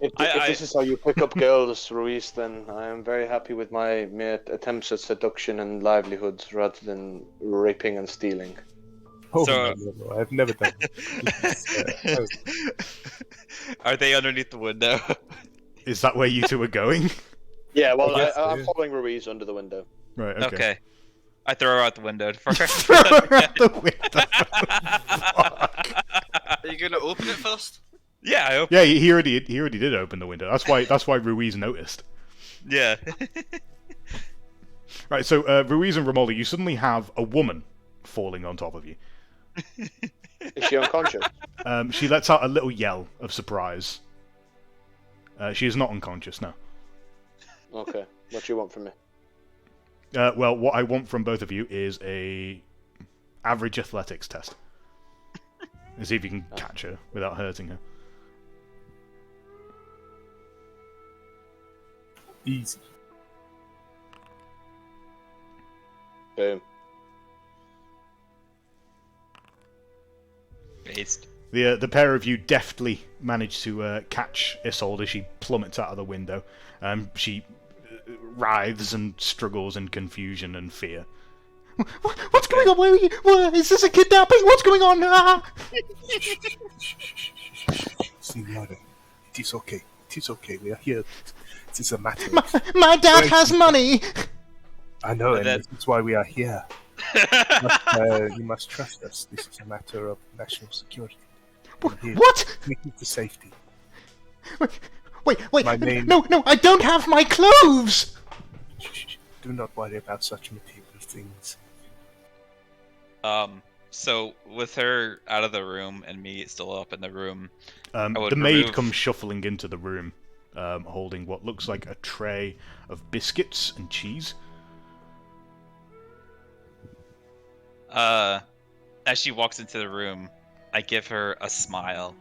If this is how you pick up girls, Ruiz, then I am very happy with my mere attempts at seduction and livelihoods rather than raping and stealing. Oh, So- no, I've never done it. Are they underneath the window? Is that where you two are going? Yeah, well, Yes, I'm yeah. following Ruiz under the window. Right. Okay. I throw her out the window first. Throw her out the window. Are you going to open it first? Yeah, I hope. Yeah, he already did open the window. That's why Ruiz noticed. Yeah. Right. So Ruiz and Romola, you suddenly have a woman falling on top of you. Is she unconscious? She lets out a little yell of surprise. She is not unconscious now. Okay. What do you want from me? Well, what I want from both of you is a average athletics test. And see if you can catch her without hurting her. Easy. Boom. Based. The pair of you deftly manage to catch Isolde as she plummets out of the window. She writhes and struggles in confusion and fear. What's going on? Where are you? Is this a kidnapping? What's going on? Ah! Signore, it is okay. It is okay. We are here. It is a matter. My dad has money. I know, and That- that's why we are here. You must trust us. This is a matter of national security. We're here What? to keep the safety. Wait. My name- No, I don't have my clothes. Shh. Do not worry about such material things. So with her out of the room and me still up in the room, would The maid remove- comes shuffling into the room, holding what looks like a tray of biscuits and cheese. as she walks into the room, I give her a smile,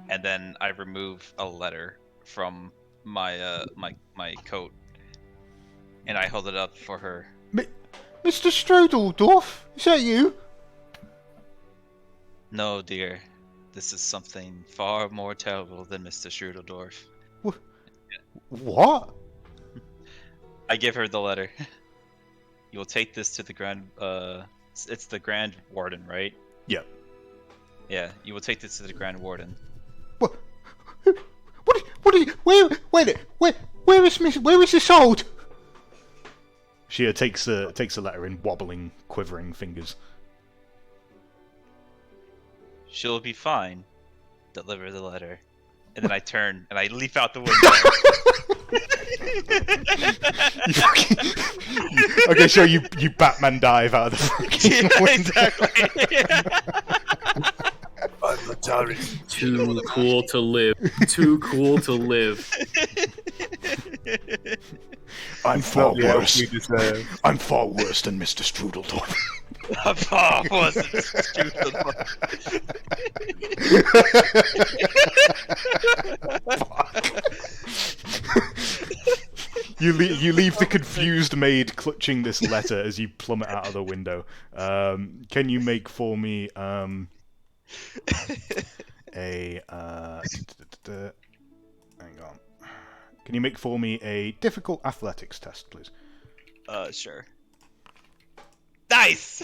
and then I remove a letter from my my coat, and I hold it up for her. Mr. Strodeldorf, is that you? No, dear, this is something far more terrible than Mr. Strudeldorf. What? I give her the letter. You will take this to the Grand. It's the Grand Warden, right? Yeah. Yeah, you will take this to the Grand Warden. What are you? Where is Isolde? She takes the letter in wobbling, quivering fingers. She'll be fine. Deliver the letter. And then I turn and I leap out the window. Okay, so you Batman dive out of the fucking window. Exactly. I'm a terrorist. Too cool to live. Too cool to live. I'm far Not the help worse. we deserve. I'm far worse than Mr. Strudeldorf. You leave the confused maid clutching this letter as you plummet out of the window. Can you make for me hang on. Can you make for me a difficult athletics test, please? Sure. Nice!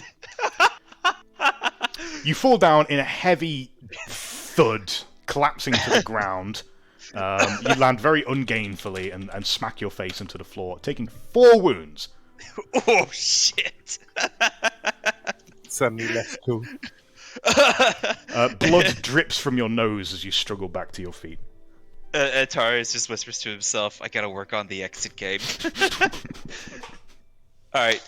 You fall down in a heavy thud, collapsing to the ground. You land very ungainfully and smack your face into the floor, taking 4 wounds. Oh, shit! Suddenly less cool. Blood drips from your nose as you struggle back to your feet. Atarius just whispers to himself, I gotta work on the exit game. Alright.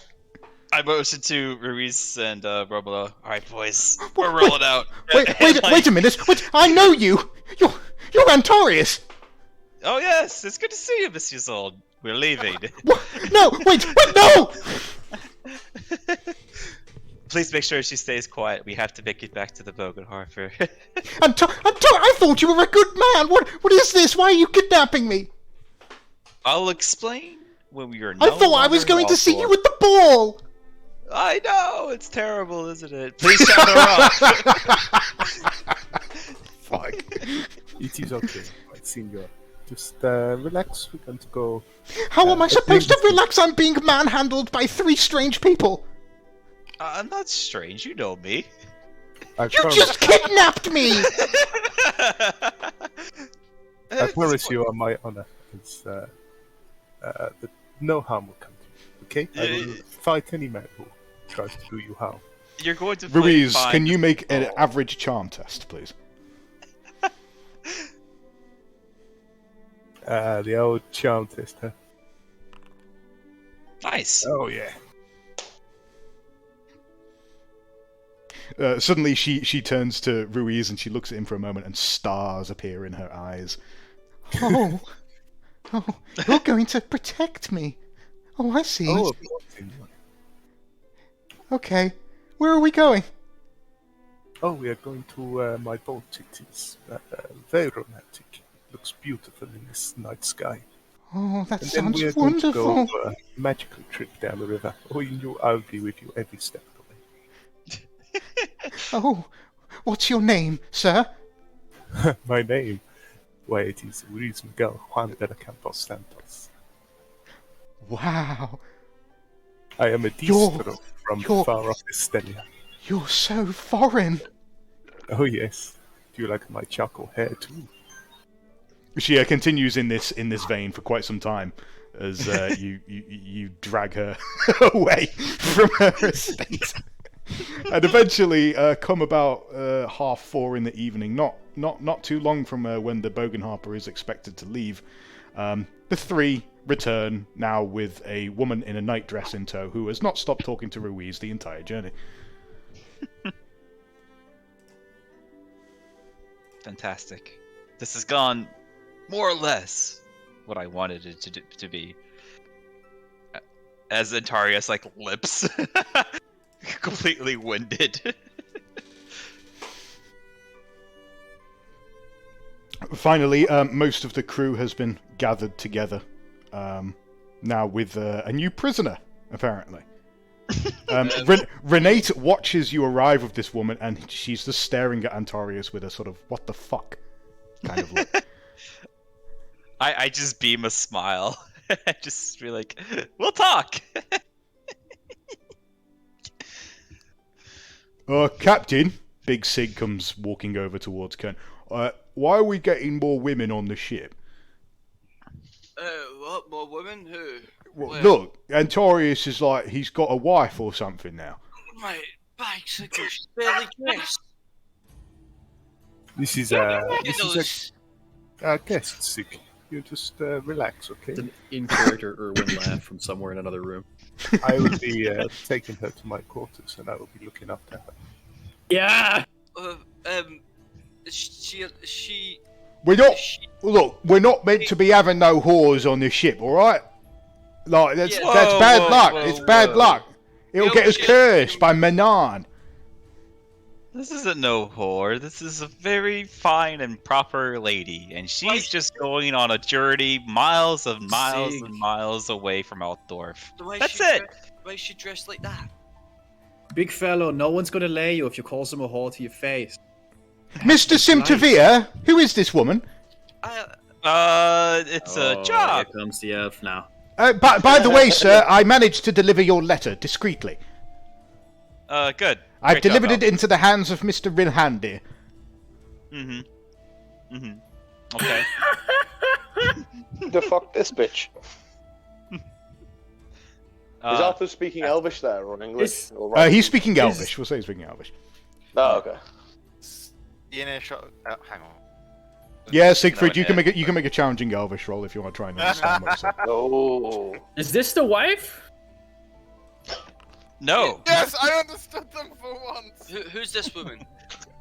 I motion to Ruiz and Robolo. Alright, boys. We're rolling out. Wait a minute. I know you. You're Antarius. Oh, yes. It's good to see you, Miss Yuzol. We're leaving. What? No, wait, no! Please make sure she stays quiet. We have to make it back to the Bogan Harbor. I thought you were a good man. What is this? Why are you kidnapping me? I'll explain when we are I thought I was going to see you at the ball. I know, it's terrible, isn't it? Please shut her up. Fuck. It is okay, my senior. Just relax. We're going to go. How am I supposed to relax? I'm being manhandled by 3 strange people. I'm not strange, you know me. I You just kidnapped me! I promise you on my honor. It's that no harm will come to you. Okay? I will fight any man who tries to do you harm. You're going to Ruiz, can you make an average charm test, please? The old charm test, huh? Nice. Oh yeah. Suddenly she turns to Ruiz and she looks at him for a moment and stars appear in her eyes. Oh, you're going to protect me. Oh, I see. Oh, okay, where are we going? oh, we are going to my boat. It is very romantic. Looks beautiful in this night sky. Oh, that And then sounds we are going to go wonderful. for a magical trip down the river. Oh, you know, I'll be with you every step of the Oh, what's your name, sir? way. My name? Why, it is Luis Miguel Juan de la Campos Santos. Wow, I am a distro from far off Estella. you're so foreign. Oh, yes. Do you like my charcoal hair, too? She continues in this vein for quite some time as you drag her away from her estate, and eventually come about 4:30 in the evening. Not too long from when the Bogan Harper is expected to leave. The 3 return now with a woman in a nightdress in tow who has not stopped talking to Ruiz the entire journey. Fantastic. This has gone more or less what I wanted it to be. As Antarius lips, completely winded. Finally, most of the crew has been gathered together, now with a new prisoner, apparently. Renate watches you arrive with this woman, and she's just staring at Antarius with a sort of, what the fuck kind of look. I just beam a smile. I just be like, we'll talk! Captain, Big Sig comes walking over towards Kern. Why are we getting more women on the ship? What? More women? Who? Well, look, Antarius is like, he's got a wife or something now. Mate, basically, she's barely dressed. This is our guest, Sig. You just relax, okay? It's an in-character Irwin laugh from somewhere in another room. I will be taking her to my quarters, and I will be looking after her. Yeah. She. We're not. Look, we're not meant to be having no whores on this ship, all right? Like that's Yeah. that's bad Whoa, luck. whoa, It's bad whoa. luck. It'll get us cursed by Manan. This isn't no whore. This is a very fine and proper lady, and she's just going on a journey miles and miles Sig. and miles away from Altdorf. Why is That's she it. Why is she dressed like that? Big fellow, no one's gonna lay you if you call some a whore to your face. Mr. Simtavir, who is this woman? It's a job. Here comes the elf now. By the way, sir, I managed to deliver your letter discreetly. Good. I've Great job, delivered it Al. into the hands of Mr. Rilhandi. Okay. The fuck this bitch? Is Arthur speaking Elvish there, or English? Or He's speaking Elvish. We'll say he's speaking Elvish. Oh, okay. The initial. Hang on. Yeah, Siegfried, you can make a challenging Elvish roll if you want to try and understand what he's saying. Oh. Is this the wife? No. Yes, I understood them for once. Who's this woman?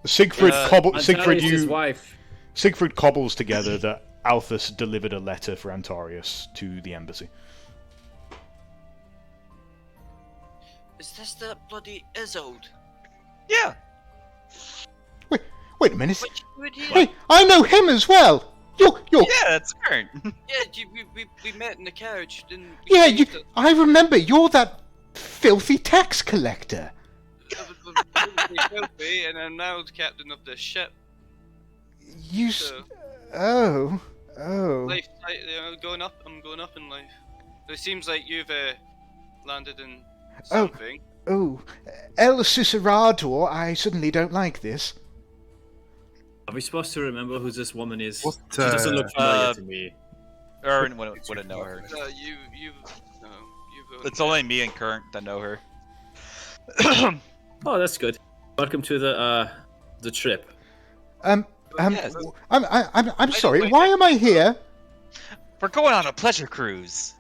Siegfried his wife. Siegfried cobbles together that Althus delivered a letter for Antarius to the embassy. Is this the bloody Isolde? Yeah. Wait a minute. Wait, Wait, I know him as well. You're. Yeah, that's current. Yeah, we met in the carriage. Didn't we? Yeah, I remember. You're that filthy tax collector. Filthy, and I'm now the captain of the ship. You. Oh. Life, going up. I'm going up in life. It seems like you've landed in something. Oh, El Cicerador, I suddenly don't like this. Are we supposed to remember who this woman is? What, She doesn't look familiar to me. Ern wouldn't know her. It's only me and Current that know her. Oh, that's good. Welcome to the trip. Yes. I'm sorry. Why am I here? We're going on a pleasure cruise.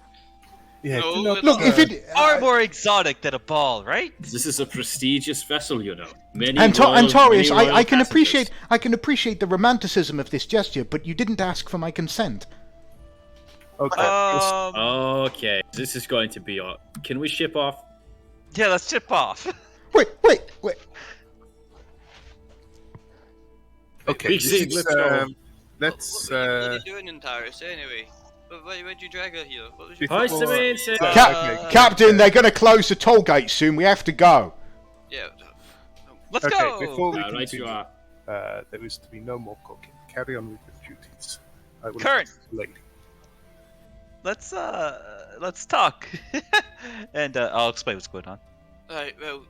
Yeah, Look, if it Far more exotic than a ball, right? This is a prestigious vessel, you know. Many Antarius, many royal I can passengers. appreciate the romanticism of this gesture, but you didn't ask for my consent. Okay. Okay, this is going to be. Can we ship off? Yeah, let's ship off. Wait. Okay. Big Sig, let's go. Let's. What are you doing in Taris anyway? Why'd you drag her here? What was your Hoist them in, sir. Captain, they're going to close the toll gate soon. We have to go. Yeah. Let's Okay, go. before we Right, continue, you are. there is to be no more cooking. Carry on with your duties. I will Current. lady. Let's talk. And I'll explain what's going on. Right, well,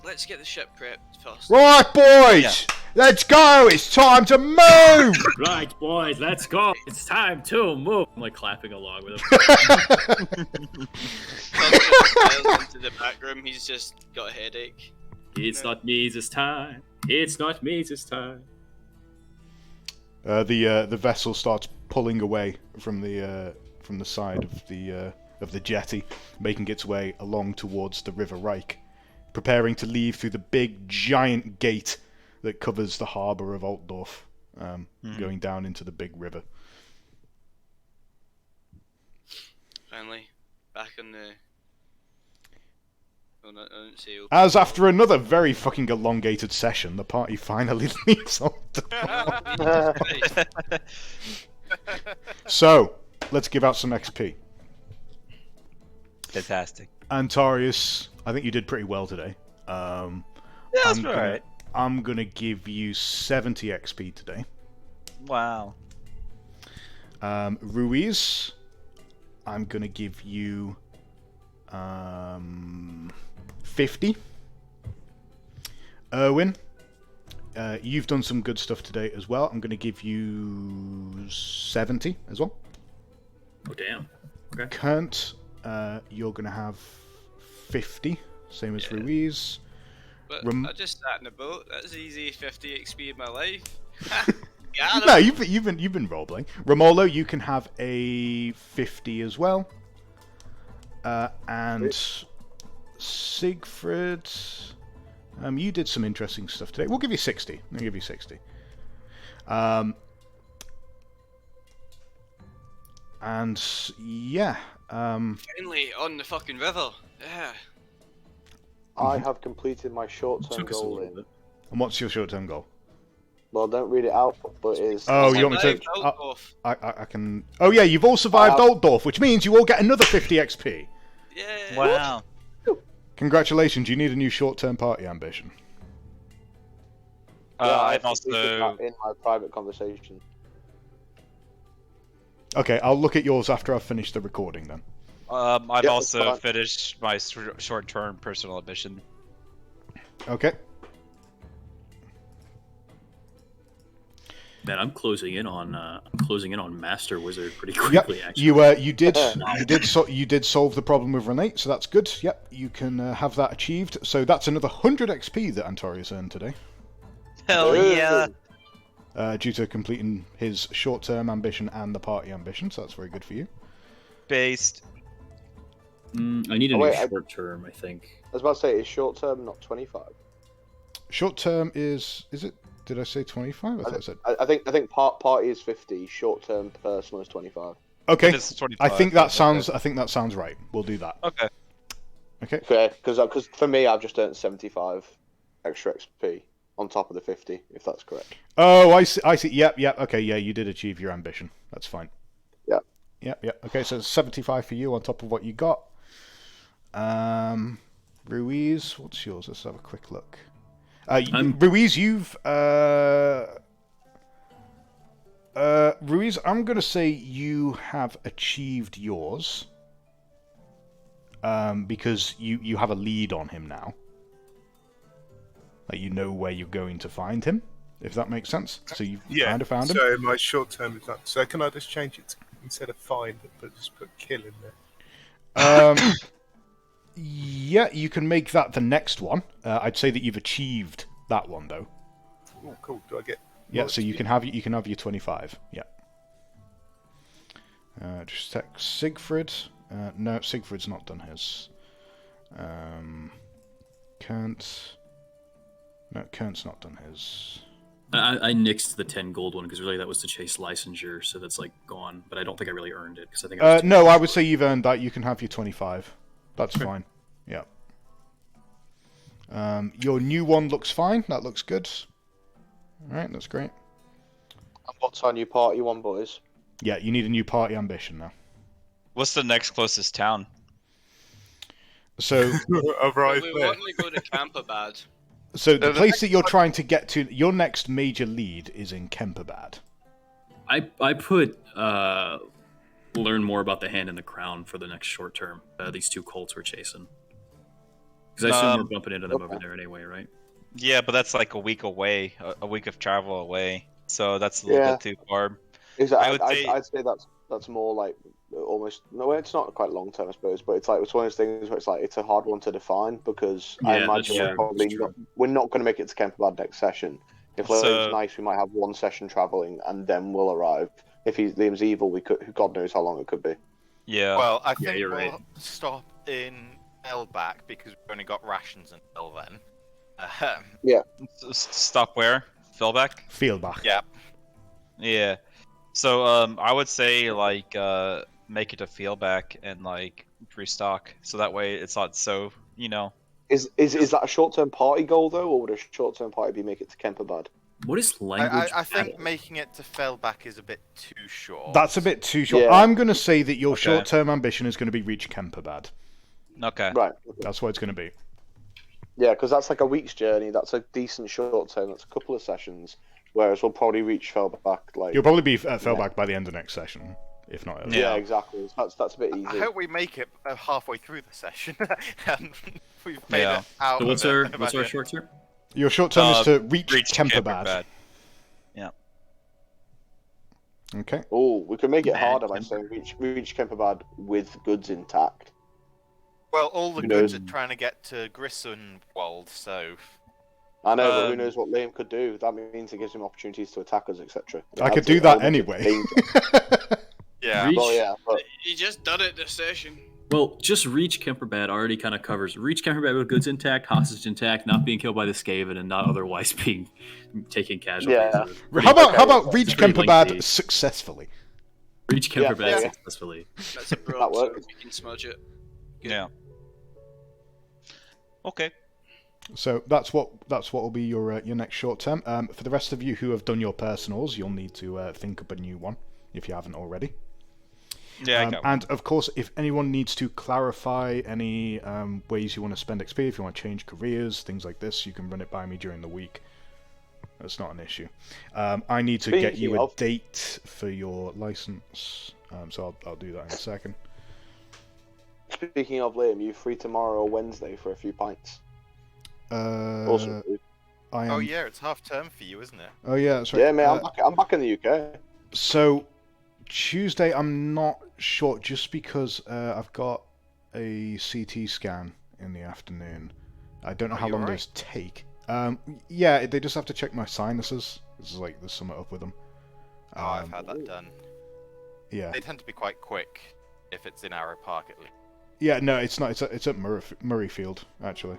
let's get the ship prepped first. Right, boys, let's go. It's time to move. Right, boys, let's go. It's time to move. I'm like clapping along with him. Into the back room, he's just got a headache. It's not me this time. It's not me this time. The vessel starts pulling away from the side of the jetty, making its way along towards the River Reich, preparing to leave through the big giant gate that covers the harbour of Altdorf, going down into the big river. Finally, back on the. Oh, no, I didn't say open. As after another very fucking elongated session, the party finally leaves Altdorf. So, let's give out some XP. Fantastic. Antarius, I think you did pretty well today. Yeah, that's alright. I'm gonna give you 70 XP today. Wow. Ruiz, I'm gonna give you 50. Erwin, you've done some good stuff today as well. I'm gonna give you 70 as well. Oh, damn. Okay. Kant, you're gonna have 50, same as Ruiz. But I just sat in a boat. That's easy 50 XP in my life. Adam. No, you've been role-playing. Romolo, you can have a 50 as well. And Siegfried, you did some interesting stuff today. We'll give you 60. We'll give you 60. And yeah. Finally on the fucking river. Yeah. I have completed my short-term Took us a goal. little bit. And what's your short-term goal? Well, don't read it out, but it is. Oh, you want me to? Survived Altdorf. I can. Oh yeah, you've all survived Altdorf, which means you all get another 50 XP. Yeah. Wow. Congratulations! You need a new short-term party ambition. I've completed also. that in my private conversation. Okay, I'll look at yours after I've finished the recording then. I've Yep, also that's fine. finished my short-term personal ambition. Okay. Man, I'm closing in on Master Wizard pretty Yep. quickly. Actually, You did solve the problem with Renate, so that's good. Yep, you can have that achieved. So that's another 100 XP that Antorius earned today, Hell yeah! due to completing his short-term ambition and the party ambition. So that's very good for you. Based. I need a new short term. I think. I was about to say, it's short term, not 25. Short-term is it? Did I say 25? I thought I said. I think party is 50. Short term personal is 25. Okay. It is 25, I think that okay. sounds right. We'll do that. Okay. Okay. Fair, because for me, I've just earned 75 extra XP on top of the 50, if that's correct. Oh, I see. Yep. Okay, yeah, you did achieve your ambition. That's fine. Yeah. Yep. Okay, so it's 75 for you on top of what you got. Ruiz, what's yours? Let's have a quick look. Ruiz, Ruiz, I'm going to say you have achieved yours. Because you have a lead on him now. Like, you know where you're going to find him, if that makes sense. So you've kind of found him. So my short term is that. So can I just change it to, instead of find, but just put kill in there? Yeah, you can make that the next one. I'd say that you've achieved that one though. Oh, cool. Do I get? Yeah, so you can have your 25. Yeah. Just check Siegfried. No, Siegfried's not done his. Kern's not done his. I nixed the 10 gold one because really that was to chase licensure, so that's like gone. But I don't think I really earned it because I think. I would say you've earned that. You can have your 25. That's fine. Yeah. Your new one looks fine. That looks good. All right, that's great. And what's our new party one, boys? Yeah, you need a new party ambition now. What's the next closest town? So, We want to go to Camperbad. so the place that you're trying to get to, your next major lead is in Kemperbad. I put learn more about the hand and the crown for the next short term. These two colts we're chasing. Because I assume we're bumping into them over there anyway, right? Yeah, but that's like a week away, a week of travel away. So that's a little bit too far. I'd say that's more like almost no, it's not quite long term, I suppose, but it's one of those things where it's a hard one to define because I imagine we're not going to make it to Kemperbad next session. If Liam's nice, we might have one session traveling and then we'll arrive. If Liam's evil, we could. God knows how long it could be. Yeah. Well, I think you're we'll right. stop in Elback because we've only got rations until then. Stop where? Fellback? Fieldback. Yeah. Yeah. So I would say like make it a Fieldback and like restock, so that way it's not so Is that a short term party goal though, or would a short term party be make it to Kemperbad? What is language? I think making it to Fellback is a bit too short. That's a bit too short. Yeah. I'm going to say that your short-term ambition is going to be reach Kemperbad. Okay. Right. That's what it's going to be. Yeah, because that's like a week's journey. That's a decent short term. That's a couple of sessions. Whereas we'll probably reach Fellback like. You'll probably be at Fellback by the end of next session, if not earlier. Yeah, exactly. That's a bit easy. I hope we make it halfway through the session. And we've made it out. So what's our short term? Your short term is to reach Kemperbad. Yeah. Okay. Oh, we can make it harder by saying reach Kemperbad with goods intact. Well, all the goods are trying to get to Grissenwald, so I know, but who knows what Liam could do? That means it gives him opportunities to attack us, etc. I could do that anyway. Yeah. Reach, Well, yeah, but You just done it this session. well, just reach Kemperbad already kind of covers reach Kemperbad with goods intact, hostage intact, not being killed by the Skaven, and not otherwise being taking casualties. Yeah. How about It's reach pretty Kemperbad lengthy. successfully? Reach Kemperbad Yeah. successfully. That's a That broad, so works. we can smudge it. Yeah. Okay. So that's what will be your next short term. For the rest of you who have done your personals, you'll need to think up a new one if you haven't already. Yeah, I got one. And of course, if anyone needs to clarify any ways you want to spend XP, if you want to change careers, things like this, you can run it by me during the week. That's not an issue. I need to get you a date for your license, so I'll do that in a second. Speaking of Liam, you free tomorrow or Wednesday for a few pints? Awesome. I am... Oh yeah, it's half term for you, isn't it? Oh yeah, that's right. Yeah, mate, I'm back in the UK. So Tuesday, I'm not sure, just because I've got a CT scan in the afternoon. I don't know how long those take. Yeah, they just have to check my sinuses. It's like there's something up with them. Oh, I've had that done. Yeah. They tend to be quite quick if it's in Arrow Park at least. Yeah, no, it's not. It's at Murrayfield, actually.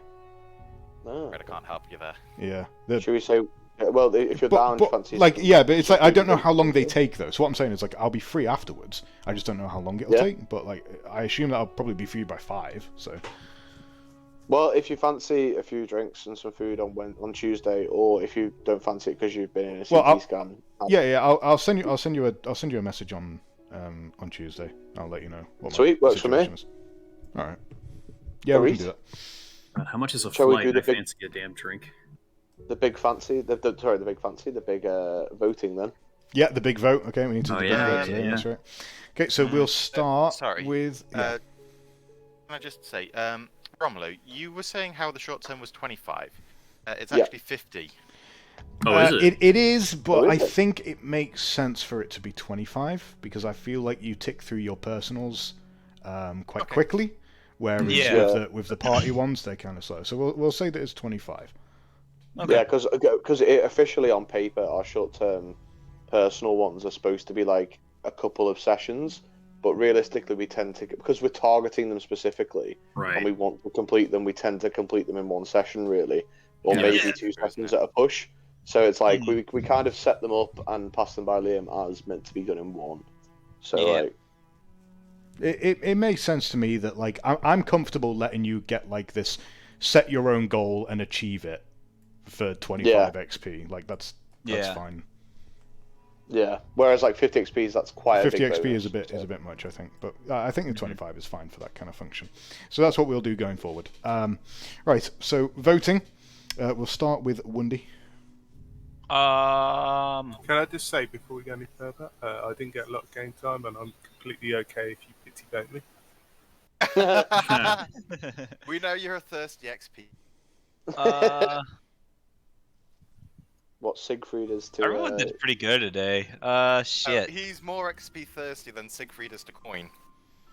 Oh. I can't help you there. Yeah. Should we say? Well, if you're down, fancy. Like, yeah, but it's like I don't know how long they take though. So what I'm saying is like I'll be free afterwards. I just don't know how long it'll take. But like I assume that I'll probably be free by 5. So. Well, if you fancy a few drinks and some food on Tuesday, or if you don't fancy it because you've been in a CT scan. I'll send you a message on Tuesday. I'll let you know. Sweet, works for me. All right. Yeah, we can do that. How much is a Shall we flight? do I fancy a damn drink. The big fancy, the big voting then. Yeah, the big vote. Okay, we need to do the big vote. yeah. That's right. Okay, so we'll start sorry. with. Can I just say, Romelu, you were saying how the short term was 25. It's actually 50. Oh, is it? It is, but I think it makes sense for it to be 25 because I feel like you tick through your personals quite quickly, whereas with the party ones they're kind of slow. So we'll say that it's 25. Okay. Yeah, because officially on paper our short-term personal ones are supposed to be like a couple of sessions, but realistically we tend to, because we're targeting them specifically, and we want to complete them, we tend to complete them in one session really, or maybe 2 sessions at a push. So it's like we kind of set them up and pass them by Liam as meant to be done in one. So like. It makes sense to me that like I'm comfortable letting you get like this, set your own goal and achieve it for 25 XP. Like that's fine. Yeah. Whereas like 50 XP that's quite 50 a big XP bonus, is a bit much, I think. But I think the 25 is fine for that kind of function. So that's what we'll do going forward. Right. So voting. We'll start with Wundy. Can I just say before we go any further, I didn't get a lot of game time, and I'm completely okay if you pity vote me. We know you're a thirsty XP. What Siegfried is to. Everyone did pretty good today. Shit. He's more XP thirsty than Siegfried is to coin.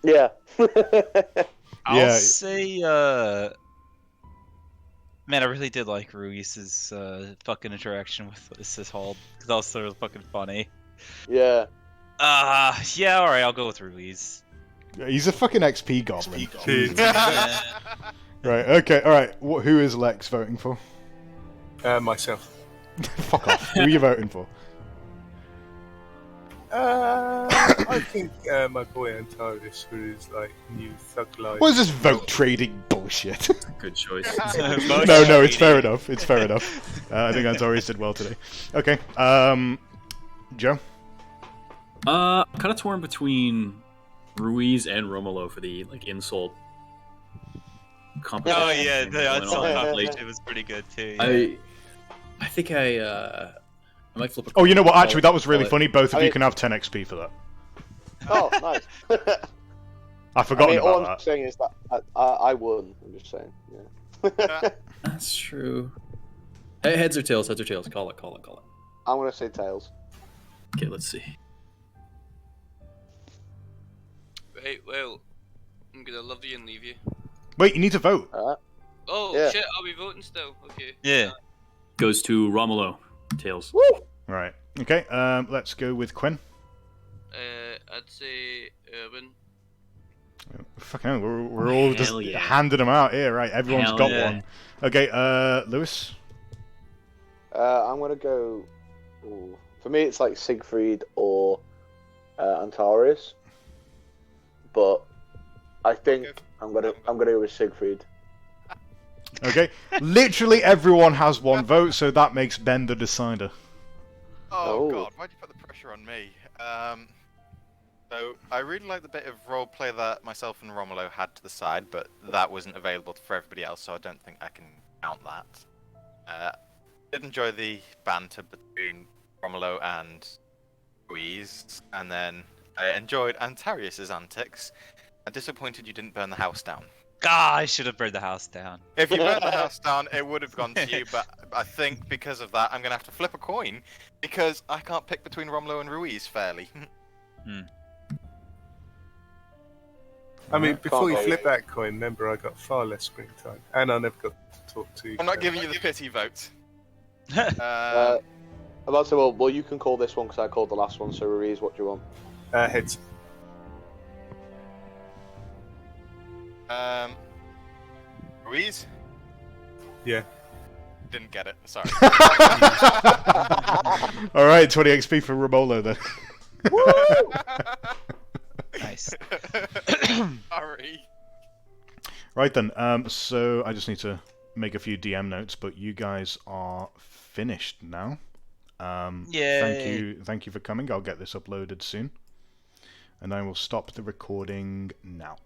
Yeah. I'll say, man, I really did like Ruiz's fucking interaction with this whole, because that was sort of fucking funny. Yeah. Yeah, alright, I'll go with Ruiz. He's a fucking XP goblin. Right, okay, alright. Who is Lex voting for? Myself. Fuck off. Who are you voting for? I think my boy Antares for his like new thug life. What is this vote trading bullshit? Good choice. No, it's fair enough. It's fair enough. I think Antares did well today. Okay, Joe? Kind of torn between Ruiz and Romolo for the like insult competition. Oh yeah, the insult compilation was pretty good too. Yeah. I think I might flip a Oh, you know what? Actually, that was really funny. Both of you can have 10 XP for that. Oh, nice. I forgot about all that. I'm saying is that I won. I'm just saying. Yeah. That's true. Hey, heads or tails? Heads or tails? Call it. I'm gonna say tails. Okay, let's see. Right, well, I'm gonna love you and leave you. Wait, you need to vote. Oh Yeah. shit, are we voting still? Okay. Yeah. Goes to Romulo. Tails. Right. Okay. Let's go with Quinn. I'd say Urban. Fucking hell, we're all just handing them out here, right? Everyone's got one. Okay, Lewis? I'm going to go... Ooh. For me, it's like Siegfried or Antares. But I think I'm gonna go with Siegfried. Okay. Literally everyone has one vote, so that makes Ben the decider. Oh god, why'd you put the pressure on me? So I really like the bit of roleplay that myself and Romulo had to the side, but that wasn't available for everybody else, so I don't think I can count that. Did enjoy the banter between Romulo and Ruiz, and then I enjoyed Antarius's antics. I'm disappointed you didn't burn the house down. Ah, I should have burned the house down. If you burned the house down, it would have gone to you, but I think because of that, I'm going to have to flip a coin, because I can't pick between Romulo and Ruiz fairly. I mean, before you flip that coin, remember I got far less screen time, and I never got to talk to you. I'm not giving you the pity vote. I'm about to say, well, you can call this one because I called the last one, so Ruiz, what do you want? Heads. Ruiz? Yeah. Didn't get it, sorry. Alright, 20 XP for Ramolo then. Nice. Sorry. Right then, so I just need to make a few DM notes, but you guys are finished now. Yay. Thank you for coming. I'll get this uploaded soon. And I will stop the recording now.